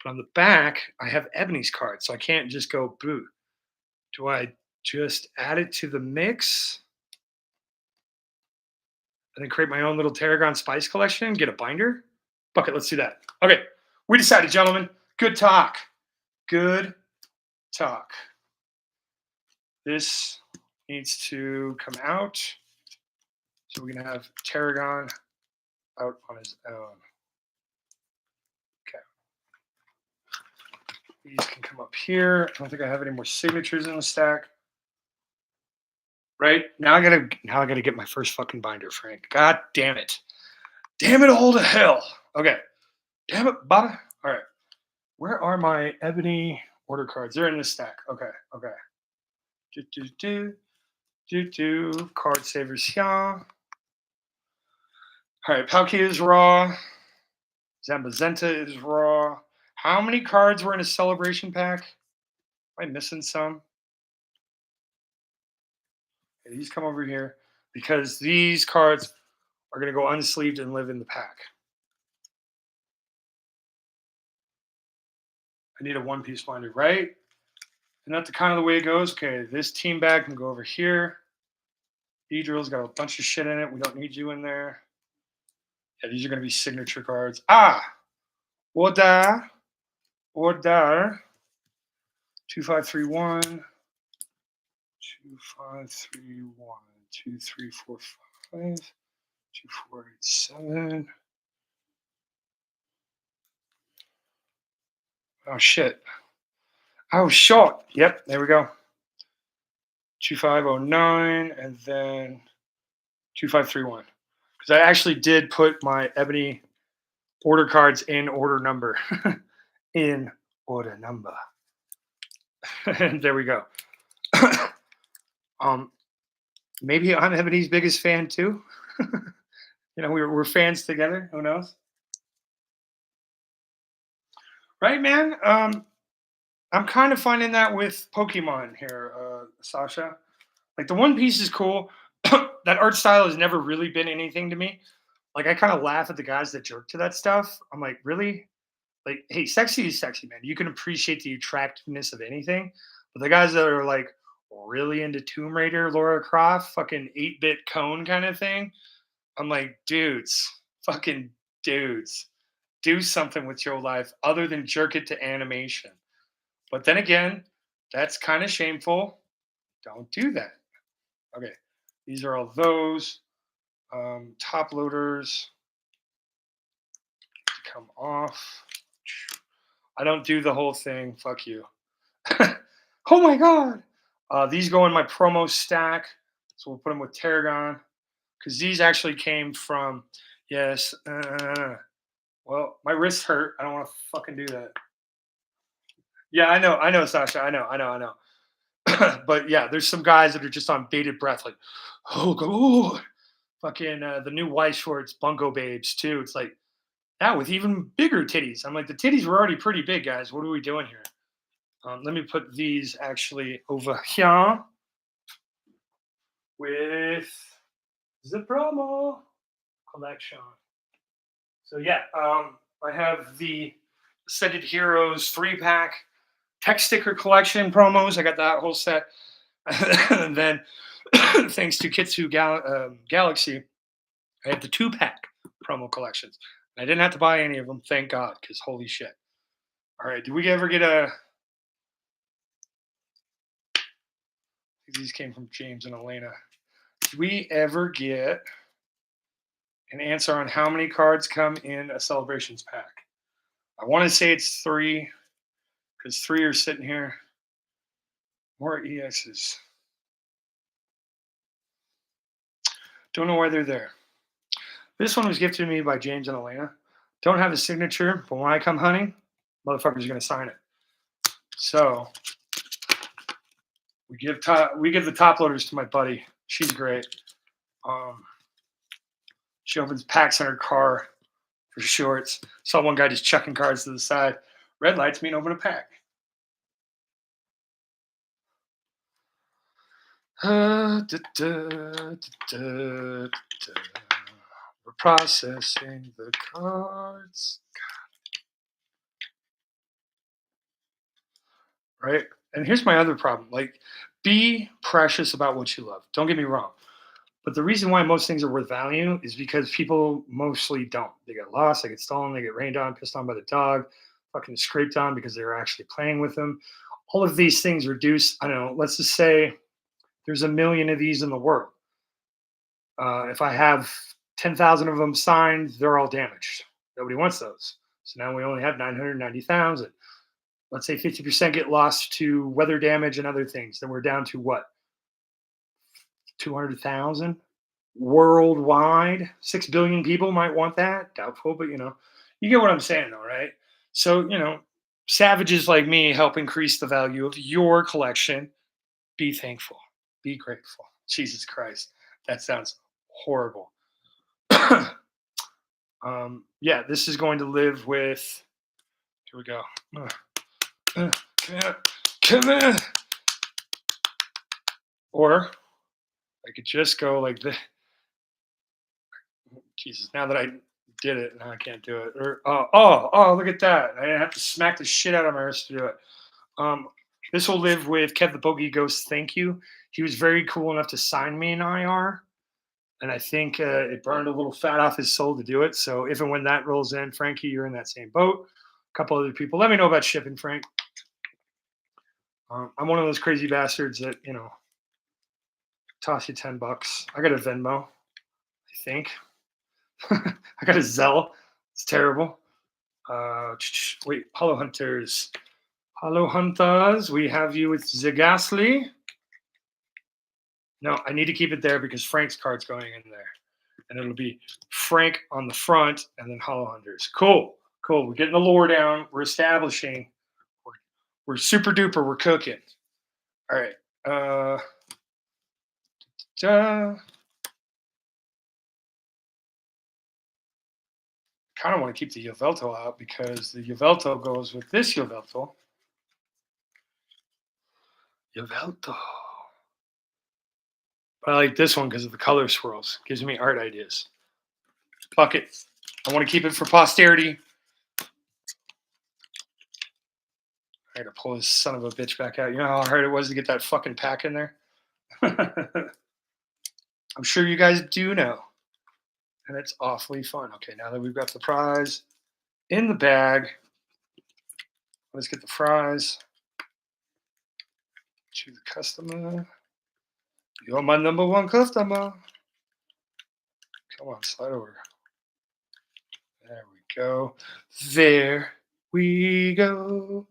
But on the back, I have Ebony's card, so I can't just go boo. Do I just add it to the mix and then create my own little Tarragon Spice collection? Get a binder? Fuck it, let's do that. Okay, we decided, gentlemen. Good talk. Good talk. This needs to come out. So we're going to have Tarragon out on his own. Okay. These can come up here. I don't think I have any more signatures in the stack. Right? Now I gotta get my first fucking binder, Frank. God damn it. Damn it all to hell. Okay. Damn it, Bobby. All right. Where are my ebony order cards? They're in this stack. Okay. Okay. Do do do do do. Card savers here. All right. Palkia is raw. Zambazenta is raw. How many cards were in a celebration pack? Am I missing some? Okay, these come over here because these cards are going to go unsleeved and live in the pack. I need a one-piece binder, right? And that's the kind of the way it goes. Okay, this team bag can go over here. Beedrill's got a bunch of shit in it. We don't need you in there. Yeah, these are going to be signature cards. Ah, Woda, order 2531, 2531, 2345, 2487. Oh shit. Oh short. Yep, there we go. 2509 and then 2531. Because I actually did put my ebony order cards in order number. In order number. And there we go. um, maybe I'm Ebony's biggest fan too. We're fans together. Who knows? Right, man. I'm kind of finding that with Pokemon here, Sasha. Like the One Piece is cool. That art style has never really been anything to me. Like I kind of laugh at the guys that jerk to that stuff. I'm like, really? Like, hey, sexy is sexy, man. You can appreciate the attractiveness of anything. But the guys that are like really into Tomb Raider, Laura Croft, fucking 8-bit cone kind of thing, I'm like, dudes, fucking dudes, do something with your life other than jerk it to animation. But then again, that's kind of shameful. Don't do that. Okay, these are all those top loaders to come off. I don't do the whole thing. Fuck you. Oh my god. These go in my promo stack, so we'll put them with Tarragon because these actually came from. Yes. Well, my wrist hurt. I don't want to fucking do that. Yeah, I know, Sasha. I know. But yeah, there's some guys that are just on bated breath, like, oh, God, fucking the new white shorts, Bunko Babes too. It's like, yeah, with even bigger titties. I'm like, the titties were already pretty big, guys. What are we doing here? Let me put these actually over here with the promo collection. So yeah, I have the Ascended Heroes 3-pack tech sticker collection promos. I got that whole set. And then thanks to Galaxy, I have the 2-pack promo collections. I didn't have to buy any of them, thank God, because holy shit. All right, did we ever get a... These came from James and Elena. Did we ever get an answer on how many cards come in a Celebrations pack? I want to say it's 3, because 3 are sitting here. More EXs. Don't know why they're there. This one was gifted to me by James and Elena. Don't have a signature, but when I come hunting, motherfucker's gonna sign it. So we give the top loaders to my buddy. She's great. She opens packs in her car for shorts. Saw one guy just chucking cards to the side. Red lights mean open a pack. We're processing the cards. Right? And here's my other problem. Like, be precious about what you love. Don't get me wrong. But the reason why most things are worth value is because people mostly don't. They get lost, they get stolen, they get rained on, pissed on by the dog, fucking scraped on because they were actually playing with them. All of these things reduce, I don't know, let's just say there's a million of these in the world. If I have 10,000 of them signed, they're all damaged. Nobody wants those. So now we only have 990,000. Let's say 50% get lost to weather damage and other things. Then we're down to what? 200,000 worldwide. 6 billion people might want that. Doubtful, but you get what I'm saying, though, right? So, savages like me help increase the value of your collection. Be thankful. Be grateful. Jesus Christ. That sounds horrible. Yeah, this is going to live with. Here we go. Come here. Come here. Or I could just go like this. Jesus, now that I did it, now I can't do it. Or look at that! I didn't have to smack the shit out of my wrist to do it. This will live with Kev the Bogey Ghost. Thank you. He was very cool enough to sign me an IR, and I think it burned a little fat off his soul to do it. So if and when that rolls in, Frankie, you're in that same boat. couple other people. Let me know about shipping, Frank. I'm one of those crazy bastards that toss you $10. I got a Venmo, I think. I got a Zelle. It's terrible. Wait, Hollow Hunters. Hollow Hunters, we have you with Zagasly. No, I need to keep it there because Frank's card's going in there. And it'll be Frank on the front and then Hollow Hunters. Cool. Cool. We're getting the lore down. We're establishing. We're super duper. We're cooking. All right. Kind of want to keep the Yveltal out because the Yveltal goes with this Yveltal. Yveltal. But I like this one because of the color swirls. Gives me art ideas. Fuck it. I want to keep it for posterity. I gotta pull this son of a bitch back out. You know how hard it was to get that fucking pack in there? I'm sure you guys do know. And it's awfully fun. Okay, now that we've got the prize in the bag, let's get the fries to the customer. You're my number one customer. Come on, slide over. There we go. There we go.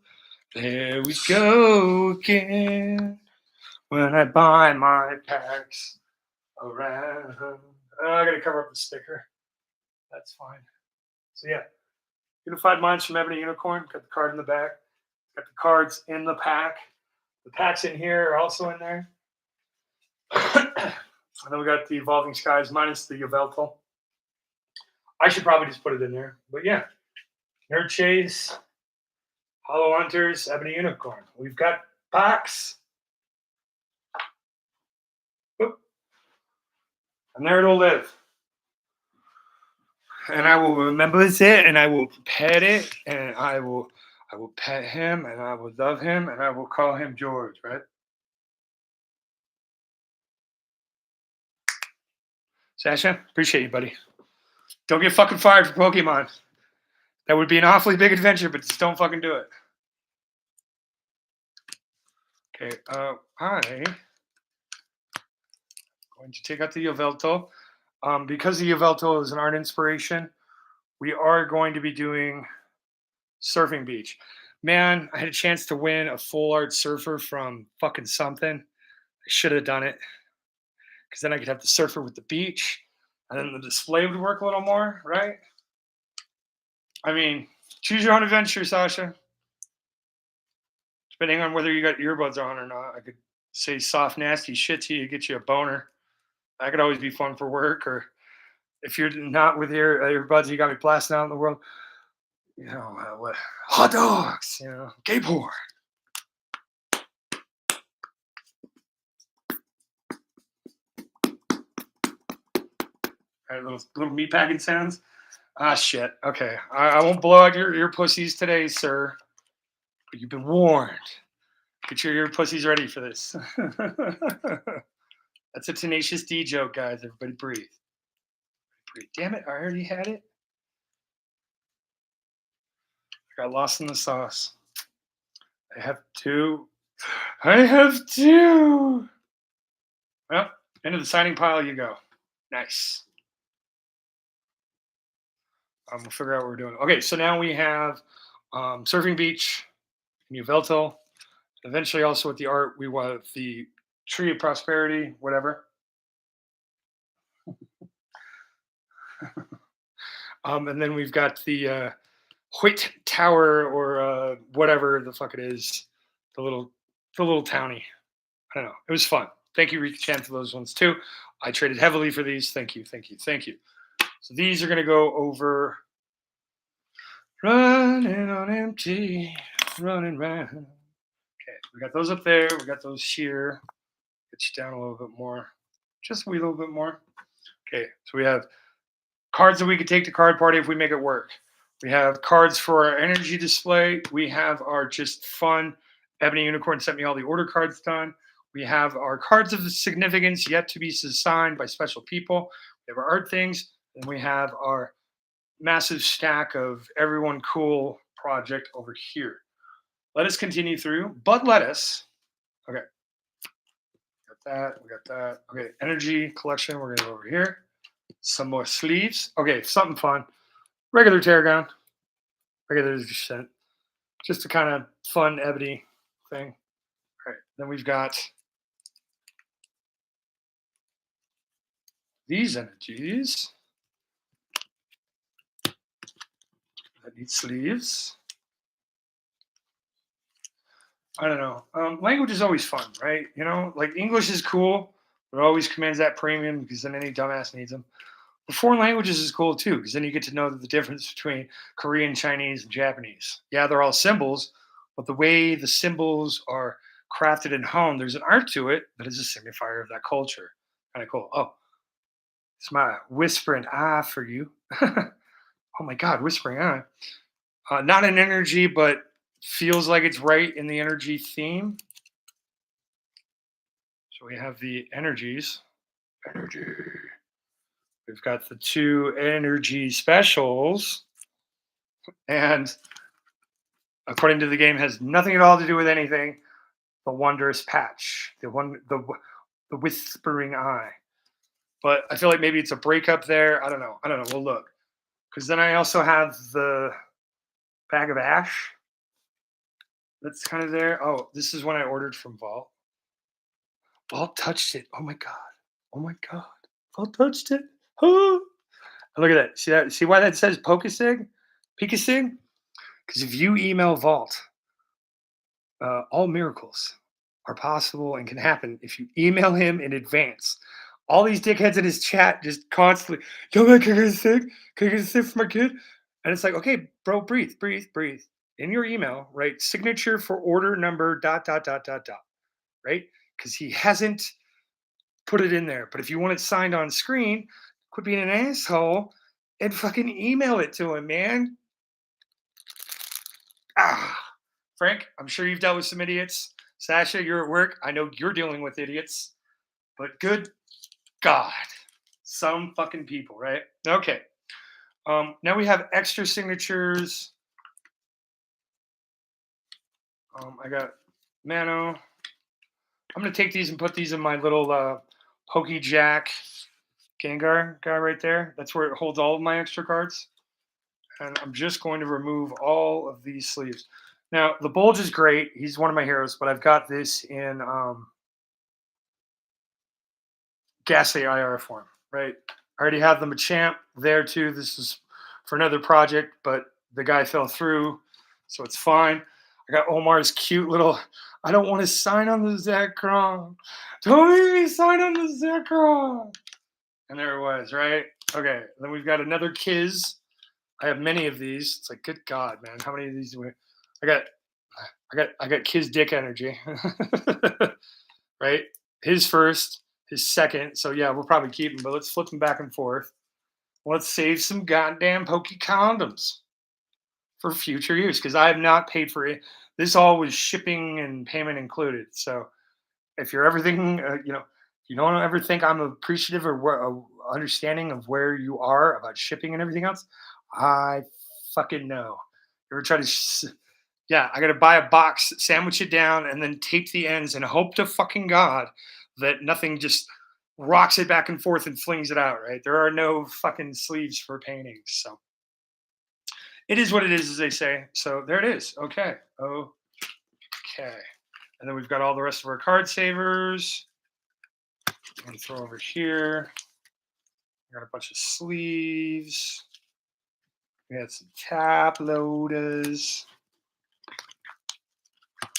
There we go again. When I buy my packs around. Oh, I gotta cover up the sticker. That's fine. So yeah, Unified Minds from Ebony Unicorn. Got the card in the back. Got the cards in the pack. The packs in here are also in there. And then we got the Evolving Skies minus the Yveltal. I should probably just put it in there. But yeah, Nerd Chase, Hollow Hunters, Ebony Unicorn. We've got packs. Oop. And there it'll live. And I will remember it, and I will pet it, and I will pet him, and I will love him, and I will call him George, right? Sasha, appreciate you, buddy. Don't get fucking fired for Pokemon. That would be an awfully big adventure, but just don't fucking do it. Okay, I'm going to take out the Yveltal. Because the Yveltal is an art inspiration, we are going to be doing Surfing Beach. Man, I had a chance to win a full art surfer from fucking something. I should have done it. Because then I could have the surfer with the beach, and then the display would work a little more, right? I mean, choose your own adventure, Sasha. Depending on whether you got earbuds on or not, I could say soft, nasty shit to you, get you a boner. That could always be fun for work. Or if you're not with your earbuds, you got me blasting out in the world. What? Hot dogs. Gay porn. All right, little meat packing sounds. Ah, shit. Okay, I won't blow out your ear pussies today, sir. But you've been warned. Get your ear pussies ready for this. That's a Tenacious D joke, guys. Everybody breathe. Breathe. Damn it, I already had it. I got lost in the sauce. I have two. Well, into the signing pile you go. Nice. We'll figure out what we're doing. Okay, so now we have Surfing Beach, New Veltal. Eventually, also with the art, we want the Tree of Prosperity, whatever. And then we've got the Hoyt Tower or whatever the fuck it is, the little townie. I don't know. It was fun. Thank you, Rika Chan, for those ones too. I traded heavily for these. Thank you. So these are going to go over. Running on empty, running round. Okay, we got those up there. We got those here. Get you down a little bit more. Just a wee little bit more. Okay, so we have cards that we could take to Card Party if we make it work. We have cards for our energy display. We have our just fun Ebony Unicorn sent me all the order cards done. We have our cards of significance yet to be signed by special people. We have our art things. And we have our massive stack of everyone cool project over here. Let us continue through, but let us. Okay, got that. We got that. Okay, energy collection. We're gonna go over here. Some more sleeves. Okay, something fun. Regular tarragon. Regular scent. Just a kind of fun ebony thing. All right. Then we've got these energies that need sleeves. I don't know. Language is always fun, right? You know, like English is cool, but it always commands that premium because then any dumbass needs them. But foreign languages is cool too, because then you get to know the difference between Korean, Chinese, and Japanese. Yeah, they're all symbols, but the way the symbols are crafted and honed, there's an art to it that is a signifier of that culture. Kind of cool. Oh, it's my whispering eye for you. Oh my God, whispering eye. Not an energy, but feels like it's right in the energy theme. So we have the energies. Energy. We've got the two energy specials. And according to the game, has nothing at all to do with anything. The wondrous patch. The whispering eye. But I feel like maybe it's a breakup there. I don't know. We'll look. Because then I also have the bag of ash. That's kind of there. Oh, this is one I ordered from Vault. Vault touched it. Oh my God. Oh my God. Vault touched it. Oh. Look at that. See that? See why that says Pocasig? Picasig? Because if you email Vault, all miracles are possible and can happen if you email him in advance. All these dickheads in his chat just constantly, yo man, can I get a sig? Can I get a sig for my kid? And it's like, okay, bro, breathe, breathe, breathe. In your email, write signature for order number dot dot dot dot dot, right? Because he hasn't put it in there. But if you want it signed on screen, quit being an asshole and fucking email it to him, man. Ah, Frank, I'm sure you've dealt with some idiots. Sasha, you're at work. I know you're dealing with idiots, but good God, some fucking people, right? Okay. Now we have extra signatures. I got Mano. I'm going to take these and put these in my little Hokey Jack Gengar guy right there. That's where it holds all of my extra cards. And I'm just going to remove all of these sleeves. Now, the Bulge is great. He's one of my heroes, but I've got this in Ghastly IR form, right? I already have the Machamp there too. This is for another project, but the guy fell through, so it's fine. I got Omar's cute little, I don't want to sign on the Zekrom. Don't make me sign on the Zekrom. And there it was, right? Okay, then we've got another Kiz. I have many of these. It's like, good God, man, how many of these do we? I got Kiz Dick energy, right? His first, his second. So yeah, we'll probably keep him, but let's flip them back and forth. Let's save some goddamn pokey condoms for future use because I have not paid for it. This all was shipping and payment included. So if you're everything, you don't ever think I'm appreciative or understanding of where you are about shipping and everything else, I fucking know. You ever try to, yeah, I got to buy a box, sandwich it down, and then tape the ends and hope to fucking God that nothing just rocks it back and forth and flings it out, right? There are no fucking sleeves for paintings. So it is what it is, as they say. So there it is. Okay. Okay. And then we've got all the rest of our card savers. I'm going to throw over here. We got a bunch of sleeves. We had some tap loaders.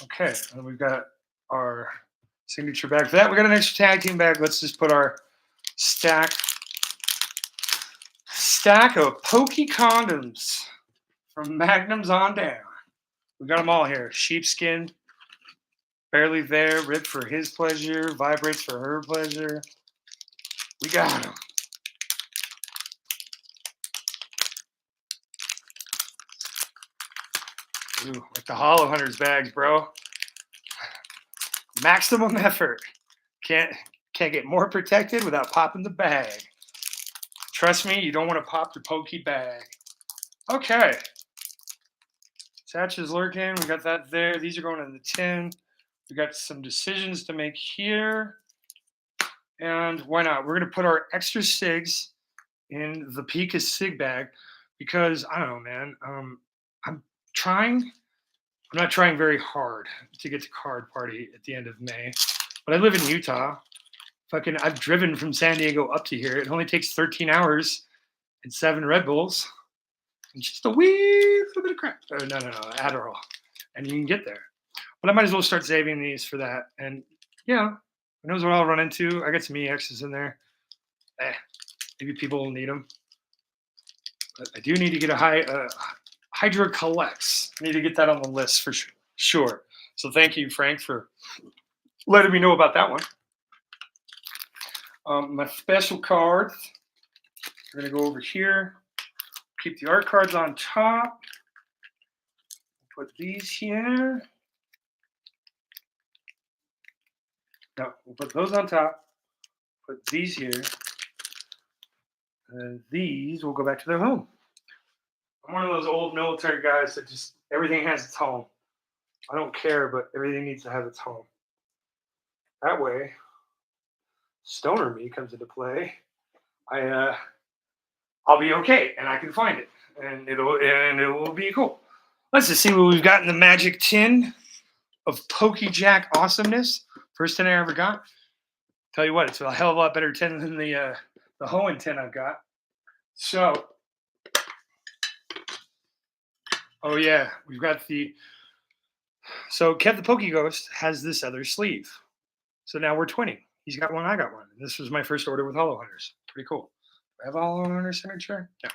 Okay. And we've got our signature bag for that. We got an extra tag team bag. Let's just put our stack of pokey condoms from Magnums on down. We got them all here. Sheepskin, barely there, ripped for his pleasure, vibrates for her pleasure. We got them. Ooh, like the Hollow Hunters bags, bro. Maximum effort. Can't get more protected without popping the bag. Trust me, you don't want to pop your pokey bag. Okay. Satch is lurking. We got that there. These are going in the tin. We got some decisions to make here. And why not? We're going to put our extra SIGs in the Pika SIG bag because I don't know, man. I'm trying. I'm not trying very hard to get to card party at the end of May, but I live in Utah. Fucking, I've driven from San Diego up to here. It only takes 13 hours and 7 Red Bulls and just a wee little bit of crap. No, Adderall, and you can get there. But I might as well start saving these for that. And yeah, who knows what I'll run into? I got some EXs in there. Eh, maybe people will need them. But I do need to get a Hydra Collects. I need to get that on the list for sure. So thank you, Frank, for letting me know about that one. My special cards. We're gonna go over here. Keep the art cards on top. Put these here. No, we'll put those on top. Put these here. And these will go back to their home. I'm one of those old military guys that just everything has its home. I don't care, but everything needs to have its home. That way, stoner me comes into play. I'll be okay, and I can find it, and it will be cool. Let's just see what we've got in the magic tin of Pokey Jack awesomeness. First tin I ever got. Tell you what, it's a hell of a lot better tin than the Hoenn tin I've got. So, oh yeah, we've got the. So Kev the Pokey Ghost has this other sleeve. So now we're twinning. He's got one, I got one. And this was my first order with Hollow Hunters. Pretty cool. Do I have a Hollow Hunter signature? Yeah.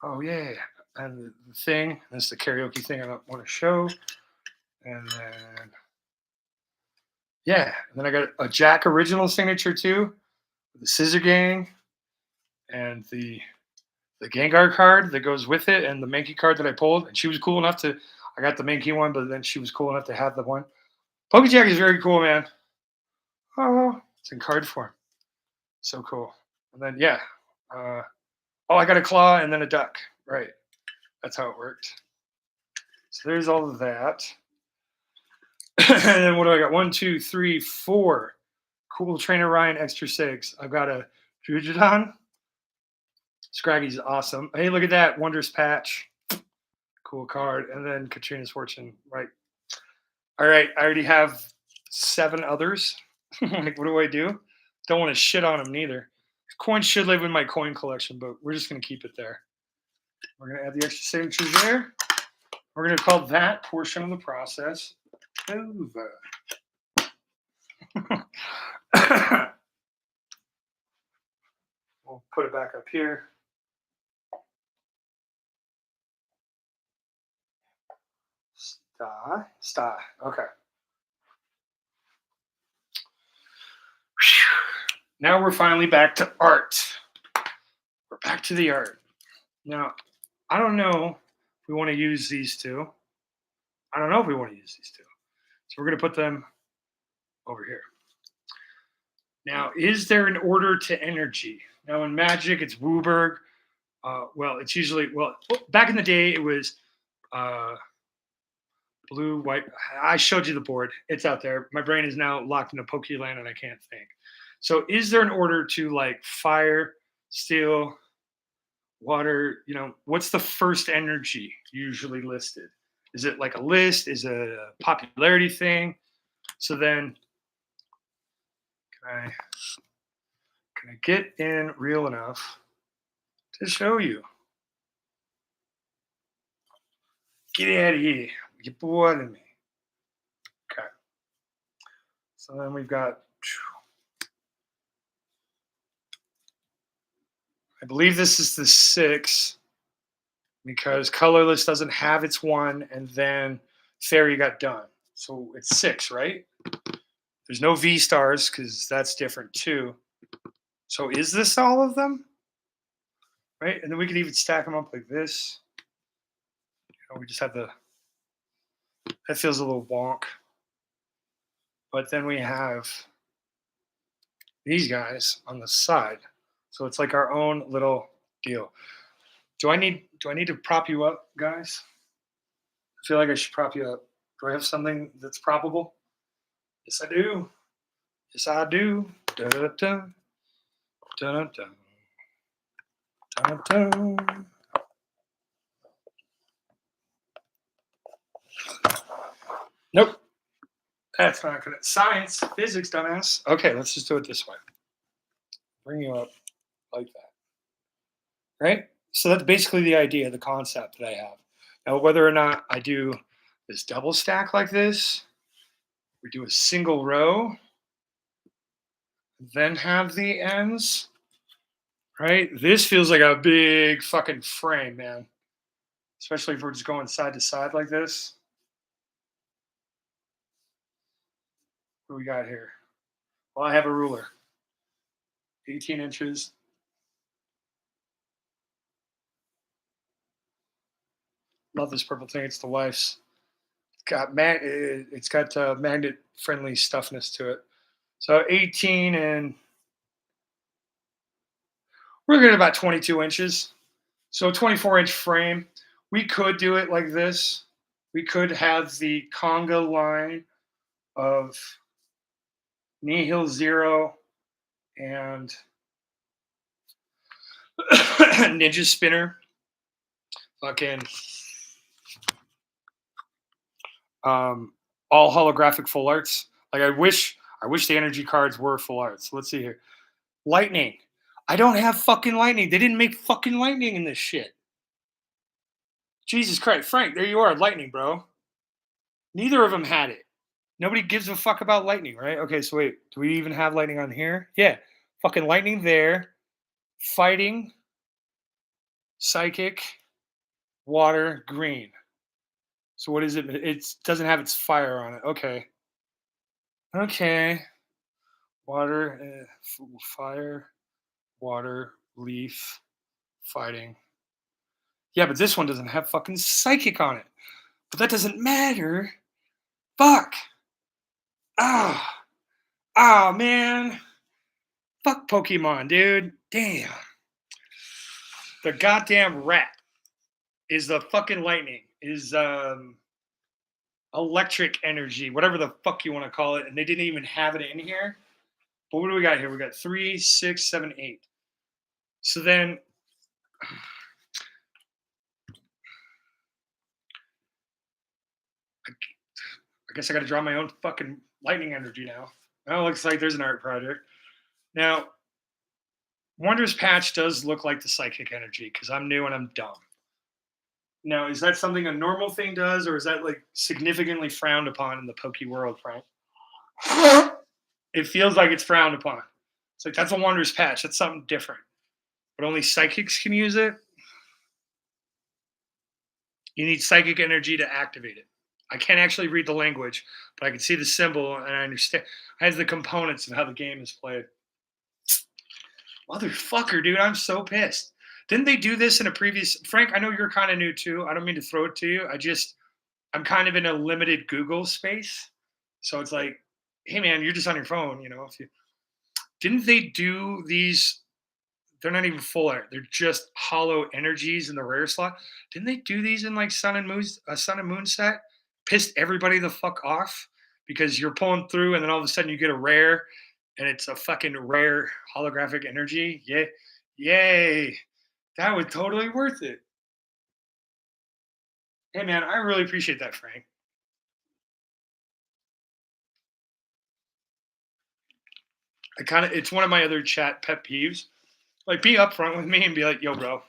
Oh yeah. And the thing, this is the karaoke thing I don't want to show. And then yeah. And then I got a Jack original signature too. With the Scissor Gang and the Gengar card that goes with it and the Mankey card that I pulled. And she was cool enough to I got the Mankey one, but then she was cool enough to have the one. Jack is very cool, man. Oh, it's in card form. So cool. And then yeah. Oh, I got a claw and then a duck. Right. That's how it worked. So there's all of that. And then what do I got? 1, 2, 3, 4. Cool Trainer Ryan extra 6. I've got a Jujudon. Scraggy's awesome. Hey, look at that. Wondrous Patch. Cool card. And then Katrina's Fortune. Right. All right. I already have 7 others. Like, what do I do? Don't want to shit on them neither. Coins should live in my coin collection, but we're just going to keep it there. We're going to add the extra signatures there. We're going to call that portion of the process over. We'll put it back up here. Star. Okay. Now we're finally back to art. We're back to the art. Now, I don't know if we want to use these two. I don't know if we want to use these two. So we're going to put them over here. Now, is there an order to energy? Now, in Magic, it's Wooburg. Well, it's usually, back in the day, it was blue, white. I showed you the board. It's out there. My brain is now locked into Pokeland and I can't think. So is there an order to like fire, steel, water? What's the first energy usually listed? Is it like a list? Is it a popularity thing? So then can I get in real enough to show you? Get out of here. Get bored of me. Okay. So then we've got, I believe this is the 6 because colorless doesn't have its 1 and then fairy got done. So it's 6, right? There's no V stars because that's different too. So is this all of them? Right? And then we could even stack them up like this. We just have that feels a little wonk. But then we have these guys on the side. So it's like our own little deal. Do I need to prop you up, guys? I feel like I should prop you up. Do I have something that's proppable? Yes, I do. Yes, I do. Da-da-da, da-da-da, da-da-da. Nope. That's not gonna science, physics, dumbass. Okay, let's just do it this way. Bring you up like that. Right? So that's basically the idea, the concept that I have. Now, whether or not I do this double stack like this, we do a single row, then have the ends, right? This feels like a big fucking frame, man. Especially if we're just going side to side like this. What do we got here? Well, I have a ruler, 18 inches. Love this purple thing. It's the wife's. It's got magnet friendly stuffness to it. So 18, and we're looking at about 22 inches. So 24-inch frame. We could do it like this. We could have the conga line of Nihil Zero and Ninja Spinner. Fucking all holographic full arts. Like I wish the energy cards were full arts. Let's see here. Lightning. I don't have fucking lightning. They didn't make fucking lightning in this shit. Jesus Christ, Frank, there you are, lightning, bro. Neither of them had it. Nobody gives a fuck about lightning, right? Okay, so wait, do we even have lightning on here? Yeah, fucking lightning there. Fighting, psychic, water, green. So what is it? It doesn't have its fire on it. Okay. Okay. Water, fire, water, leaf, fighting. Yeah, but this one doesn't have fucking psychic on it. But that doesn't matter. Fuck. Ah. Oh, man. Fuck Pokemon, dude. Damn. The goddamn rat is the fucking lightning. Is electric energy, whatever the fuck you want to call it. And they didn't even have it in here. But what do we got here? We got 3, 6, 7, 8. So then I guess I got to draw my own fucking lightning energy now. Well, it looks like there's an art project. Now, Wondrous Patch does look like the psychic energy because I'm new and I'm dumb. Now, is that something a normal thing does, or is that like significantly frowned upon in the Poke world, Frank? It feels like it's frowned upon. It's like that's a Wondrous Patch. That's something different. But only psychics can use it. You need psychic energy to activate it. I can't actually read the language, but I can see the symbol and I understand. I have the components of how the game is played. Motherfucker, dude, I'm so pissed. Didn't they do this in a previous Frank? I know you're kind of new too. I don't mean to throw it to you. I'm kind of in a limited Google space. So it's like, hey man, you're just on your phone, if you didn't they do these, they're not even full art. They're just hollow energies in the rare slot. Didn't they do these in like Sun and Moon set? Pissed everybody the fuck off because you're pulling through and then all of a sudden you get a rare and it's a fucking rare holographic energy. Yay. Yay. That was totally worth it. Hey man, I really appreciate that, Frank. It's one of my other chat pet peeves. Like be upfront with me and be like, yo, bro,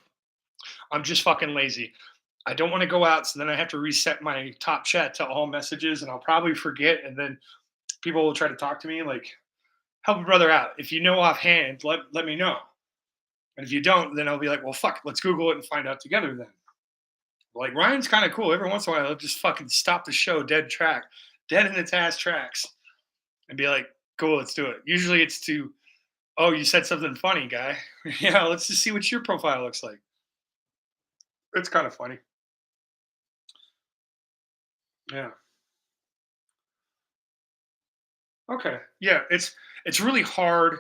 I'm just fucking lazy. I don't want to go out, so then I have to reset my top chat to all messages and I'll probably forget and then people will try to talk to me like help a brother out. If you know offhand, let me know. And if you don't, then I'll be like, well, fuck, let's Google it and find out together then. Like Ryan's kind of cool. Every once in a while, he'll just fucking stop the show dead in its ass tracks, and be like, cool, let's do it. Usually it's to, oh, you said something funny, guy. Yeah, let's just see what your profile looks like. It's kind of funny. Yeah. Okay. Yeah, it's really hard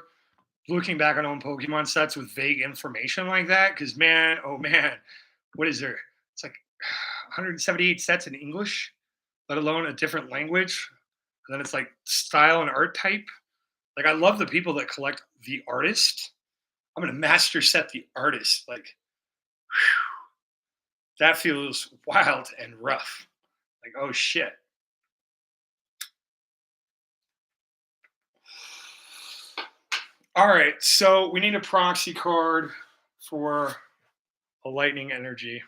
looking back on old Pokemon sets with vague information like that. Because man, oh man, what is there? It's like 178 sets in English, let alone a different language. And then it's like style and art type. Like I love the people that collect the artist. I'm gonna master set the artist. Like that feels wild and rough. Like oh shit. All right, so we need a proxy card for a lightning energy.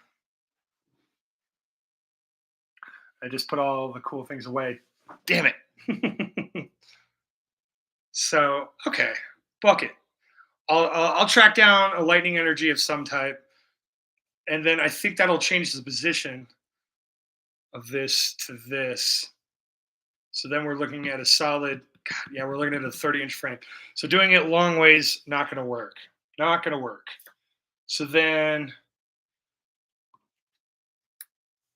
I just put all the cool things away. Damn it. So okay, fuck it. I'll track down a lightning energy of some type, and then I think that'll change the position of this to this. So then we're looking at a solid. God, yeah, we're looking at a 30-inch frame. So doing it long ways not going to work. Not going to work. So then,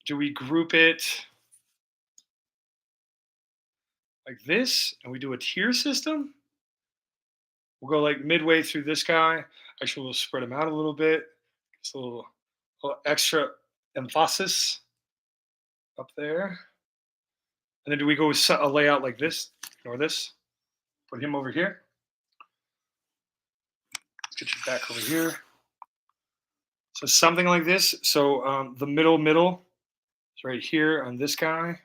do we group it like this, and we do a tier system? We'll go like midway through this guy. Actually, we'll spread them out a little bit. Just a little extra emphasis up there. And then do we go with a layout like this? Ignore this. Put him over here. Let's get you back over here. So something like this. So the middle is right here on this guy.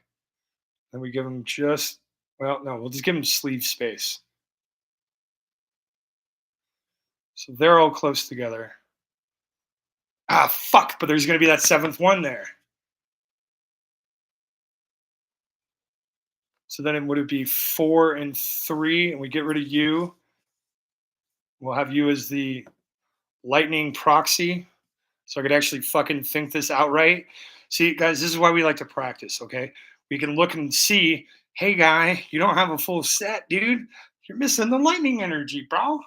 And we give him just, well, no, we'll just give him sleeve space. So they're all close together. Ah, fuck, but there's going to be that seventh one there. So then would it be 4 and 3, and we get rid of you? We'll have you as the lightning proxy, so I could actually fucking think this out right. See, guys, this is why we like to practice, okay? We can look and see, hey, guy, you don't have a full set, dude. You're missing the lightning energy, bro.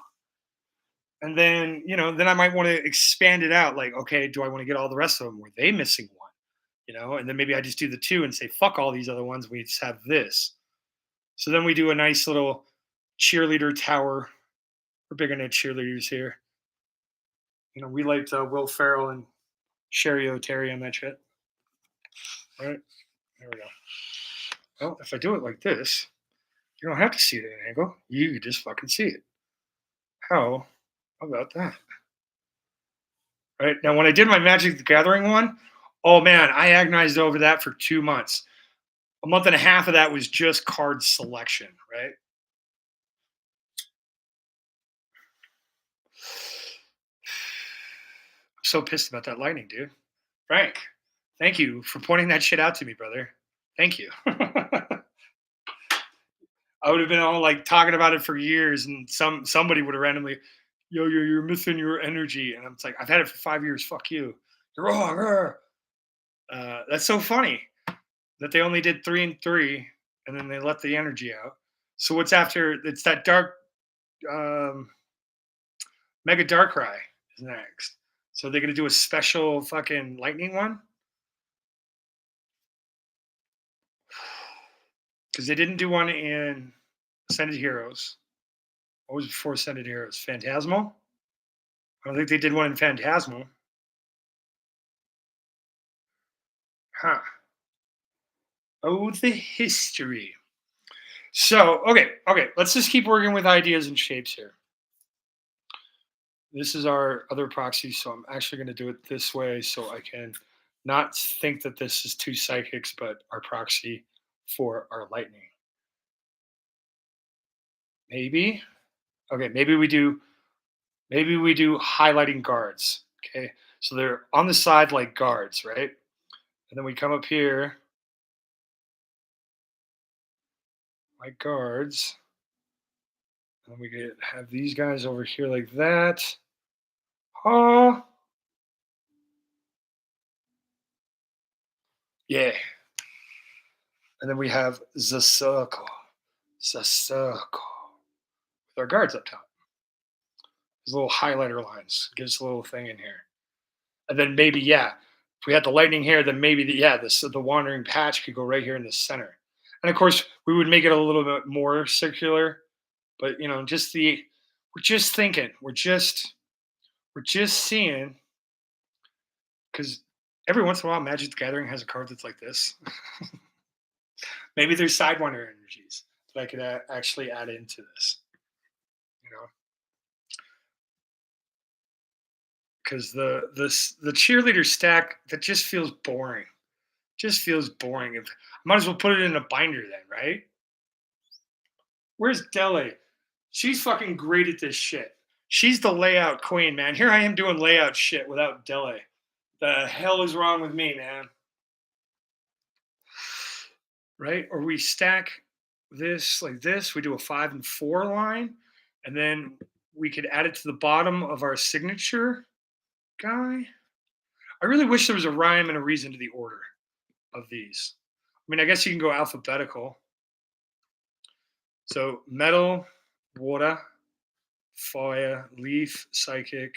And then, then I might want to expand it out. Like, okay, do I want to get all the rest of them? Were they missing one? And then maybe I just do the 2 and say, fuck all these other ones. We just have this. So then we do a nice little cheerleader tower. We're big into cheerleaders here. We liked Will Ferrell and Sherry O'Terry on that shit. All right, there we go. Well, if I do it like this, you don't have to see it at an angle. You can just fucking see it. How about that? All right, now when I did my Magic the Gathering one, oh man, I agonized over that for 2 months. A month and a half of that was just card selection, right? I'm so pissed about that lightning, dude. Frank, thank you for pointing that shit out to me, brother. Thank you. I would have been all like talking about it for years, and somebody would have randomly, yo, you're missing your energy, and I'm like, I've had it for 5 years. Fuck you. You're wrong. That's so funny that they only did 3 and 3, and then they let the energy out. So what's after? It's that dark, Mega Darkrai is next. So they're gonna do a special fucking lightning one because they didn't do one in Ascended Heroes. What was before Ascended Heroes? Phantasmal? I don't think they did one in Phantasmal. Huh. Oh, the history. So, okay. Let's just keep working with ideas and shapes here. This is our other proxy, so I'm actually going to do it this way so I can not think that this is 2 psychics, but our proxy for our lightning. Maybe. Okay, maybe we do highlighting guards. Okay, so they're on the side like guards, right? And then we come up here like guards. And we have these guys over here like that. Oh, yeah. And then we have the circle. The circle. With our guards up top. There's little highlighter lines. Gives a little thing in here. And then maybe, yeah, if we had the lightning here, then maybe, the wandering patch could go right here in the center. And of course, we would make it a little bit more circular, but just we're just thinking. We're just seeing because every once in a while, Magic the Gathering has a card that's like this. Maybe there's Sidewinder energies that I could actually add into this. You know, because the cheerleader stack that just feels boring. Just feels boring. If I might as well put it in a binder then, right? Where's Dele? She's fucking great at this shit. She's the layout queen, man. Here I am doing layout shit without Dele. The hell is wrong with me, man? Right? Or we stack this like this. We do a 5 and 4 line, and then we could add it to the bottom of our signature guy. I really wish there was a rhyme and a reason to the order of these. I mean, I guess you can go alphabetical. So metal, water, fire, leaf, psychic,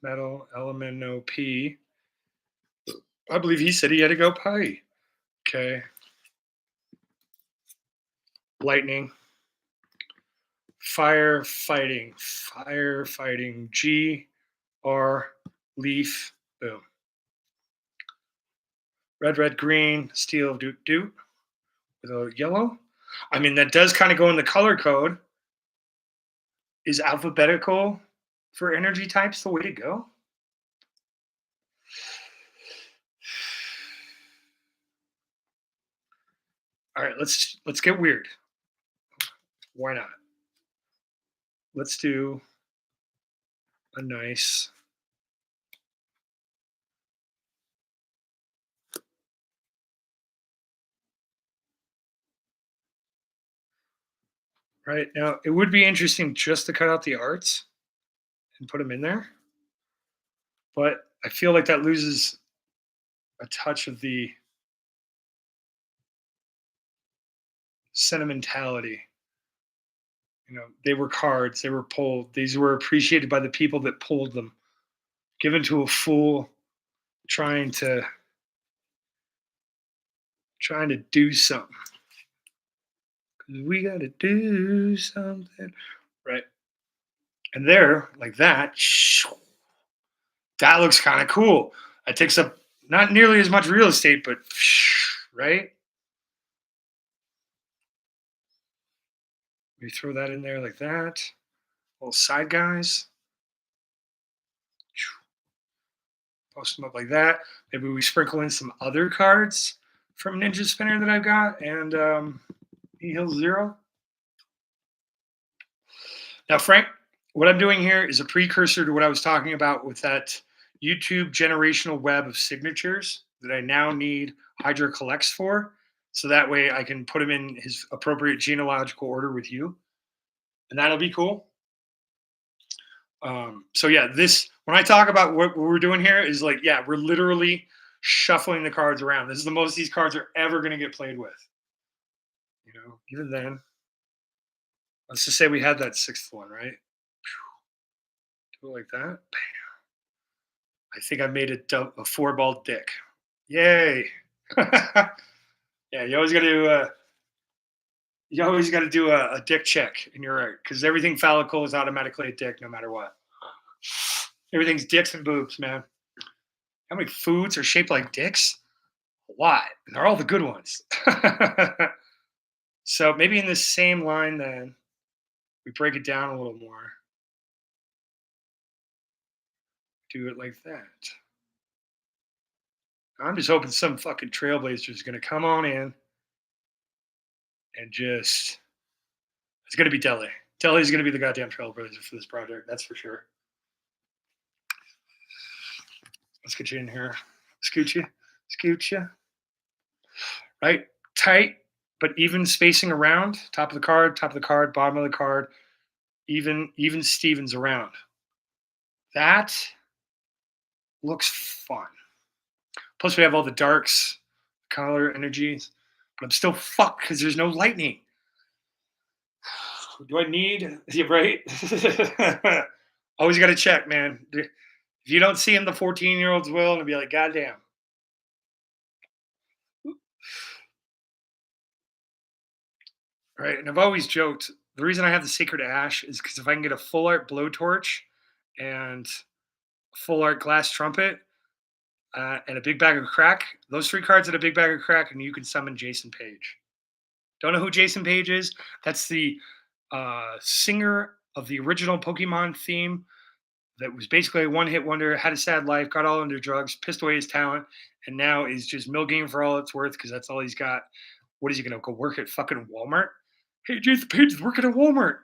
metal, element, no P. I believe he said he had to go pi. Okay. Lightning, firefighting, G, R, leaf, boom. Red, green, steel, doot, with a yellow. I mean, that does kind of go in the color code. Is alphabetical for energy types the way to go? All right, let's get weird. Why not? Let's do a nice right now. It would be interesting just to cut out the arts and put them in there, but I feel like that loses a touch of the sentimentality. They were cards, they were pulled. These were appreciated by the people that pulled them. Given to a fool trying to do something. We got to do something, right? And there, like that, that looks kind of cool. It takes up not nearly as much real estate, but right. We throw that in there like that. Little side guys, post them up like that. Maybe we sprinkle in some other cards from Ninja Spinner that I've got, and he heals 0. Now, Frank, what I'm doing here is a precursor to what I was talking about with that YouTube generational web of signatures that I now need Hydra collects for. So that way I can put him in his appropriate genealogical order with you. And that'll be cool. So yeah, this when I talk about what we're doing here is like, yeah, we're literally shuffling the cards around. This is the most these cards are ever going to get played with. Even then, let's just say we had that 6th one, right? Do it like that. I think I made a 4-ball dick. Yay! Yeah, you always got to do a dick check in your art because everything phallical is automatically a dick, no matter what. Everything's dicks and boobs, man. How many foods are shaped like dicks? A lot, and they're all the good ones. So maybe in the same line, then we break it down a little more. Do it like that. I'm just hoping some fucking trailblazer is going to come on in and just. It's going to be Dele. Dele's going to be the goddamn trailblazer for this project. That's for sure. Let's get you in here. Scoot you. Right? Tight, but even spacing around. Top of the card, bottom of the card. Even Stevens around. That looks fun. Plus, we have all the darks, color energies. But I'm still fucked because there's no lightning. Do I need? Yeah, right? Always got to check, man. If you don't see him, the 14-year-olds will, and be like, goddamn. Right. And I've always joked The reason I have the sacred ash is because if I can get a full art blowtorch and a full art glass trumpet and a big bag of crack, those three cards and a big bag of crack, and you can summon Jason Page. Don't know who Jason Page is? That's the singer of the original Pokemon theme that was basically a one hit wonder, had a sad life, got all into drugs, pissed away his talent, and now is just milking for all it's worth because that's all he's got. What is he going to go work at fucking Walmart? Hey, Jason Page is working at Walmart.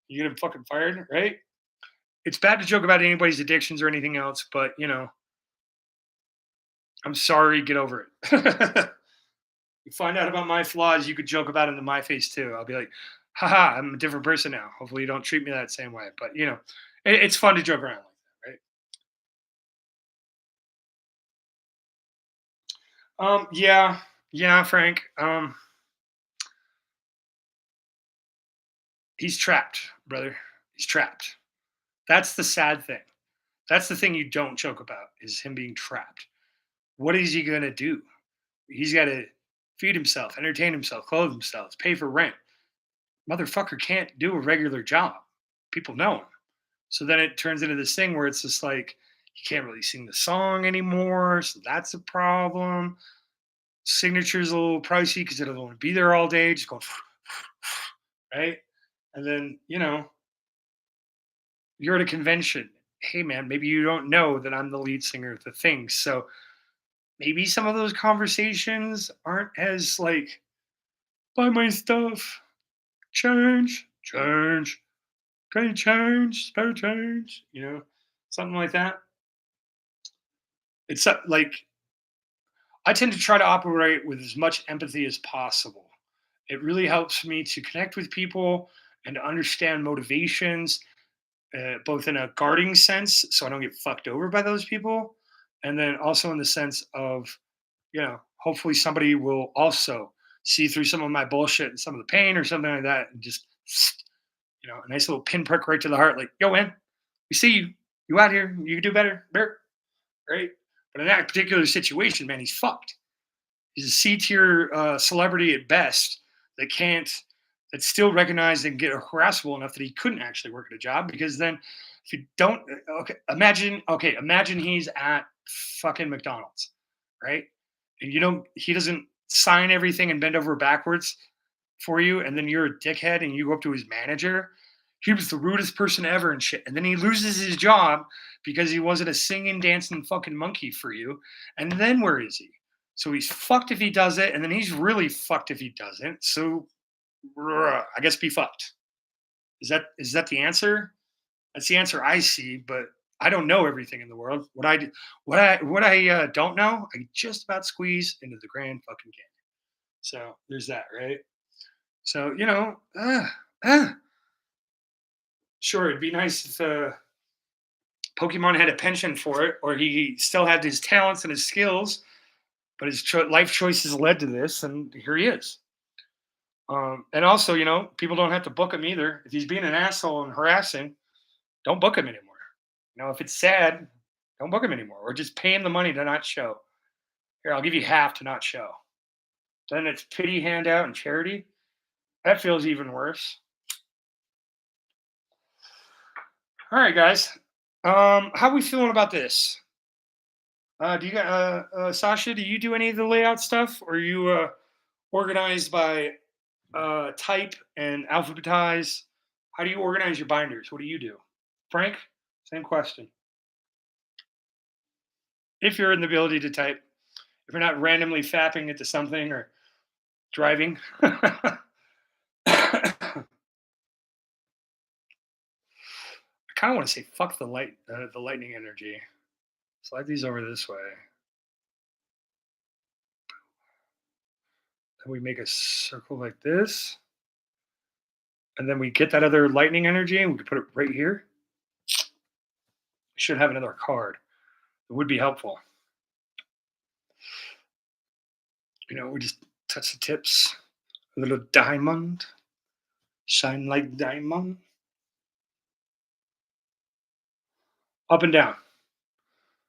You get him fucking fired, right? It's bad to joke about anybody's addictions or anything else, but I'm sorry, get over it. You find out about my flaws, you could joke about it in my face too. I'll be like, haha, I'm a different person now. Hopefully you don't treat me that same way. But it's fun to joke around like that, right? Yeah, yeah, Frank. He's trapped, brother. He's trapped. That's the sad thing. That's the thing you don't joke about is him being trapped. What is he gonna do? He's gotta feed himself, entertain himself, clothe himself, pay for rent. Motherfucker can't do a regular job. People know him. So then it turns into this thing where it's just like he can't really sing the song anymore. So that's a problem. Signature's a little pricey because he doesn't want to be there all day, just going right. And then, you're at a convention. Hey man, maybe you don't know that I'm the lead singer of the thing. So maybe some of those conversations aren't as like, buy my stuff, change, can you change, spare change, something like that. It's like I tend to try to operate with as much empathy as possible. It really helps me to connect with people and to understand motivations, both in a guarding sense, so I don't get fucked over by those people, and then also in the sense of, hopefully somebody will also see through some of my bullshit and some of the pain or something like that, and just, a nice little pinprick right to the heart, like, yo, man, we see you. You out here. You can do better. Right? But in that particular situation, man, he's fucked. He's a C tier celebrity at best that can't, that's still recognized and get harassable enough that he couldn't actually work at a job because then if you don't, imagine he's at fucking McDonald's, right? And he doesn't sign everything and bend over backwards for you, and then you're a dickhead and you go up to his manager. He was the rudest person ever and shit. And then he loses his job because he wasn't a singing, dancing fucking monkey for you. And then where is he? So he's fucked if he does it, and then he's really fucked if he doesn't. So I guess be fucked. Is that the answer? That's the answer I see, but I don't know everything in the world. What I don't know, I just about squeeze into the Grand fucking Canyon. So there's that, right? So sure, it'd be nice if Pokemon had a penchant for it, or he still had his talents and his skills, but his life choices led to this, and here he is. And also, people don't have to book him either. If he's being an asshole and harassing, don't book him anymore. If it's sad, don't book him anymore, or just pay him the money to not show. Here, I'll give you half to not show. Then it's pity handout and charity. That feels even worse. All right, guys. How we feeling about this? Do you got Sasha? Do you do any of the layout stuff, or are you organized by type and alphabetize? How do you organize your binders? What do you do, Frank? Same question. If you're in the ability to type, if you're not randomly fapping into something or driving. I kind of want to say fuck the lightning energy. Slide these over this way. Then we make a circle like this. And then we get that other lightning energy and we can put it right here. We should have another card. It would be helpful. We just touch the tips. A little diamond. Shine like diamond. Up and down.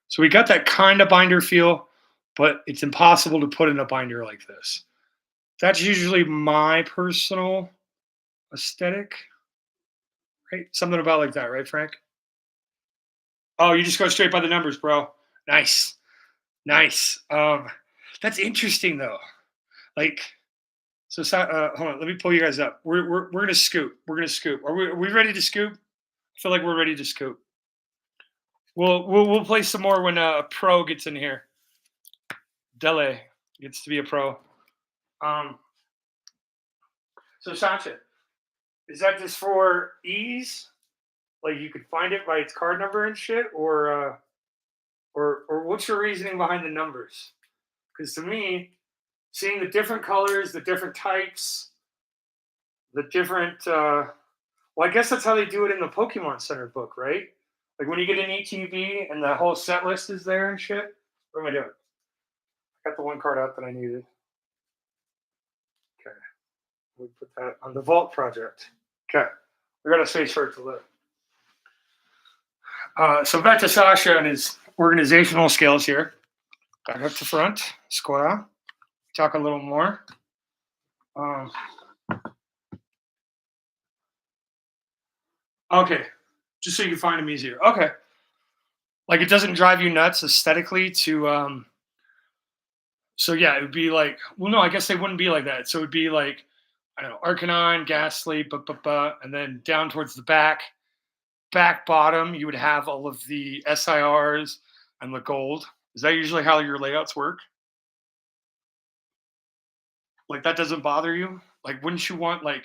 So we got that kind of binder feel, but it's impossible to put in a binder like this. That's usually my personal aesthetic, right? Something about like that, right, Frank? Oh, you just go straight by the numbers, bro. Nice, nice. That's interesting though. Like, hold on, let me pull you guys up. We're gonna scoop. We're gonna scoop. Are we ready to scoop? I feel like we're ready to scoop. We'll play some more when a pro gets in here. Dele gets to be a pro. Um, so Sasha, is that just for ease? Like you could find it by its card number and shit, or what's your reasoning behind the numbers? Because to me, seeing the different colors, the different types, the different well, I guess that's how they do it in the Pokemon Center book, right? Like when you get an ETB and the whole set list is there and shit. What am I doing? I got the one card out that I needed. Okay. We put that on the Vault project. Okay. We got a space for it to live. So back to Sasha and his organizational skills here. Back up to front, square. Talk a little more. Um, okay, just so you can find them easier. Okay, like it doesn't drive you nuts aesthetically to. So yeah, it would be like, well, no, I guess they wouldn't be like that. So it would be like, I don't know, Arcanine, Ghastly, and then down towards the back bottom, you would have all of the SIRs and the gold. Is that usually how your layouts work? Like that doesn't bother you? Like, wouldn't you want like,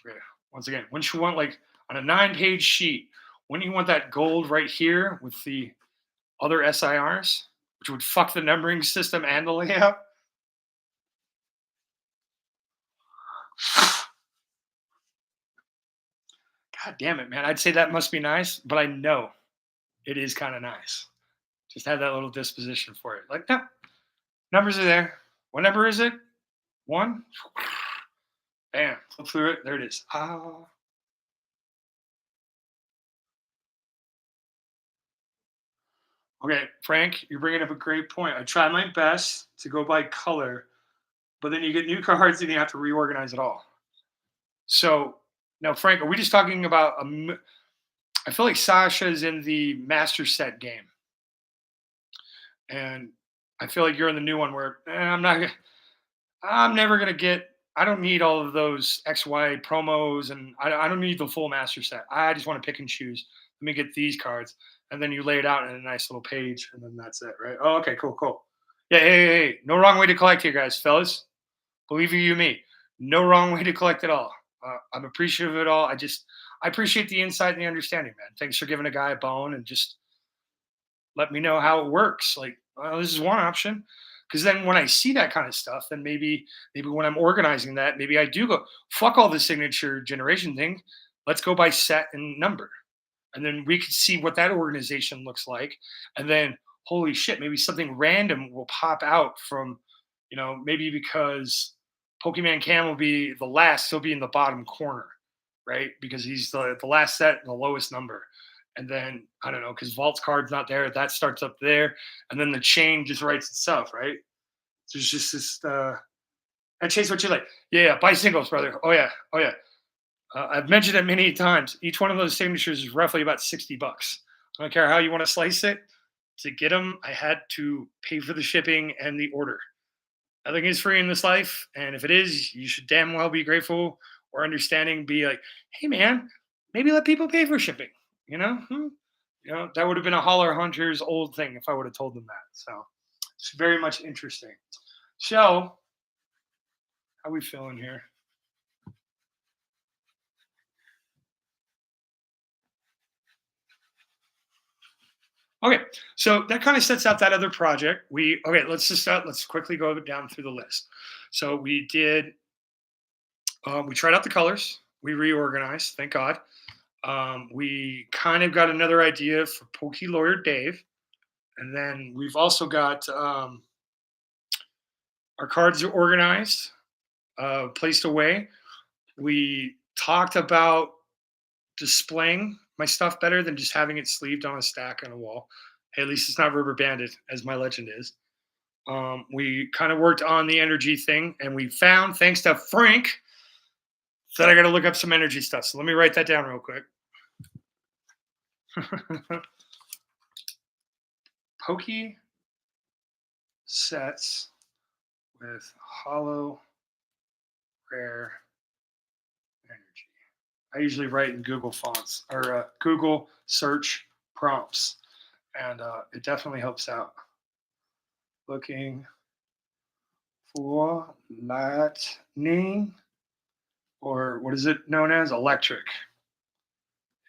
okay, once again, wouldn't you want like on a 9-page sheet? Wouldn't you want that gold right here with the other SIRs, which would fuck the numbering system and the layout? God damn it, man! I'd say that must be nice, but I know it is kind of nice. Just have that little disposition for it. Like, no, numbers are there. What number is it? One. Bam. Flip through it. There it is. Ah. Okay, Frank, you're bringing up a great point. I try my best to go by color, but then you get new cards and you have to reorganize it all. So now, Frank, are we just talking about I feel like Sasha's in the master set game, and I feel like you're in the new one where I'm never gonna get. I don't need all of those XY promos, and I don't need the full master set. I just want to pick and choose. Let me get these cards, and then you lay it out in a nice little page, and then that's it, right? Oh, okay, cool, cool. Yeah, hey, no wrong way to collect here, guys, fellas. Believe you me, no wrong way to collect at all. I'm appreciative of it all. I appreciate the insight and the understanding, man. Thanks for giving a guy a bone and just let me know how it works. Like, well, this is one option. Because then when I see that kind of stuff, then maybe when I'm organizing that, maybe I do go fuck all the signature generation thing. Let's go by set and number, and then we could see what that organization looks like. And then holy shit, maybe something random will pop out from, maybe because Pokemon Cam will be the last, he'll be in the bottom corner, right? Because he's the last set and the lowest number. And then I don't know, because Vault's card's not there, that starts up there, and then the chain just writes itself, right? So there's just this and Chase, what you like? Yeah, yeah, buy singles, brother. Oh yeah, oh yeah. I've mentioned it many times. Each one of those signatures is roughly about $60. I don't care how you want to slice it. To get them, I had to pay for the shipping and the order. Nothing is free in this life, and if it is, you should damn well be grateful or understanding. Be like, hey man, maybe let people pay for shipping. You know, that would have been a holler hunter's old thing if I would have told them that. So it's very much interesting. So, how we feeling here? Okay, so that kind of sets out that other project. Let's quickly go down through the list. So we did we tried out the colors, we reorganized, thank God. We kind of got another idea for Pokey Lawyer Dave, and then we've also got our cards are organized, placed away. We talked about displaying my stuff better than just having it sleeved on a stack on a wall. Hey, at least it's not rubber banded, as my legend is. We kind of worked on the energy thing, and we found, thanks to Frank, Then I got to look up some energy stuff. So let me write that down real quick. Pokey sets with hollow rare energy. I usually write in Google fonts or Google search prompts, and it definitely helps out. Looking for lightning, or what is it known as? Electric.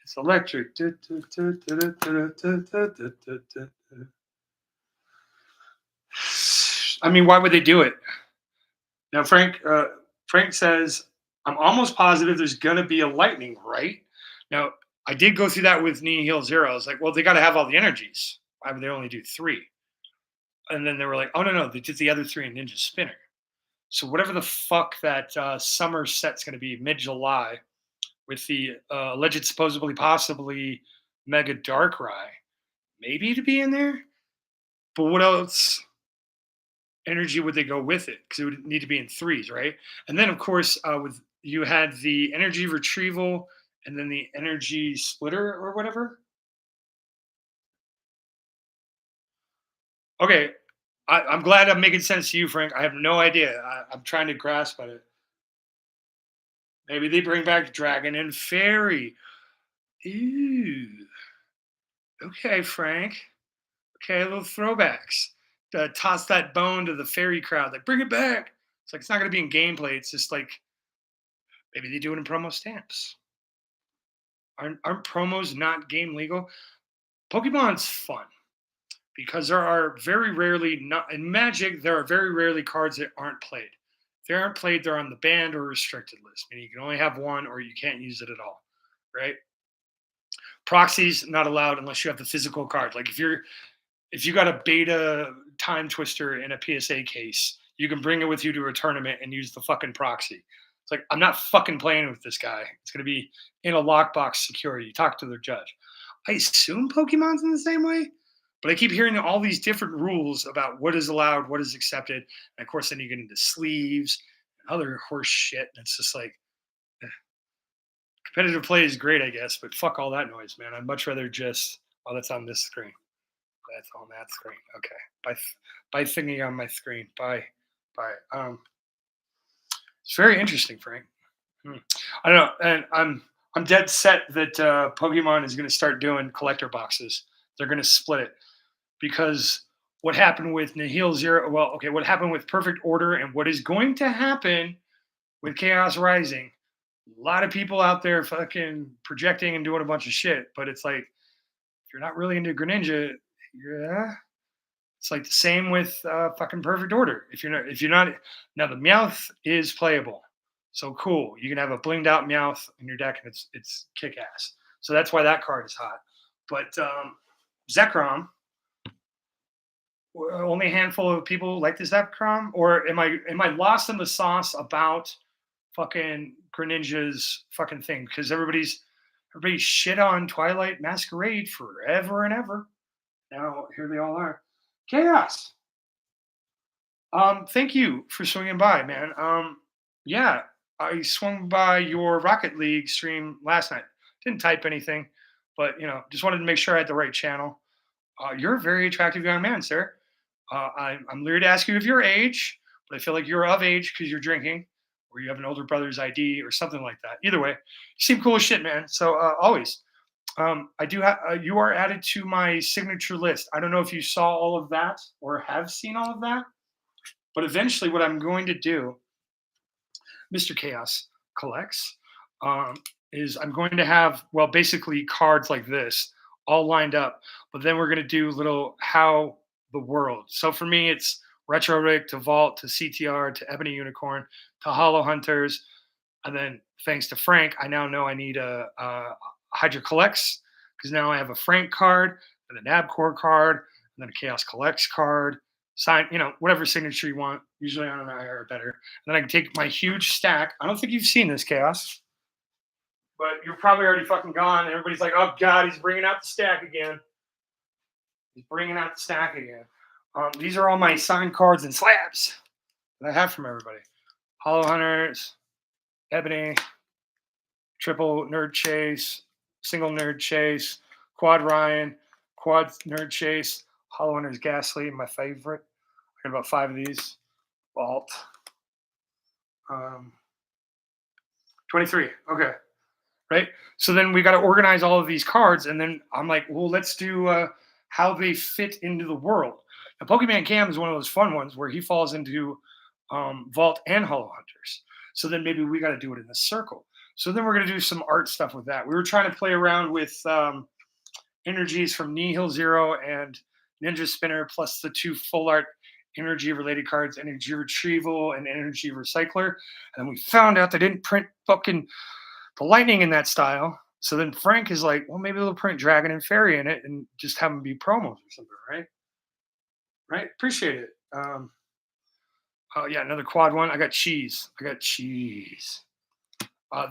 It's electric. I mean, why would they do it? Now, Frank says, I'm almost positive there's going to be a lightning, right? Now, I did go through that with Nihil Zero. I was like, well, they got to have all the energies. Why would they only do three? And then they were like, oh, no, no, they did the other three in Ninja Spinner. So whatever the fuck that summer set's going to be mid-July with the alleged supposedly possibly mega dark rye, maybe to be in there. But what else energy would they go with it? Because it would need to be in threes, right? And then of course with you had the energy retrieval and then the energy splitter or whatever. Okay, I'm glad I'm making sense to you, Frank. I have no idea. I'm trying to grasp at it. Maybe they bring back dragon and fairy. Ooh. Okay, Frank. Okay, little throwbacks. Toss that bone to the fairy crowd. Like, bring it back. It's like it's not going to be in gameplay. It's just like maybe they do it in promo stamps. Aren't promos not game legal? Pokemon's fun because there are very rarely not in Magic. There are very rarely cards that aren't played. If they aren't played, they're on the banned or restricted list. Meaning you can only have one or you can't use it at all. Right? Proxies not allowed unless you have the physical card. Like if you got a beta time twister in a PSA case, you can bring it with you to a tournament and use the fucking proxy. It's like I'm not fucking playing with this guy. It's gonna be in a lockbox security. Talk to their judge. I assume Pokemon's in the same way, but I keep hearing all these different rules about what is allowed, what is accepted, and of course then you get into sleeves and other horse shit. And it's just like competitive play is great, I guess, but fuck all that noise, man. I'd much rather just that's on this screen. That's on that screen. Okay. By thingy on my screen. By it's very interesting, Frank. Hmm. I don't know, and I'm dead set that Pokemon is going to start doing collector boxes. They're going to split it because what happened with Nihil Zero? Well, okay, what happened with Perfect Order, and what is going to happen with Chaos Rising? A lot of people out there fucking projecting and doing a bunch of shit, but it's like if you're not really into Greninja, yeah, it's like the same with fucking Perfect Order. If you're not now the Meowth is playable, so cool. You can have a blinged out Meowth in your deck, and it's kick ass. So that's why that card is hot. But Zekrom, only a handful of people like the Zekrom, or am I lost in the sauce about fucking Greninja's fucking thing? Because everybody shit on Twilight Masquerade forever and ever. Now here they all are. Chaos. Thank you for swinging by, man. Yeah, I swung by your Rocket League stream last night. Didn't type anything, but just wanted to make sure I had the right channel. You're a very attractive young man, sir. I'm leery to ask you of your age, but I feel like you're of age because you're drinking, or you have an older brother's ID, or something like that. Either way, you seem cool as shit, man. So always. I do have. You are added to my signature list. I don't know if you saw all of that or have seen all of that, but eventually, what I'm going to do, Mr. Chaos collects, um, is I'm going to have basically cards like this all lined up, but then we're going to do little how the world. So for me, it's Retro Rick to Vault to CTR to Ebony Unicorn to Hollow Hunters, and then thanks to Frank, I now know I need a Hydra Collects because now I have a Frank card and a Nabcore card and then a Chaos Collects card. Sign, whatever signature you want. Usually on an IR or better. And then I can take my huge stack. I don't think you've seen this, Chaos, but you're probably already fucking gone. And everybody's like, oh God, he's bringing out the stack again. He's bringing out the stack again. These are all my signed cards and slabs that I have from everybody. Hollow Hunters, Ebony, triple nerd chase, single nerd chase, quad Ryan, quad nerd chase, hollow hunters ghastly, my favorite. I got about 5 of these. Vault. Um, 23. Okay. Right. So then we got to organize all of these cards. And then I'm like, well, let's do how they fit into the world. Now, Pokemon Cam is one of those fun ones where he falls into Vault and Hollow Hunters. So then maybe we got to do it in a circle. So then we're going to do some art stuff with that. We were trying to play around with energies from Nihil Zero and Ninja Spinner, plus the 2 full art energy related cards, Energy Retrieval and Energy Recycler. And then we found out they didn't print fucking the lightning in that style. So then Frank is like, well, maybe they'll print Dragon and Fairy in it and just have them be promos or something, right? Right? Appreciate it. Oh, yeah, another quad one. I got cheese. I got cheese.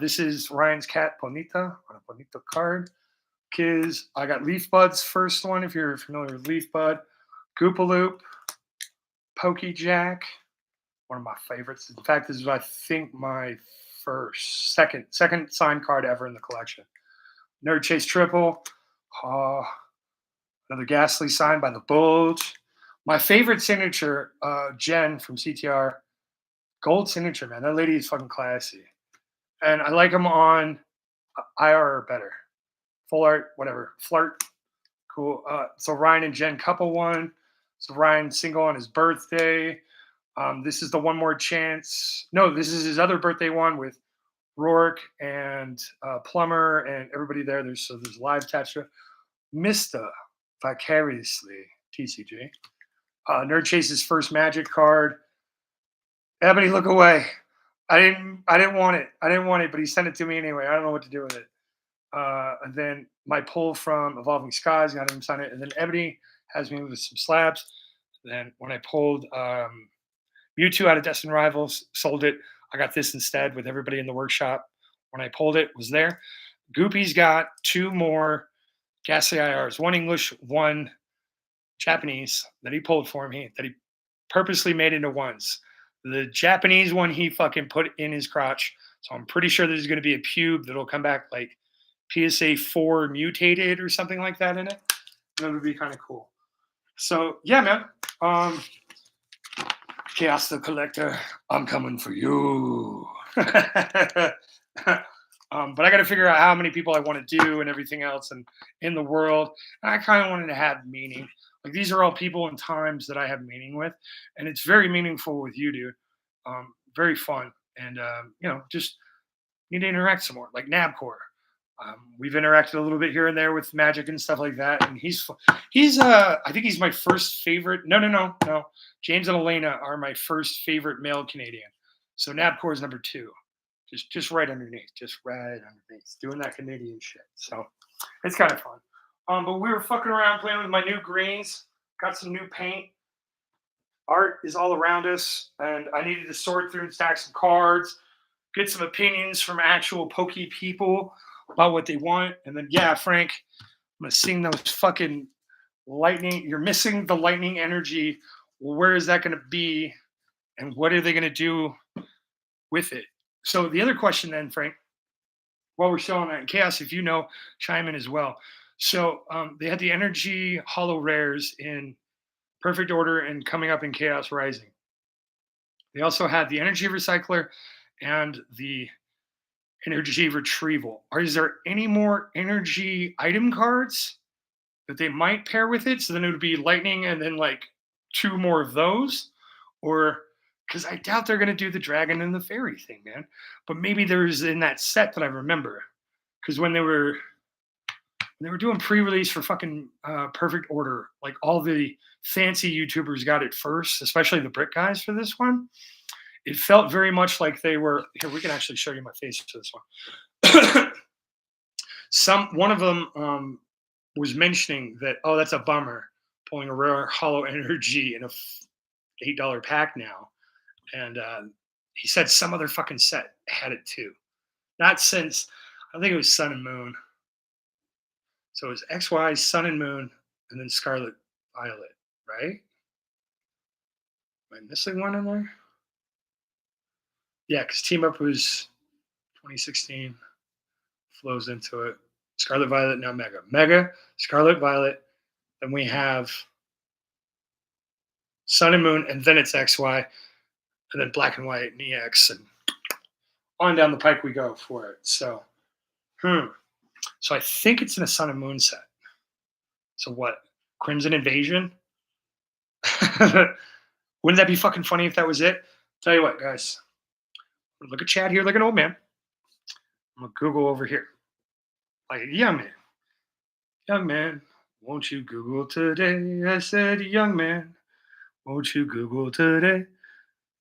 This is Ryan's cat, Bonita, on a Bonita card. Kiz, I got Leaf Bud's first one, if you're familiar with Leaf Bud. Goopaloop, Pokey Jack, one of my favorites. In fact, this is, I think, my second signed card ever in the collection. Nerd Chase Triple, another Ghastly signed by the Bulge. My favorite signature, Jen from CTR, gold signature, man. That lady is fucking classy. And I like them on IR or better. Full art, whatever. Flirt, cool. So Ryan and Jen couple one. So Ryan single on his birthday. This is the One More Chance. No, this is his other birthday one with Rourke and Plumber and everybody there. There's live attached to it. Mr. Vicariously, TCG. Nerd Chase's first Magic card. Ebony, look away. I didn't want it. I didn't want it, but he sent it to me anyway. I don't know what to do with it. And then my pull from Evolving Skies, got him to sign it. And then Ebony has me with some slabs. And then when I pulled Mewtwo out of Destined Rivals, sold it. I got this instead with everybody in the workshop. When I pulled it, was there. Goopy's got 2 more Ghastly IRs, 1 English, 1 Japanese that he pulled for me, that he purposely made into ones. The Japanese one he fucking put in his crotch. So I'm pretty sure there's going to be a pube that'll come back like PSA 4 mutated or something like that in it. That would be kind of cool. So yeah, man. Chaos the Collector, I'm coming for you. But I got to figure out how many people I want to do and everything else and in the world. And I kind of wanted to have meaning. Like these are all people and times that I have meaning with. And it's very meaningful with you, dude. Very fun. And, just need to interact some more, like Nabcore. We've interacted a little bit here and there with Magic and stuff like that, and he's I think he's my first favorite. No. James and Elena are my first favorite male Canadian. So Nabcore is number 2, just right underneath, doing that Canadian shit. So it's kind of fun. But we were fucking around playing with my new greens. Got some new paint. Art is all around us, and I needed to sort through and stack some cards, get some opinions from actual pokey people about what they want. And then, yeah, Frank, I'm going to sing those fucking lightning. You're missing the lightning energy. Well, where is that going to be? And what are they going to do with it? So the other question then, Frank, while we're showing that in Chaos, if you know, chime in as well. So they had the energy hollow rares in perfect order and coming up in Chaos Rising. They also had the energy recycler and the energy retrieval. Is there any more energy item cards that they might pair with it? So then it would be lightning and then like 2 more of those, or because I doubt they're going to do the dragon and the fairy thing, man. But maybe there's in that set that I remember, because when they were doing pre-release for fucking perfect order, like all the fancy YouTubers got it first, especially the Brit guys for this one. It felt very much like they were here. We can actually show you my face for this one. One of them was mentioning that, oh, that's a bummer, pulling a rare hollow energy in a $8 pack now, and he said some other fucking set had it too. Not since I think it was Sun and Moon. So it was XY, Sun and Moon, and then Scarlet Violet, right? Am I missing one in there? Yeah, because Team Up was 2016. flows into it. Scarlet Violet, now Mega. Mega, Scarlet Violet. Then we have Sun and Moon, and then it's XY, and then Black and White and EX, and on down the pike we go for it. So, hmm. So I think it's in a Sun and Moon set. So what? Crimson Invasion? Wouldn't that be fucking funny if that was it? Tell you what, guys. Look at chat here like an old man. I'm gonna Google over here. Like a young man. Young man, won't you Google today? I said, young man, won't you Google today?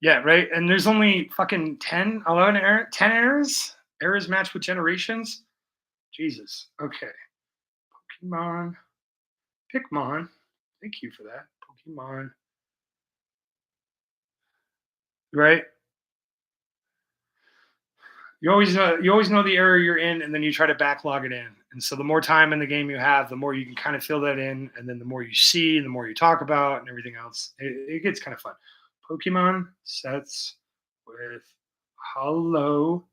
Yeah, right. And there's only fucking 10, 11 10 errors. Errors matched with generations. Jesus. Okay. Pokemon. Pikmon. Thank you for that. Pokemon. Right? You always know the area you're in, and then you try to backlog it in. And so the more time in the game you have, the more you can kind of fill that in, and then the more you see, the more you talk about, and everything else. It gets kind of fun. Pokemon sets with hollow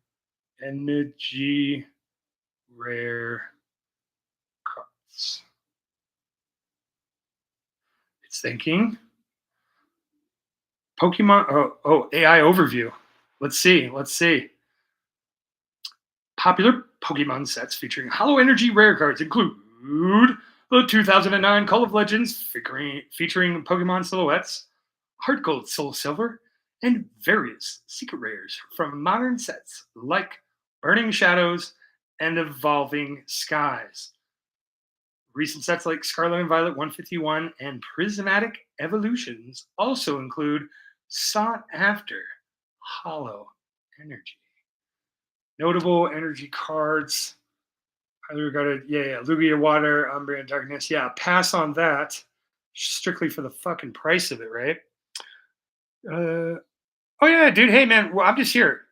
energy rare cards. It's thinking. Pokemon. Oh, AI overview. Let's see. Let's see. Popular Pokemon sets featuring Hollow Energy rare cards include the 2009 Call of Legends featuring Pokemon silhouettes, Heart Gold, Soul Silver, and various secret rares from modern sets like Burning Shadows and Evolving Skies. Recent sets like Scarlet and Violet 151 and Prismatic Evolutions also include sought after Hollow Energy. Notable energy cards. Highly regarded. Yeah. Lugia Water, Umbreon Darkness. Yeah, pass on that. Strictly for the fucking price of it, right? Uh, oh, yeah, dude. Hey, man. Well, I'm just here.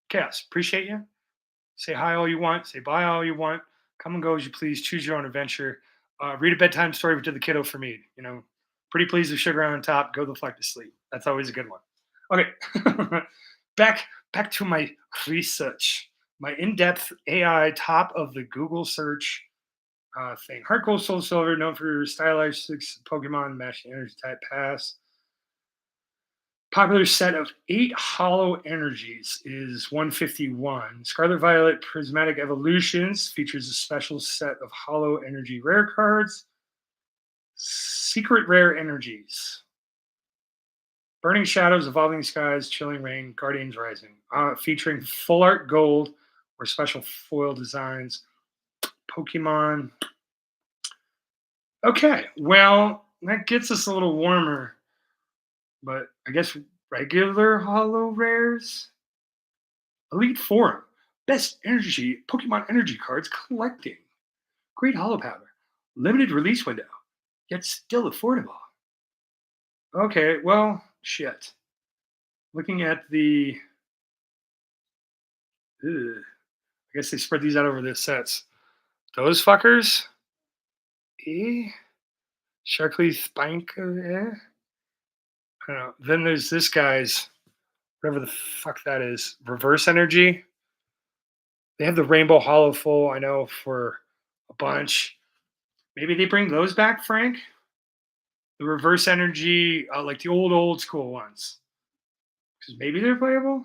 Chaos. Appreciate you. Say hi all you want. Say bye all you want. Come and go as you please. Choose your own adventure. Read a bedtime story to the kiddo for me. Pretty please with sugar on top. Go the fuck to sleep. That's always a good one. Okay. back to my research. My in-depth AI top of the Google search thing. Heart Gold Soul Silver, known for stylized six Pokemon matching energy type pass. Popular set of 8 hollow energies is 151. Scarlet Violet Prismatic Evolutions features a special set of hollow energy rare cards. Secret rare energies. Burning Shadows, Evolving Skies, Chilling Rain, Guardians Rising, featuring full art gold or special foil designs. Pokemon. Okay, well, that gets us a little warmer, but I guess regular hollow rares. Elite Forum, best energy Pokemon energy cards collecting. Great hollow powder, limited release window, yet still affordable. Okay, well, shit. Looking at the, I guess they spread these out over the sets. Those fuckers, eh? Sharkly Spink, eh? I don't know. Then there's this guy's, whatever the fuck that is, reverse energy. They have the Rainbow Hollow full, I know, for a bunch. Maybe they bring those back, Frank? The reverse energy, like the old school ones. Because maybe they're playable?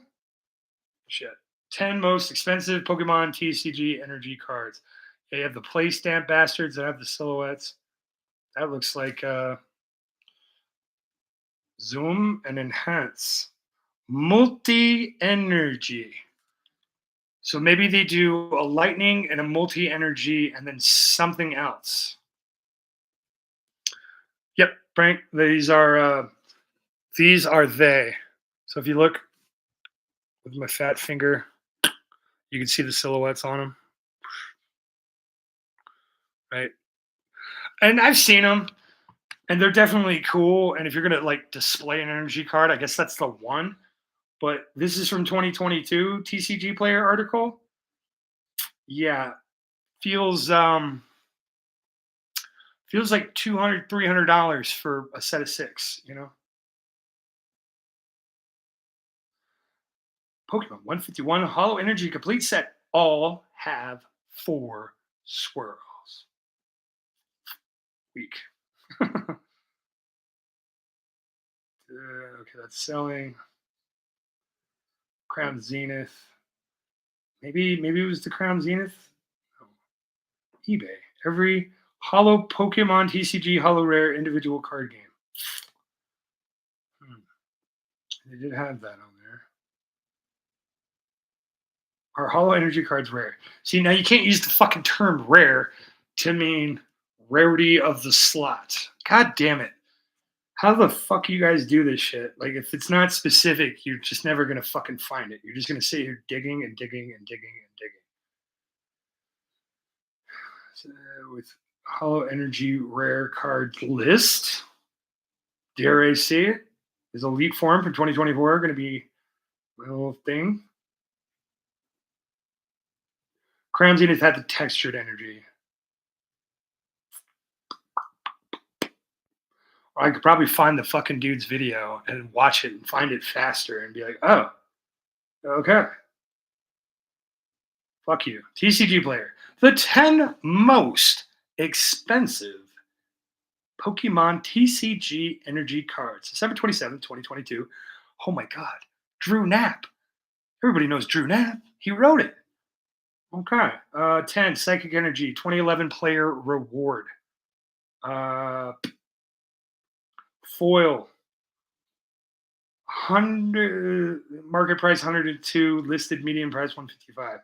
Shit. 10 most expensive Pokemon TCG energy cards. They have the play stamp bastards that have the silhouettes. That looks like Zoom and Enhance. Multi energy. So maybe they do a lightning and a multi energy and then something else. Yep, Frank. These are they. So if you look with my fat finger, you can see the silhouettes on them, right? And I've seen them, and they're definitely cool. And if you're gonna like display an energy card, I guess that's the one. But this is from 2022 TCG Player article. Yeah, feels feels like $200, $300 for a set of 6. Pokemon 151 Hollow Energy Complete Set all have 4 swirls. Weak. Okay, that's selling. Crown Zenith. Maybe it was the Crown Zenith. Oh, eBay. Every Hollow Pokemon TCG Hollow Rare individual card game. Hmm. They did have that on there. Are Hollow Energy cards rare? See, now you can't use the fucking term rare to mean rarity of the slot. God damn it. How the fuck you guys do this shit? Like, if it's not specific, you're just never gonna fucking find it. You're just gonna sit here digging and digging and digging and digging. So, with Hollow Energy rare card list, dare I say it, is Elite Form for 2024 going to be a little thing? Crown Zenith had the textured energy. I could probably find the fucking dude's video and watch it and find it faster and be like, oh, okay. Fuck you. TCG player. The 10 most expensive Pokemon TCG energy cards. December 27th, 2022. Oh my God. Drew Knapp. Everybody knows Drew Knapp. He wrote it. Okay. 10 Psychic Energy 2011 player reward. Foil 100 market price 102, listed median price 155.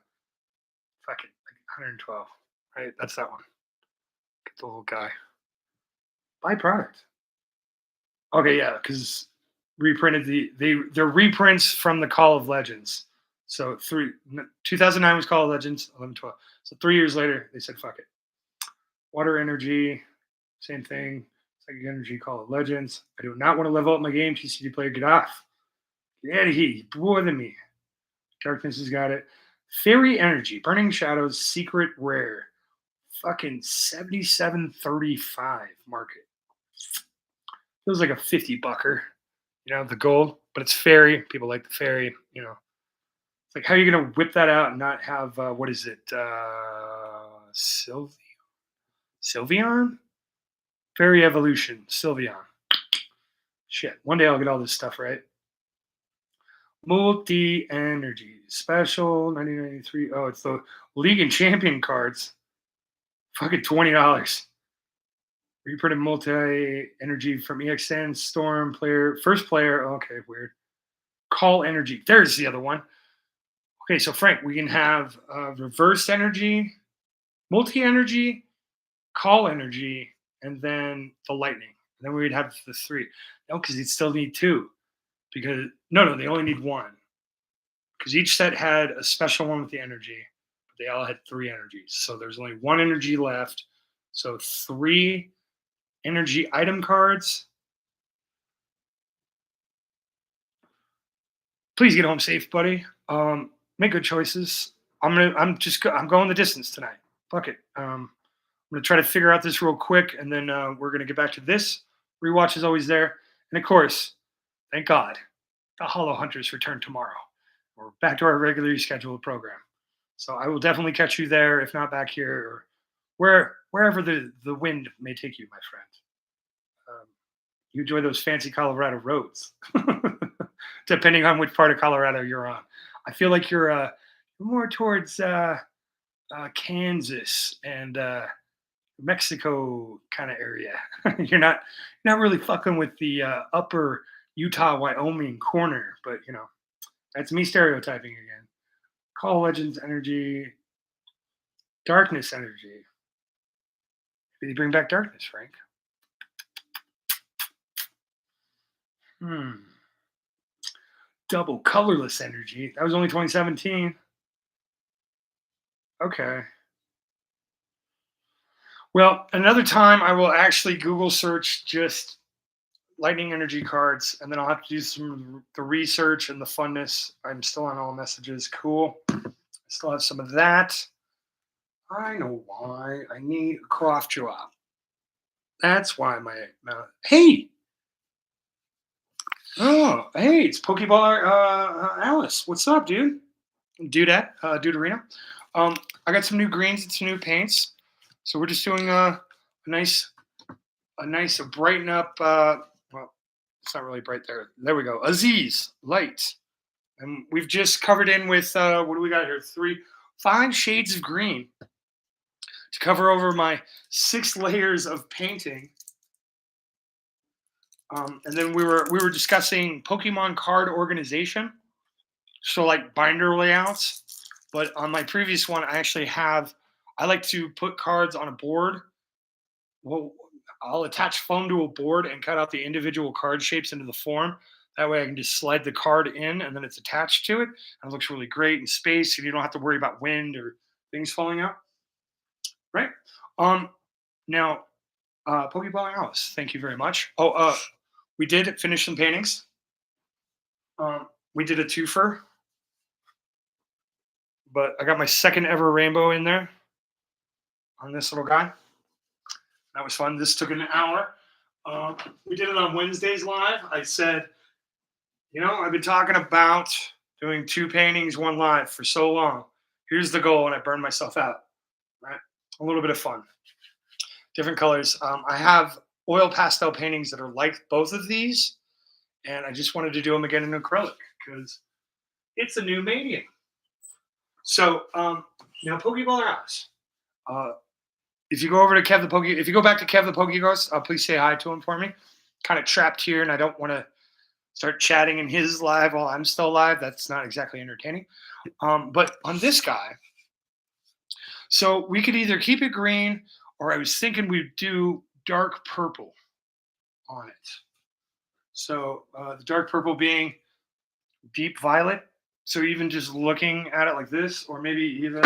Fuck it, like 112. Right, that's that one. Get the little guy. Buy product. Okay, yeah, because reprinted they're reprints from the Call of Legends. So 2009 was Call of Legends, 11, 12. So 3 years later, they said fuck it. Water Energy, same thing. Psychic Energy, Call of Legends. I do not want to level up my game. TCG player, get off. Get out of here. You're more than me. Darkness has got it. Fairy Energy, Burning Shadows, Secret Rare. Fucking 77.35 market. Feels like a 50 bucker. You know, the gold, but it's fairy. People like the fairy, you know. It's like, how are you going to whip that out and not have, what is it? Sylveon? Fairy Evolution, Sylveon. Shit, one day I'll get all this stuff right. Multi Energy Special 1993. Oh, it's the League and Champion cards. Fucking $20. Reprinted multi energy from EXN Storm player. First player. Okay, weird. Call Energy. There's the other one. Okay, so Frank, we can have reverse energy, multi energy, call energy, and then the lightning. And then we would have the 3. No, because you'd still need 2. Because no, they only need 1. Because each set had a special one with the energy, but they all had 3 energies. So there's only 1 energy left. So 3 energy item cards. Please get home safe, buddy. Make good choices. I'm going the distance tonight. Fuck it. I'm gonna try to figure out this real quick, and then we're gonna get back to this. Rewatch is always there, and of course, thank God, the Hollow Hunters return tomorrow. We're back to our regularly scheduled program. So I will definitely catch you there, if not back here, or wherever the wind may take you, my friend. You enjoy those fancy Colorado roads, depending on which part of Colorado you're on. I feel like you're more towards Kansas and Mexico kind of area. You're not really fucking with the upper Utah, Wyoming corner, but you know that's me stereotyping again. Call Legends energy, darkness energy. Maybe they bring back darkness, Frank. Double colorless energy. That was only 2017. Okay. Well, another time I will actually Google search just lightning energy cards, and then I'll have to do some of the research and the funness. I'm still on all messages. Cool. I still have some of that. I know why. I need a cough drop. That's why my mouth. Hey! Oh, hey, it's Pokeball Alice. What's up, dude? Dudette, Duderino. I got some new greens and some new paints. So we're just doing nice, a brighten up. Well, it's not really bright there. There we go. Aziz light, and we've just covered in with what do we got here? 5 shades of green to cover over my 6 layers of painting. And then we were discussing Pokemon card organization, so like binder layouts. But on my previous one, I like to put cards on a board. Well, I'll attach foam to a board and cut out the individual card shapes into the form. That way I can just slide the card in and then it's attached to it. And it looks really great in space and you don't have to worry about wind or things falling out. Right? Um Now, Pokeball Alice, thank you very much. Oh, we did finish some paintings. We did a twofer, but I got my second ever rainbow in there on this little guy. That was fun. This took an hour. We did it on Wednesdays live. I said, I've been talking about doing 2 paintings, 1 live for so long. Here's the goal, and I burned myself out. Right, a little bit of fun, different colors. I have oil pastel paintings that are like both of these, and I just wanted to do them again in acrylic because it's a new medium. So now, Pokeball House. If you go over to Kev the Poke, if you go back to Kev the Poke Ghost, please say hi to him for me. Kind of trapped here, and I don't want to start chatting in his live while I'm still live. That's not exactly entertaining. But on this guy, so we could either keep it green, or I was thinking we'd do dark purple on it. So the dark purple being deep violet. So even just looking at it like this, or maybe even.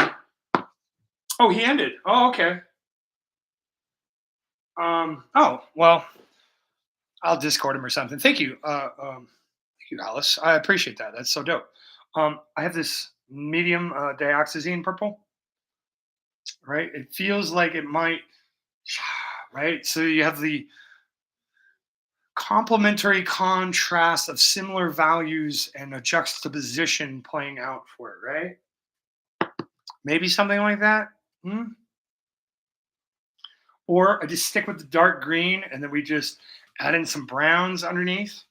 Oh, he ended. Oh, okay. Oh, well, I'll Discord him or something. Thank you. Thank you, Alice. I appreciate that. That's so dope. I have this medium dioxazine purple, right? It feels like it might, right? So you have the complementary contrast of similar values and a juxtaposition playing out for it, right? Maybe something like that. Hmm? Or I just stick with the dark green and then we just add in some browns underneath.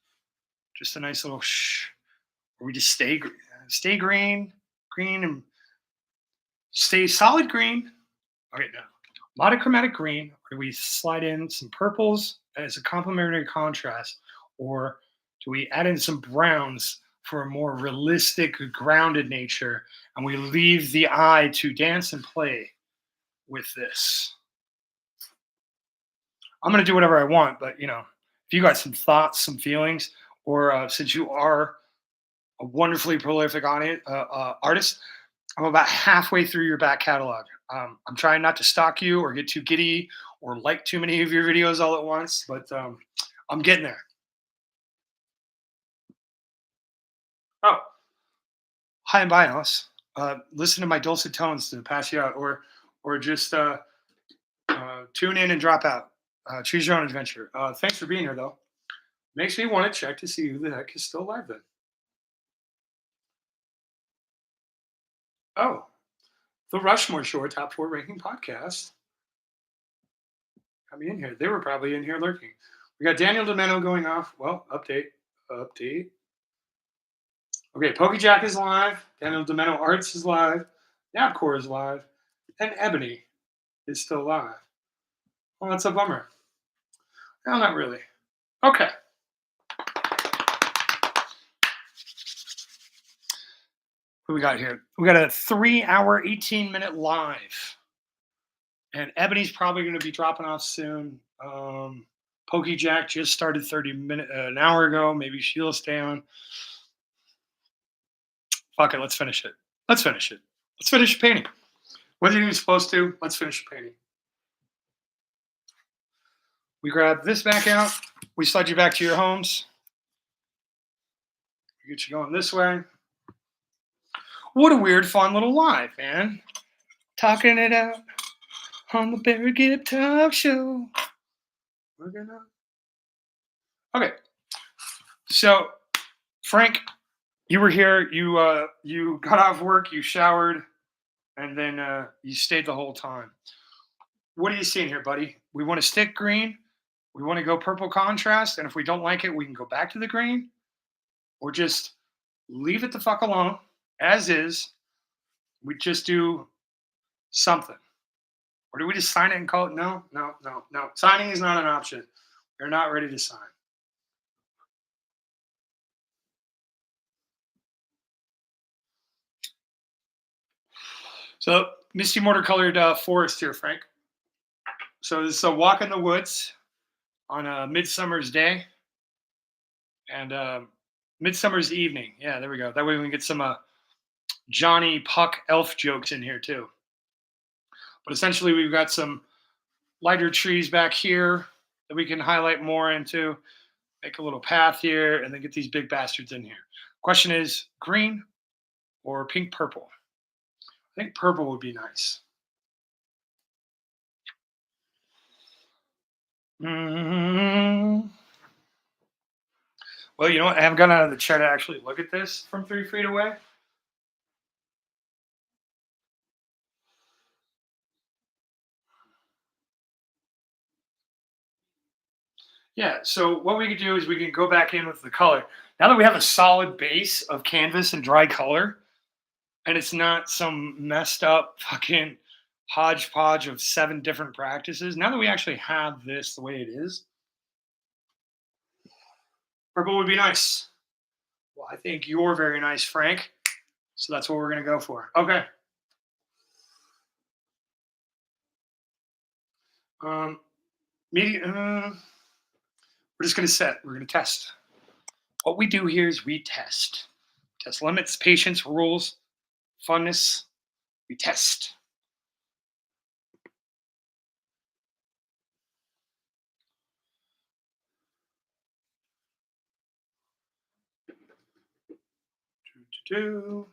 Just a nice little or we just stay green and stay solid green. Okay, now monochromatic green, or do we slide in some purples as a complementary contrast, or do we add in some browns for a more realistic, grounded nature, and we leave the eye to dance and play with this? I'm gonna do whatever I want, but if you got some thoughts, some feelings, or since you are a wonderfully prolific artist, I'm about halfway through your back catalog. I'm trying not to stalk you or get too giddy or like too many of your videos all at once, but I'm getting there. Oh, hi and bye, Alice. Listen to my dulcet tones to pass you out, or just tune in and drop out. Choose your own adventure. Thanks for being here, though. Makes me want to check to see who the heck is still alive then. Oh, the Rushmore Shore Top 4 Ranking Podcast. Coming in here. They were probably in here lurking. We got Daniel Domeno going off. Well, update. Okay, PokeJack is live. Daniel Domeno Arts is live. Nabcore is live. And Ebony is still live. Well, that's a bummer. No, not really. Okay. What we got here? We got a 3-hour, 18-minute live. And Ebony's probably going to be dropping off soon. PokeJack just started an hour ago. Maybe she'll stay on. Fuck it, let's finish it. Let's finish the painting. Whether you're supposed to, let's finish the painting. We grab this back out. We slide you back to your homes. We get you going this way. What a weird, fun little live, man. Talking it out on the Barry Gibb Talk Show. Okay. So, Frank, you were here. You got off work. You showered. and then you stayed the whole time. What are you seeing here, buddy? We want to stick green. We want to go purple contrast, and if we don't like it, we can go back to the green, or just leave it the fuck alone as is. We just do something, or do we just sign it and call it? No, no, no, no. Signing is not an option. We're not ready to sign. So, misty mortar colored forest here, Frank. So this is a walk in the woods on a midsummer's day and midsummer's evening. Yeah, there we go. That way we can get some Johnny Puck elf jokes in here too. But essentially, we've got some lighter trees back here that we can highlight more into, make a little path here, and then get these big bastards in here. Question is green or pink purple? I think purple would be nice. Mm-hmm. Well, you know what? I haven't gone out of the chair to actually look at this from 3 feet away. Yeah, so what we could do is we can go back in with the color. Now that we have a solid base of canvas and dry color, and it's not some messed up fucking hodgepodge of 7 different practices, now that we actually have this the way it is, purple would be nice. Well, I think you're very nice, Frank. So that's what we're going to go for. Okay. Um, we're just going to set. We're going to test. What we do here is we test. Test limits, patience, rules, funness. We test. Do,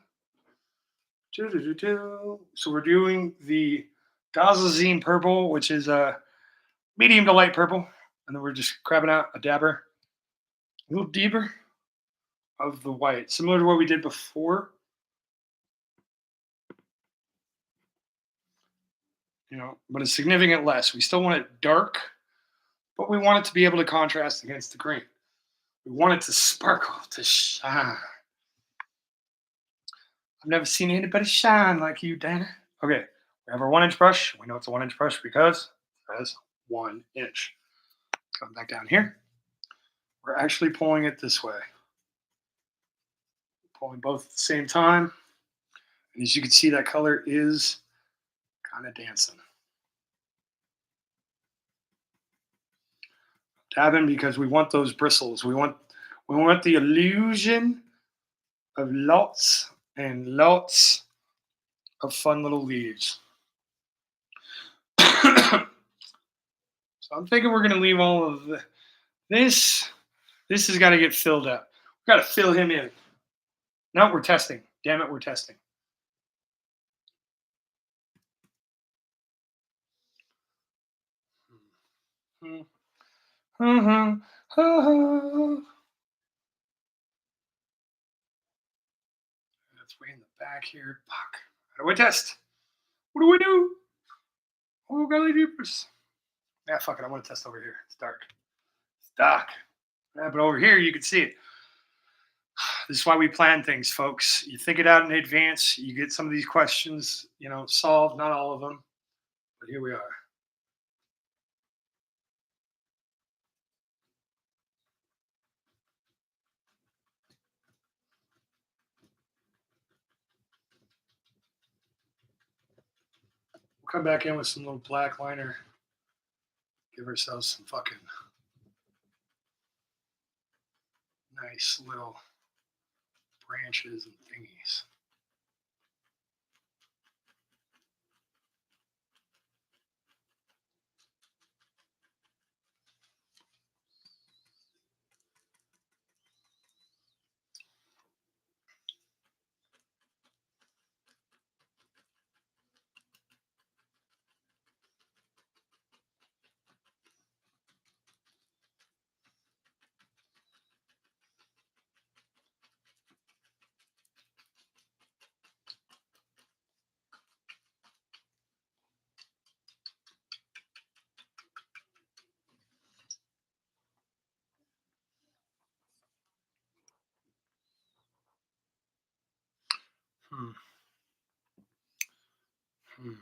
do, do, do, do. So we're doing the Gazazine purple, which is a medium to light purple. And then we're just grabbing out a dabber, a little deeper of the white, similar to what we did before. But a significant less. We still want it dark, but we want it to be able to contrast against the green. We want it to sparkle, to shine. I've never seen anybody shine like you, Dana. Okay, we have our 1 inch brush. We know it's a 1 inch brush because it says 1 inch. Coming back down here. We're actually pulling it this way. Pulling both at the same time. And as you can see, that color is kind of dancing. Dabbing because we want those bristles. We want the illusion of lots and lots of fun little leaves. So I'm thinking we're going to leave all of this. This has got to get filled up. We've got to fill him in. No, we're testing. Damn it, we're testing. That's way in the back here. Fuck. How do I test? What do we do? Oh, golly jeepers. Yeah, fuck it. I want to test over here. It's dark. It's dark. Yeah, but over here, you can see it. This is why we plan things, folks. You think it out in advance. You get some of these questions, solved. Not all of them, but here we are. We'll come back in with some little black liner. Give ourselves some fucking nice little branches and thingies. Hmm, hmm.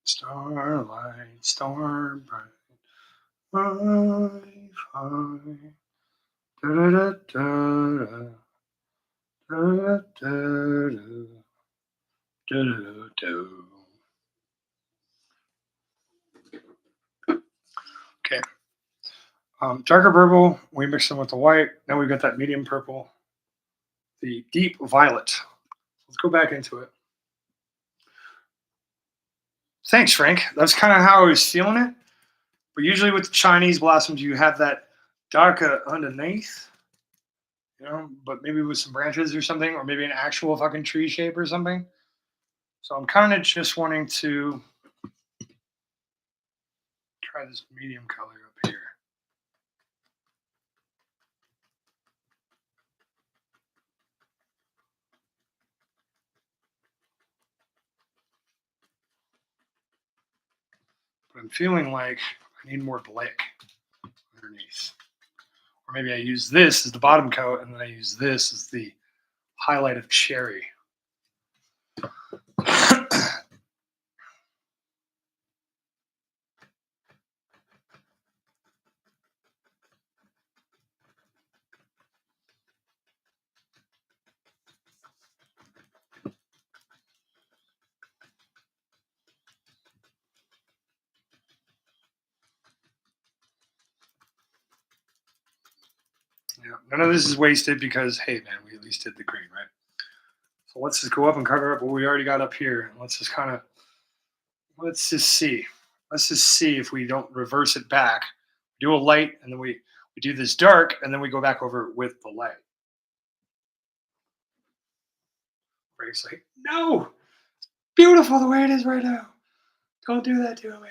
Starlight, storm bright, Wi-Fi. Da-da-da-da-da, da-da-da-da, da-da-da-da. Okay. Darker purple, we mix them with the white. Now we've got that medium purple, the deep violet. Let's go back into it. Thanks, Frank. That's kind of how I was feeling it. But usually with the Chinese blossoms, you have that darker underneath, but maybe with some branches or something, or maybe an actual fucking tree shape or something. So I'm kind of just wanting to try this medium color up here. But I'm feeling like I need more black underneath. Or maybe I use this as the bottom coat and then I use this as the highlight of cherry. None of this is wasted because, hey, man, we at least did the green, right? So let's just go up and cover up what we already got up here. Let's just kind of, let's just see. Let's just see if we don't reverse it back. Do a light and then we do this dark and then we go back over it with the light. Frank's like, no, beautiful the way it is right now. Don't do that to me.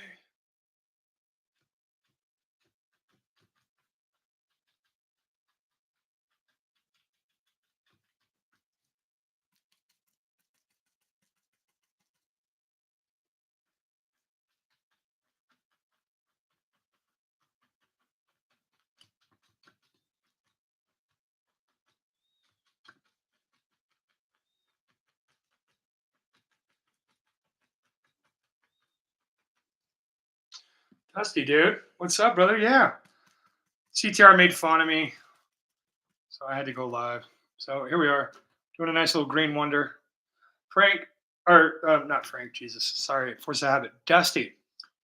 Dusty, dude. What's up, brother? Yeah. CTR made fun of me, so I had to go live. So here we are, doing a nice little green wonder. Frank, or not Frank, Jesus, sorry, Force of Habit. Dusty,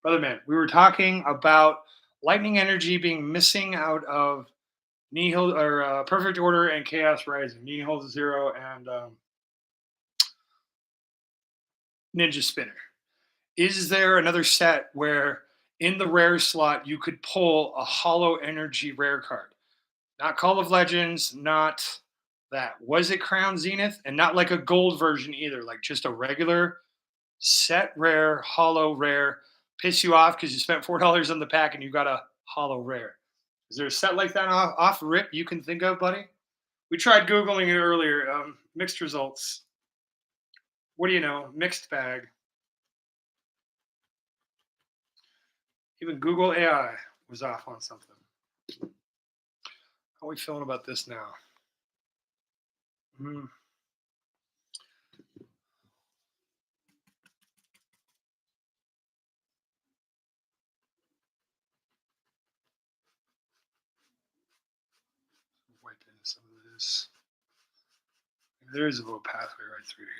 brother man, we were talking about lightning energy being missing out of Nihil or Perfect Order and Chaos Rising, Nihil Zero and Ninja Spinner. Is there another set where in the rare slot you could pull a hollow energy rare card? Not Call of Legends, not that. Was it Crown Zenith? And not like a gold version either, like just a regular set rare, hollow rare. Piss you off because you spent $4 on the pack and you got a hollow rare. Is there a set like that off rip you can think of, buddy? We tried Googling it earlier. Mixed results. What do you know? Mixed bag. Even Google AI was off on something. How are we feeling about this now? Mm, wipe in some of this. There is a little pathway right through here.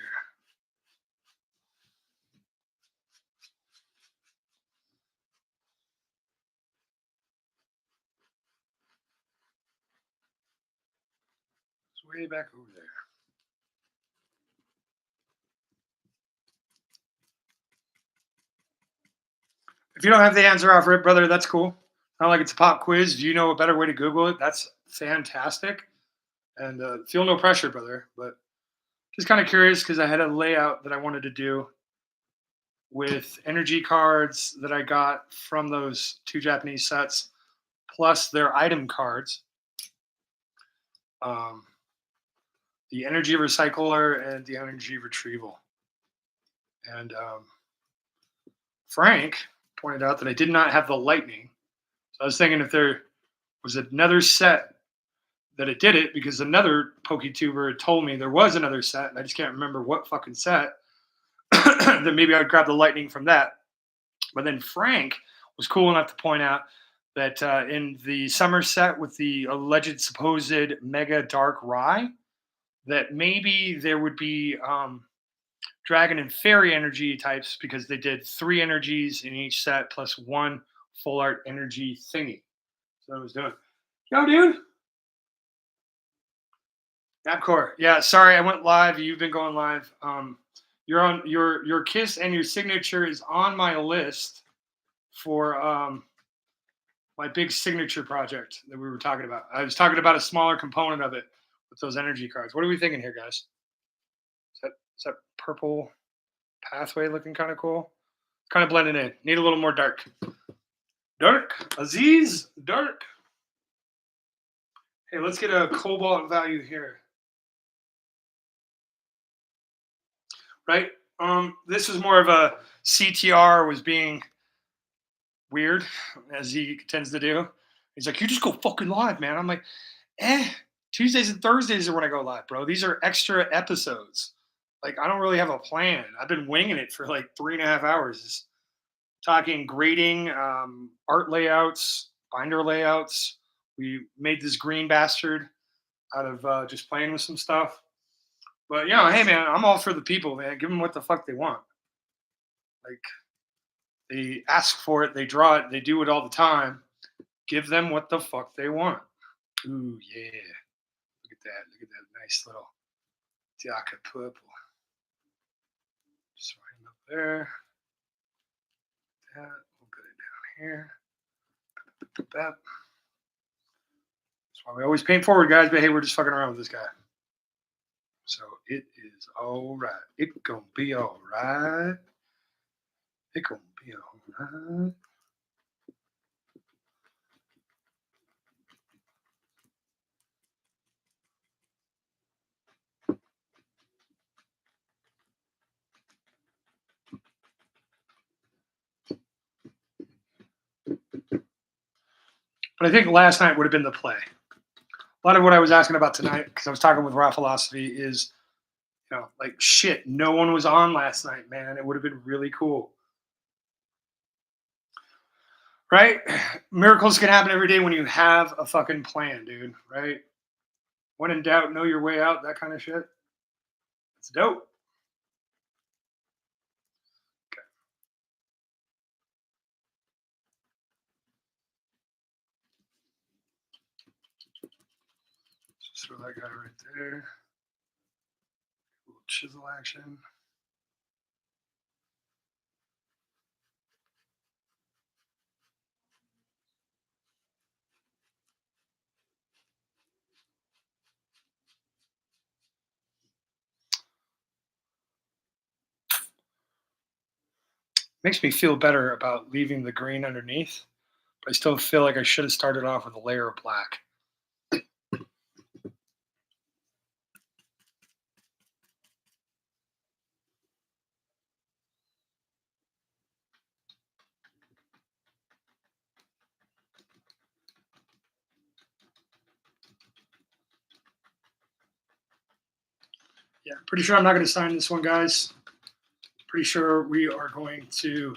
It's way back over there. If you don't have the answer off rip, brother, that's cool. Not like it's a pop quiz. Do you know a better way to Google it? That's fantastic. And feel no pressure, brother. But just kind of curious because I had a layout that I wanted to do with energy cards that I got from those two Japanese sets, plus their item cards, um, the energy recycler and the energy retrieval. And Frank pointed out that I did not have the lightning. So I was thinking if there was another set that it did it, because another PokeTuber had told me there was another set, and I just can't remember what fucking set, then maybe I'd grab the lightning from that. But then Frank was cool enough to point out that in the summer set with the alleged supposed mega dark rye, that maybe there would be dragon and fairy energy types because they did three energies in each set plus one full art energy thingy. So I was doing, yo, dude, Napcore. Yeah, sorry, I went live. You've been going live. You're on your kiss and your signature is on my list for my big signature project that we were talking about. I was talking about a smaller component of it with those energy cards. What are we thinking here, guys? Is that purple pathway looking kind of cool? Kind of blending in. Need a little more dark. Dark, Aziz, dark. Hey, let's get a cobalt value here. Right? This was more of a CTR was being weird, as he tends to do. He's like, you just go fucking live, man. I'm like, Tuesdays and Thursdays are when I go live, bro. These are extra episodes. Like, I don't really have a plan. I've been winging it for like 3.5 hours. Just talking grading, art layouts, binder layouts. We made this green bastard out of just playing with some stuff. But hey man, I'm all for the people, man. Give them what the fuck they want. Like, they ask for it, they draw it, they do it all the time. Give them what the fuck they want. Ooh yeah. Look at that. Look at that nice little Diaka purple. Just right up there. That. We'll put it down here. That. That's why we always paint forward, guys. But hey, we're just fucking around with this guy. So it is all right. It gonna be all right. It gonna be all right. But I think last night would have been the play. A lot of what I was asking about tonight, because I was talking with Raw Philosophy, is like shit. No one was on last night, man. It would have been really cool, right? Miracles can happen every day when you have a fucking plan, dude. Right? When in doubt, know your way out. That kind of shit. It's dope. Okay. Just throw that guy right there. A little chisel action. Makes me feel better about leaving the green underneath, but I still feel like I should have started off with a layer of black. Yeah, pretty sure I'm not going to sign this one, guys. Pretty sure we are going to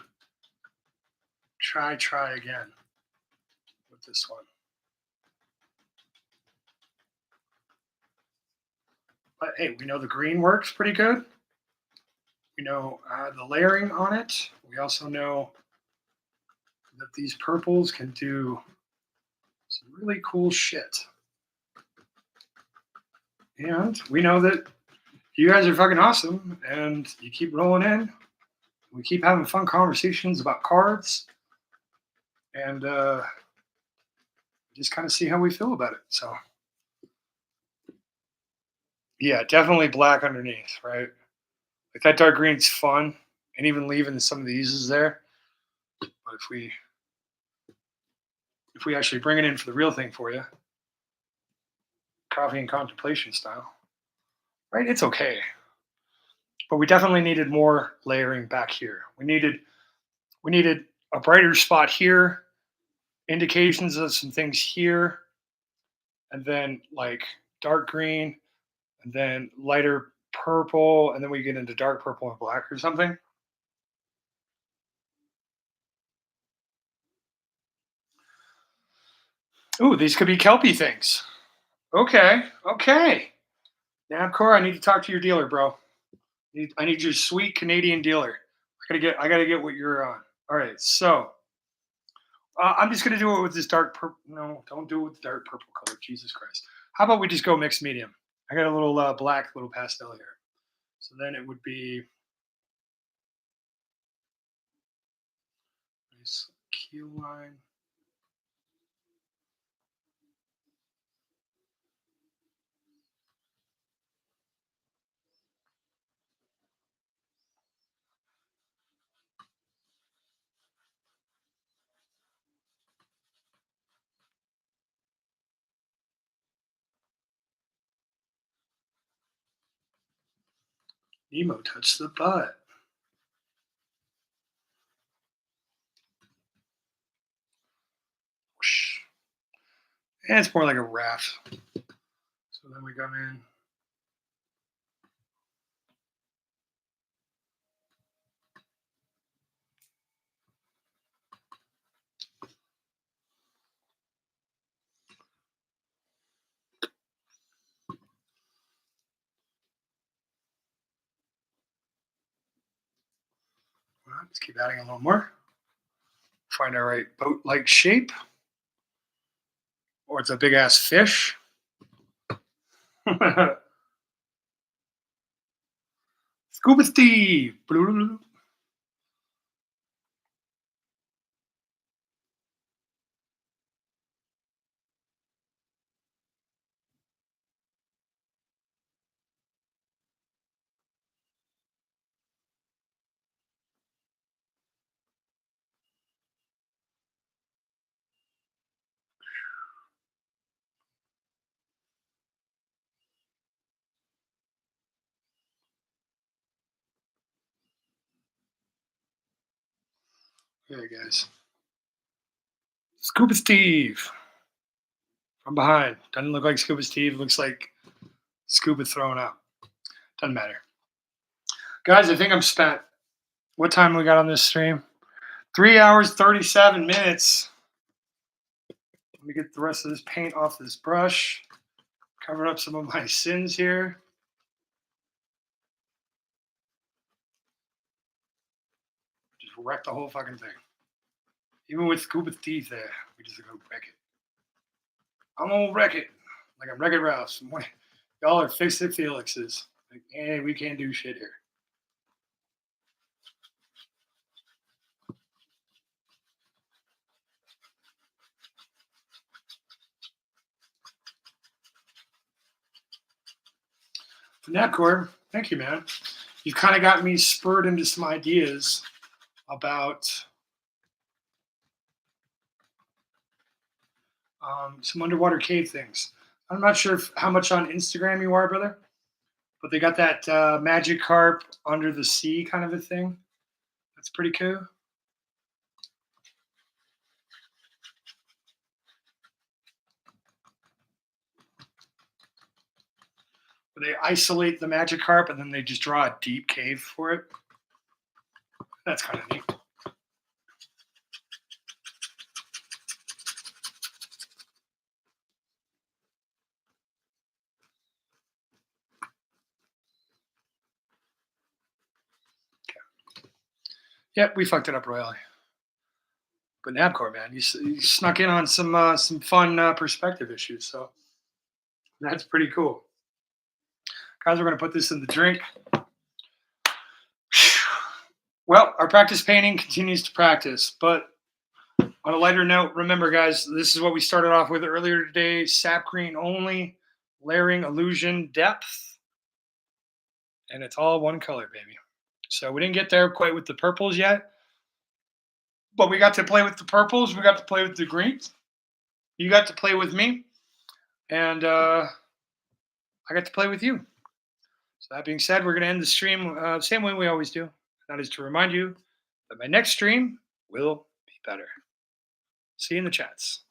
try again with this one. But hey, we know the green works pretty good. We know the layering on it. We also know that these purples can do some really cool shit. And we know that you guys are fucking awesome and you keep rolling in. We keep having fun conversations about cards and just kind of see how we feel about it. So, yeah, definitely black underneath, right? Like that dark green's fun, and even leaving some of the uses there. But if we actually bring it in for the real thing for you, coffee and contemplation style, right? It's okay, but we definitely needed more layering back here. We needed a brighter spot here indications of some things here, and then like dark green, and then lighter purple, and then we get into dark purple and black or something. Ooh, these could be kelpie things. Okay, okay. Nabcor, I need to talk to your dealer, bro. I need your sweet Canadian dealer. I gotta get what you're on. All right, so I'm just gonna do it with this dark purple. No, don't do it with the dark purple color. Jesus Christ. How about we just go mixed medium? I got a little black, little pastel here. So then it would be nice key line. Nemo touched the butt. Whoosh. And it's more like a raft. So then we come in. Well, let's keep adding a little more. Find our right boat-like shape, or it's a big ass fish. Scuba Steve. There, guys. Scuba Steve from behind. Doesn't look like Scuba Steve. Looks like Scuba thrown up. Doesn't matter. Guys, I think I'm spent. What time we got on this stream? 3 hours, 37 minutes. Let me get the rest of this paint off this brush. Cover up some of my sins here. Just wreck the whole fucking thing. Even with Scuba Steve there, we just gonna wreck it. I'm gonna wreck it. Like I'm Wreck-It Ralph. Y'all are Fix It Felixes. Like, hey, we can't do shit here. Napcore, thank you, man. You've kind of got me spurred into some ideas about some underwater cave things. I'm not sure how much on Instagram you are, brother, but they got that magic carp under the sea kind of a thing. That's pretty cool. Where they isolate the magic carp and then they just draw a deep cave for it. That's kind of neat. Yep, we fucked it up royally. But Nabcore, man, you snuck in on some fun perspective issues, so that's pretty cool. Guys, we're gonna put this in the drink. Well, our practice painting continues to practice, but on a lighter note, remember, guys, this is what we started off with earlier today: sap green only, layering, illusion, depth, and it's all one color, baby. So we didn't get there quite with the purples yet, but we got to play with the purples. We got to play with the greens. You got to play with me, and I got to play with you. So that being said, we're going to end the stream same way we always do. That is to remind you that my next stream will be better. See you in the chats.